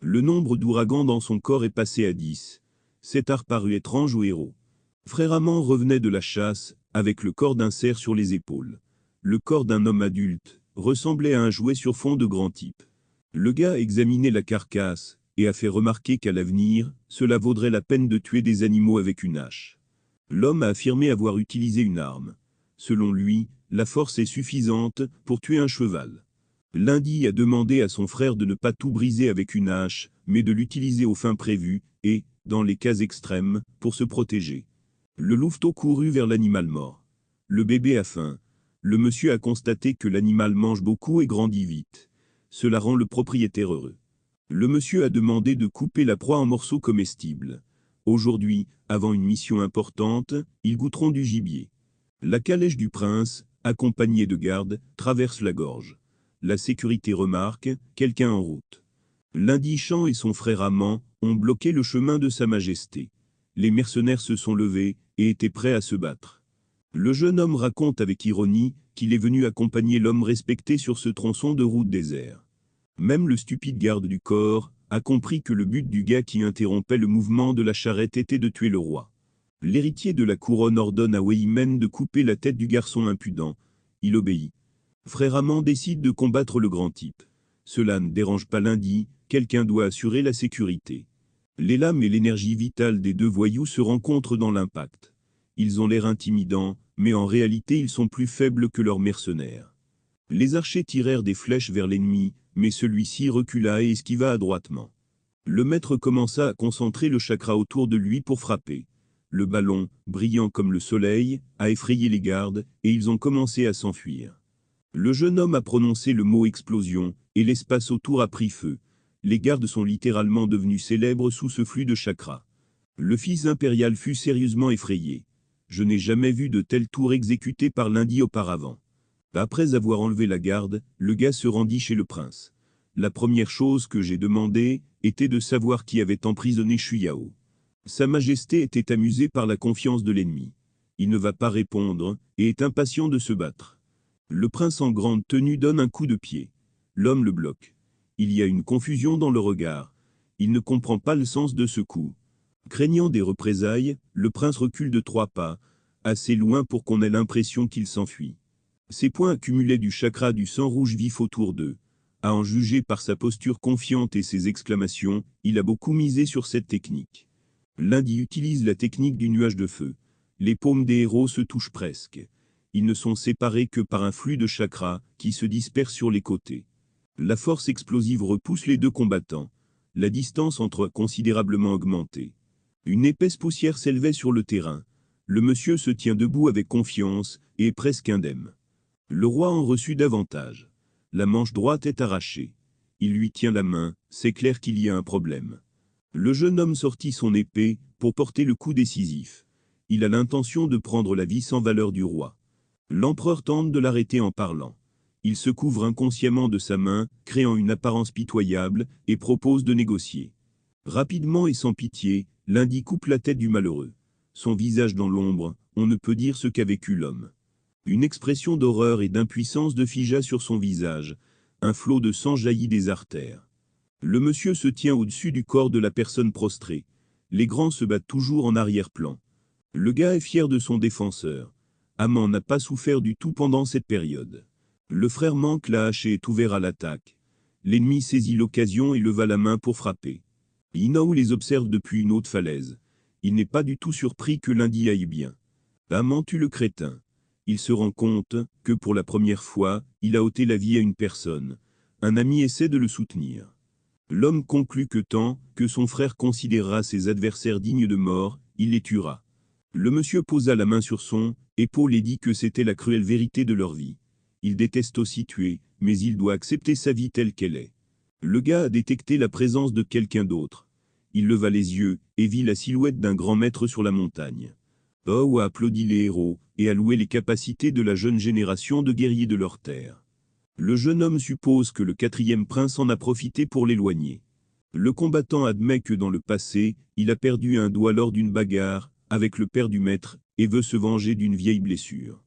Le nombre d'ouragans dans son corps est passé à 10. Cet art parut étrange au héros. Frère Amand revenait de la chasse, avec le corps d'un cerf sur les épaules. Le corps d'un homme adulte ressemblait à un jouet sur fond de grand type. Le gars a examiné la carcasse, et a fait remarquer qu'à l'avenir, cela vaudrait la peine de tuer des animaux avec une hache. L'homme a affirmé avoir utilisé une arme. Selon lui, la force est suffisante pour tuer un cheval. Lundi a demandé à son frère de ne pas tout briser avec une hache, mais de l'utiliser aux fins prévues, et, dans les cas extrêmes, pour se protéger. Le louveteau courut vers l'animal mort. Le bébé a faim. Le monsieur a constaté que l'animal mange beaucoup et grandit vite. Cela rend le propriétaire heureux. Le monsieur a demandé de couper la proie en morceaux comestibles. Aujourd'hui, avant une mission importante, ils goûteront du gibier. La calèche du prince, accompagnée de gardes, traverse la gorge. La sécurité remarque, quelqu'un en route. L'Indichan et son frère Amand ont bloqué le chemin de Sa Majesté. Les mercenaires se sont levés et étaient prêts à se battre. Le jeune homme raconte avec ironie qu'il est venu accompagner l'homme respecté sur ce tronçon de route désert. Même le stupide garde du corps a compris que le but du gars qui interrompait le mouvement de la charrette était de tuer le roi. L'héritier de la couronne ordonne à Weimen de couper la tête du garçon impudent. Il obéit. Frère Amand décide de combattre le grand type. Cela ne dérange pas lundi, quelqu'un doit assurer la sécurité. Les lames et l'énergie vitale des deux voyous se rencontrent dans l'impact. Ils ont l'air intimidants, mais en réalité ils sont plus faibles que leurs mercenaires. Les archers tirèrent des flèches vers l'ennemi, mais celui-ci recula et esquiva adroitement. Le maître commença à concentrer le chakra autour de lui pour frapper. Le ballon, brillant comme le soleil, a effrayé les gardes, et ils ont commencé à s'enfuir. Le jeune homme a prononcé le mot explosion, et l'espace autour a pris feu. Les gardes sont littéralement devenus célèbres sous ce flux de chakra. Le fils impérial fut sérieusement effrayé. Je n'ai jamais vu de tel tour exécuté par l'Indie auparavant. Après avoir enlevé la garde, le gars se rendit chez le prince. La première chose que j'ai demandé était de savoir qui avait emprisonné Shuyao. Sa Majesté était amusée par la confiance de l'ennemi. Il ne va pas répondre et est impatient de se battre. Le prince en grande tenue donne un coup de pied. L'homme le bloque. Il y a une confusion dans le regard. Il ne comprend pas le sens de ce coup. Craignant des représailles, le prince recule de 3 pas, assez loin pour qu'on ait l'impression qu'il s'enfuit. Ses poings accumulaient du chakra du sang rouge vif autour d'eux. À en juger par sa posture confiante et ses exclamations, il a beaucoup misé sur cette technique. L'Indie utilise la technique du nuage de feu. Les paumes des héros se touchent presque. Ils ne sont séparés que par un flux de chakra qui se disperse sur les côtés. La force explosive repousse les deux combattants. La distance entre a considérablement augmenté. Une épaisse poussière s'élevait sur le terrain. Le monsieur se tient debout avec confiance, et est presque indemne. Le roi en reçut davantage. La manche droite est arrachée. Il lui tient la main, c'est clair qu'il y a un problème. Le jeune homme sortit son épée, pour porter le coup décisif. Il a l'intention de prendre la vie sans valeur du roi. L'empereur tente de l'arrêter en parlant. Il se couvre inconsciemment de sa main, créant une apparence pitoyable, et propose de négocier. Rapidement et sans pitié, l'Indie coupe la tête du malheureux. Son visage dans l'ombre, on ne peut dire ce qu'a vécu l'homme. Une expression d'horreur et d'impuissance de figea sur son visage. Un flot de sang jaillit des artères. Le monsieur se tient au-dessus du corps de la personne prostrée. Les grands se battent toujours en arrière-plan. Le gars est fier de son défenseur. Amand n'a pas souffert du tout pendant cette période. Le frère manque la hache et est ouvert à l'attaque. L'ennemi saisit l'occasion et leva la main pour frapper. Inaou les observe depuis une haute falaise. Il n'est pas du tout surpris que l'Indie aille bien. Amand tue le crétin. Il se rend compte que pour la première fois, il a ôté la vie à une personne. Un ami essaie de le soutenir. L'homme conclut que tant que son frère considérera ses adversaires dignes de mort, il les tuera. Le monsieur posa la main sur son épaule et dit que c'était la cruelle vérité de leur vie. Il déteste aussi tuer, mais il doit accepter sa vie telle qu'elle est. Le gars a détecté la présence de quelqu'un d'autre. Il leva les yeux et vit la silhouette d'un grand maître sur la montagne. Oh a applaudi les héros et a loué les capacités de la jeune génération de guerriers de leur terre. Le jeune homme suppose que le 4e prince en a profité pour l'éloigner. Le combattant admet que dans le passé, il a perdu un doigt lors d'une bagarre avec le père du maître et veut se venger d'une vieille blessure.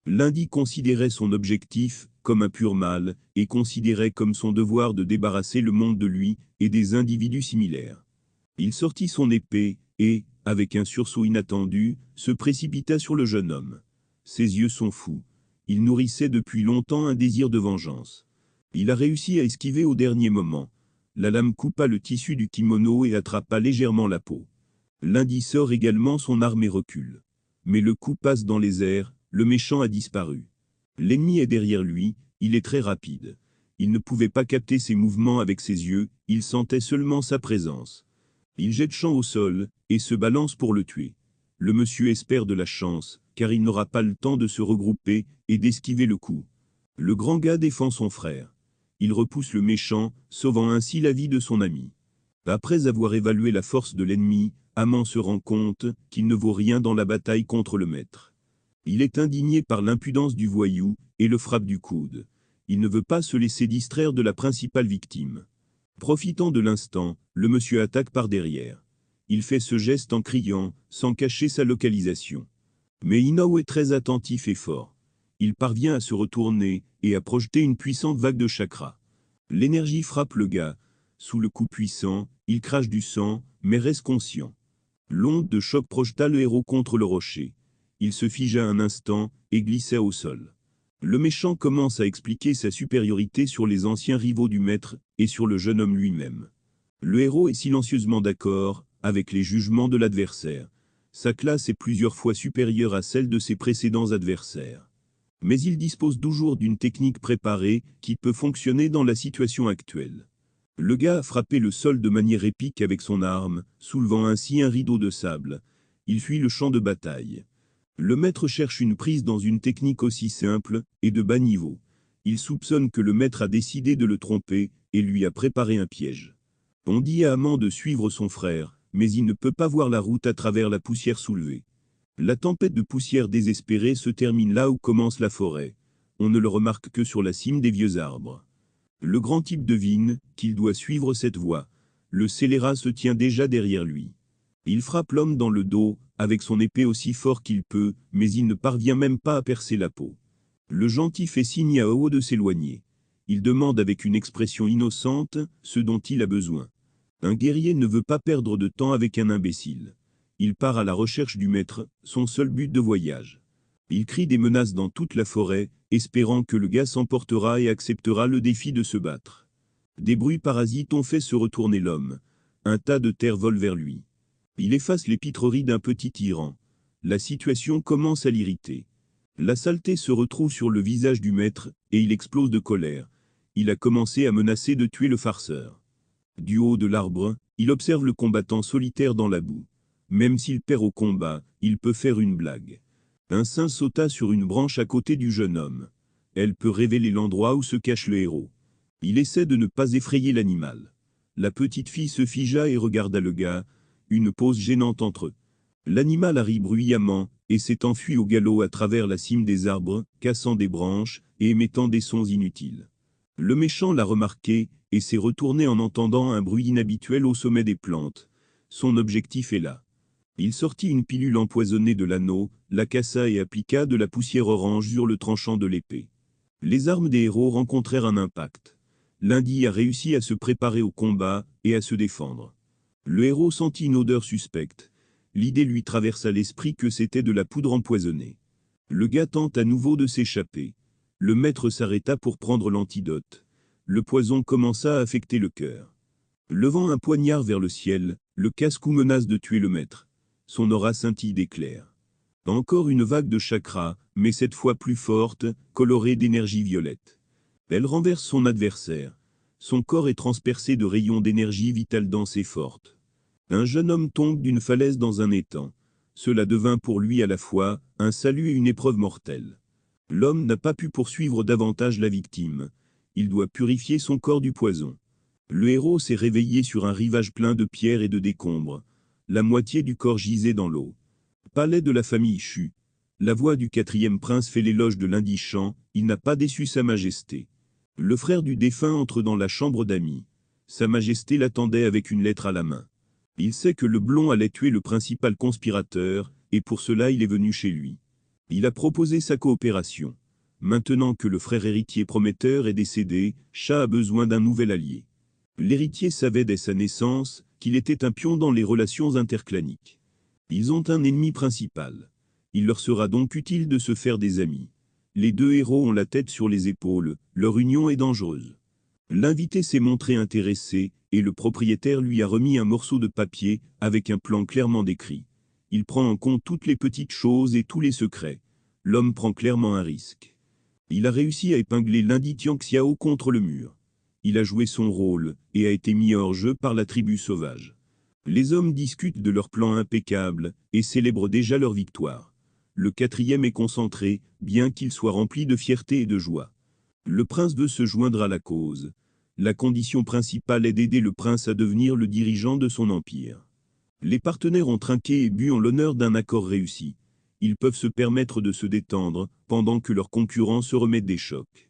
L'Indie considérait son objectif comme un pur mal et considérait comme son devoir de débarrasser le monde de lui et des individus similaires. Il sortit son épée et, avec un sursaut inattendu, se précipita sur le jeune homme. Ses yeux sont fous. Il nourrissait depuis longtemps un désir de vengeance. Il a réussi à esquiver au dernier moment. La lame coupa le tissu du kimono et attrapa légèrement la peau. L'Indie sort également son arme et recule. Mais le coup passe dans les airs, le méchant a disparu. L'ennemi est derrière lui, il est très rapide. Il ne pouvait pas capter ses mouvements avec ses yeux, il sentait seulement sa présence. Il jette Champ au sol, et se balance pour le tuer. Le monsieur espère de la chance, car il n'aura pas le temps de se regrouper et d'esquiver le coup. Le grand gars défend son frère. Il repousse le méchant, sauvant ainsi la vie de son ami. Après avoir évalué la force de l'ennemi, Amand se rend compte qu'il ne vaut rien dans la bataille contre le maître. Il est indigné par l'impudence du voyou et le frappe du coude. Il ne veut pas se laisser distraire de la principale victime. Profitant de l'instant, le monsieur attaque par derrière. Il fait ce geste en criant, sans cacher sa localisation. Mais Inaou est très attentif et fort. Il parvient à se retourner et à projeter une puissante vague de chakra. L'énergie frappe le gars. Sous le coup puissant, il crache du sang, mais reste conscient. L'onde de choc projeta le héros contre le rocher. Il se figea un instant et glissa au sol. Le méchant commence à expliquer sa supériorité sur les anciens rivaux du maître et sur le jeune homme lui-même. Le héros est silencieusement d'accord avec les jugements de l'adversaire. Sa classe est plusieurs fois supérieure à celle de ses précédents adversaires. Mais il dispose toujours d'une technique préparée qui peut fonctionner dans la situation actuelle. Le gars a frappé le sol de manière épique avec son arme, soulevant ainsi un rideau de sable. Il fuit le champ de bataille. Le maître cherche une prise dans une technique aussi simple et de bas niveau. Il soupçonne que le maître a décidé de le tromper et lui a préparé un piège. On dit à Amand de suivre son frère, mais il ne peut pas voir la route à travers la poussière soulevée. La tempête de poussière désespérée se termine là où commence la forêt. On ne le remarque que sur la cime des vieux arbres. Le grand type devine qu'il doit suivre cette voie. Le scélérat se tient déjà derrière lui. Il frappe l'homme dans le dos, avec son épée aussi fort qu'il peut, mais il ne parvient même pas à percer la peau. Le gentil fait signe à Ao de s'éloigner. Il demande avec une expression innocente ce dont il a besoin. Un guerrier ne veut pas perdre de temps avec un imbécile. Il part à la recherche du maître, son seul but de voyage. Il crie des menaces dans toute la forêt, espérant que le gars s'emportera et acceptera le défi de se battre. Des bruits parasites ont fait se retourner l'homme. Un tas de terre vole vers lui. Il efface les pitreries d'un petit tyran. La situation commence à l'irriter. La saleté se retrouve sur le visage du maître, et il explose de colère. Il a commencé à menacer de tuer le farceur. Du haut de l'arbre, il observe le combattant solitaire dans la boue. Même s'il perd au combat, il peut faire une blague. Un saint sauta sur une branche à côté du jeune homme. Elle peut révéler l'endroit où se cache le héros. Il essaie de ne pas effrayer l'animal. La petite fille se figea et regarda le gars, une pause gênante entre eux. L'animal arrive bruyamment, et s'est enfui au galop à travers la cime des arbres, cassant des branches, et émettant des sons inutiles. Le méchant l'a remarqué, et s'est retourné en entendant un bruit inhabituel au sommet des plantes. Son objectif est là. Il sortit une pilule empoisonnée de l'anneau, la cassa et appliqua de la poussière orange sur le tranchant de l'épée. Les armes des héros rencontrèrent un impact. Lundi a réussi à se préparer au combat et à se défendre. Le héros sentit une odeur suspecte. L'idée lui traversa l'esprit que c'était de la poudre empoisonnée. Le gars tente à nouveau de s'échapper. Le maître s'arrêta pour prendre l'antidote. Le poison commença à affecter le cœur. Levant un poignard vers le ciel, le casse-cou menace de tuer le maître. Son aura scintille d'éclairs. Encore une vague de chakra, mais cette fois plus forte, colorée d'énergie violette. Elle renverse son adversaire. Son corps est transpercé de rayons d'énergie vitale dense et forte. Un jeune homme tombe d'une falaise dans un étang. Cela devint pour lui à la fois un salut et une épreuve mortelle. L'homme n'a pas pu poursuivre davantage la victime. Il doit purifier son corps du poison. Le héros s'est réveillé sur un rivage plein de pierres et de décombres. La moitié du corps gisait dans l'eau. Palais de la famille Chu. La voix du 4e prince fait l'éloge de l'indigent, il n'a pas déçu sa majesté. Le frère du défunt entre dans la chambre d'amis. Sa majesté l'attendait avec une lettre à la main. Il sait que le blond allait tuer le principal conspirateur, et pour cela il est venu chez lui. Il a proposé sa coopération. Maintenant que le frère héritier prometteur est décédé, Shah a besoin d'un nouvel allié. L'héritier savait dès sa naissance qu'il était un pion dans les relations interclaniques. Ils ont un ennemi principal. Il leur sera donc utile de se faire des amis. Les deux héros ont la tête sur les épaules, leur union est dangereuse. L'invité s'est montré intéressé, et le propriétaire lui a remis un morceau de papier, avec un plan clairement décrit. Il prend en compte toutes les petites choses et tous les secrets. L'homme prend clairement un risque. Il a réussi à épingler lundi Tiang Xiao contre le mur. Il a joué son rôle, et a été mis hors jeu par la tribu sauvage. Les hommes discutent de leur plan impeccable, et célèbrent déjà leur victoire. Le 4e est concentré, bien qu'il soit rempli de fierté et de joie. Le prince veut se joindre à la cause. La condition principale est d'aider le prince à devenir le dirigeant de son empire. Les partenaires ont trinqué et bu en l'honneur d'un accord réussi. Ils peuvent se permettre de se détendre, pendant que leurs concurrents se remettent des chocs.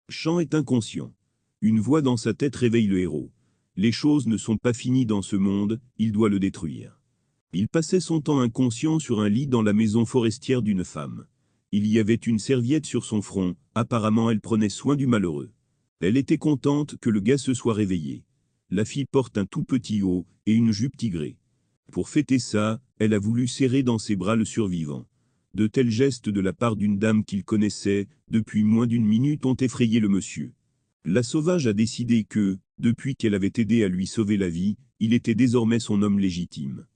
Shang est inconscient. Une voix dans sa tête réveille le héros. Les choses ne sont pas finies dans ce monde, il doit le détruire. Il passait son temps inconscient sur un lit dans la maison forestière d'une femme. Il y avait une serviette sur son front, apparemment elle prenait soin du malheureux. Elle était contente que le gars se soit réveillé. La fille porte un tout petit haut et une jupe tigrée. Pour fêter ça, elle a voulu serrer dans ses bras le survivant. De tels gestes de la part d'une dame qu'il connaissait, depuis moins d'une minute ont effrayé le monsieur. La sauvage a décidé que, depuis qu'elle avait aidé à lui sauver la vie, il était désormais son homme légitime.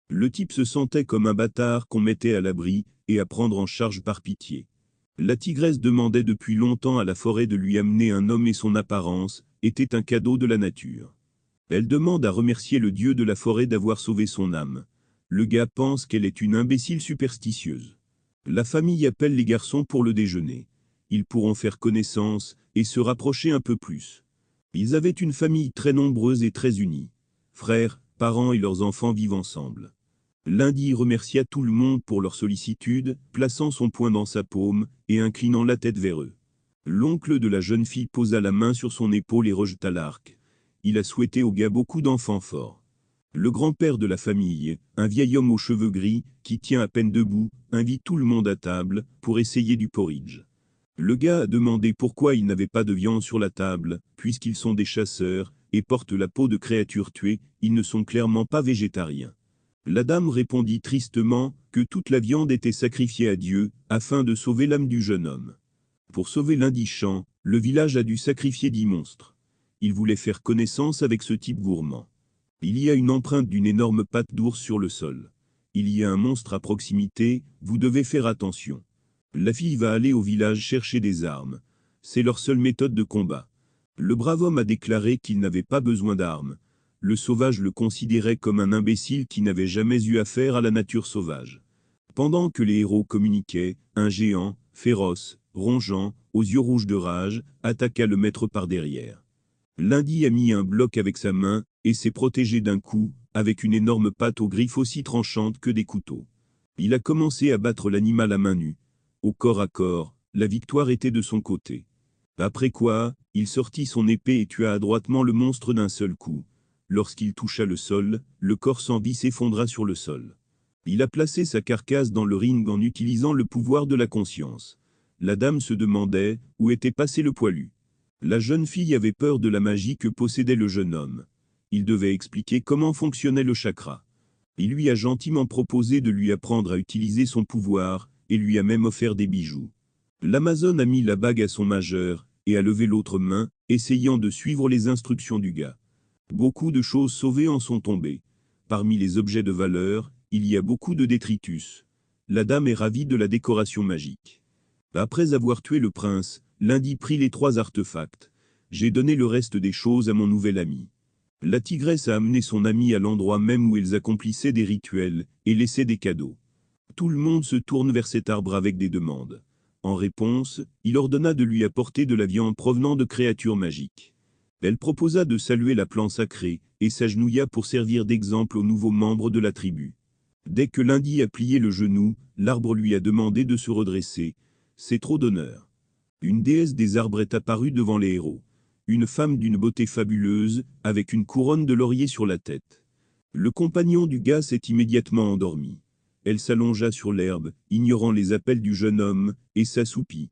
Le type se sentait comme un bâtard qu'on mettait à l'abri, et à prendre en charge par pitié. La tigresse demandait depuis longtemps à la forêt de lui amener un homme et son apparence était un cadeau de la nature. Elle demande à remercier le dieu de la forêt d'avoir sauvé son âme. Le gars pense qu'elle est une imbécile superstitieuse. La famille appelle les garçons pour le déjeuner. Ils pourront faire connaissance et se rapprocher un peu plus. Ils avaient une famille très nombreuse et très unie. Frères, parents et leurs enfants vivent ensemble. Lundi remercia tout le monde pour leur sollicitude, plaçant son poing dans sa paume et inclinant la tête vers eux. L'oncle de la jeune fille posa la main sur son épaule et rejeta l'arc. Il a souhaité au gars beaucoup d'enfants forts. Le grand-père de la famille, un vieil homme aux cheveux gris, qui tient à peine debout, invite tout le monde à table pour essayer du porridge. Le gars a demandé pourquoi il n'avait pas de viande sur la table, puisqu'ils sont des chasseurs, et portent la peau de créatures tuées, ils ne sont clairement pas végétariens. La dame répondit tristement que toute la viande était sacrifiée à Dieu, afin de sauver l'âme du jeune homme. Pour sauver l'indigent, le village a dû sacrifier 10 monstres. Il voulait faire connaissance avec ce type gourmand. Il y a une empreinte d'une énorme patte d'ours sur le sol. Il y a un monstre à proximité, vous devez faire attention. La fille va aller au village chercher des armes. C'est leur seule méthode de combat. Le brave homme a déclaré qu'il n'avait pas besoin d'armes. le sauvage le considérait comme un imbécile qui n'avait jamais eu affaire à la nature sauvage. Pendant que les héros communiquaient, un géant, féroce, rongeant, aux yeux rouges de rage, attaqua le maître par derrière. Lundi a mis un bloc avec sa main, et s'est protégé d'un coup, avec une énorme patte aux griffes aussi tranchantes que des couteaux. Il a commencé à battre l'animal à main nue. Au corps à corps, la victoire était de son côté. Après quoi, il sortit son épée et tua adroitement le monstre d'un seul coup. Lorsqu'il toucha le sol, le corps sans vie s'effondra sur le sol. Il a placé sa carcasse dans le ring en utilisant le pouvoir de la conscience. La dame se demandait où était passé le poilu. La jeune fille avait peur de la magie que possédait le jeune homme. Il devait expliquer comment fonctionnait le chakra. Il lui a gentiment proposé de lui apprendre à utiliser son pouvoir, et lui a même offert des bijoux. L'Amazone a mis la bague à son majeur, et a levé l'autre main, essayant de suivre les instructions du gars. Beaucoup de choses sauvées en sont tombées. Parmi les objets de valeur, il y a beaucoup de détritus. La dame est ravie de la décoration magique. Après avoir tué le prince, Lundi prit les 3 artefacts. J'ai donné le reste des choses à mon nouvel ami. La tigresse a amené son ami à l'endroit même où ils accomplissaient des rituels, et laissait des cadeaux. Tout le monde se tourne vers cet arbre avec des demandes. En réponse, il ordonna de lui apporter de la viande provenant de créatures magiques. Elle proposa de saluer la plante sacrée, et s'agenouilla pour servir d'exemple aux nouveaux membres de la tribu. Dès que Lundi a plié le genou, l'arbre lui a demandé de se redresser. C'est trop d'honneur. Une déesse des arbres est apparue devant les héros. Une femme d'une beauté fabuleuse, avec une couronne de laurier sur la tête. Le compagnon du gars s'est immédiatement endormi. Elle s'allongea sur l'herbe, ignorant les appels du jeune homme, et s'assoupit.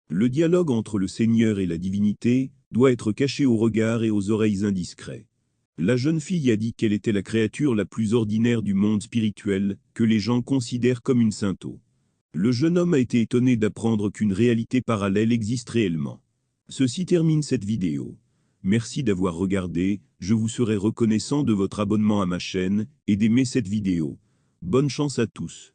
Le dialogue entre le Seigneur et la divinité doit être caché aux regards et aux oreilles indiscrets. La jeune fille a dit qu'elle était la créature la plus ordinaire du monde spirituel, que les gens considèrent comme une sainte eau. Le jeune homme a été étonné d'apprendre qu'une réalité parallèle existe réellement. Ceci termine cette vidéo. Merci d'avoir regardé, je vous serai reconnaissant de votre abonnement à ma chaîne, et d'aimer cette vidéo. Bonne chance à tous.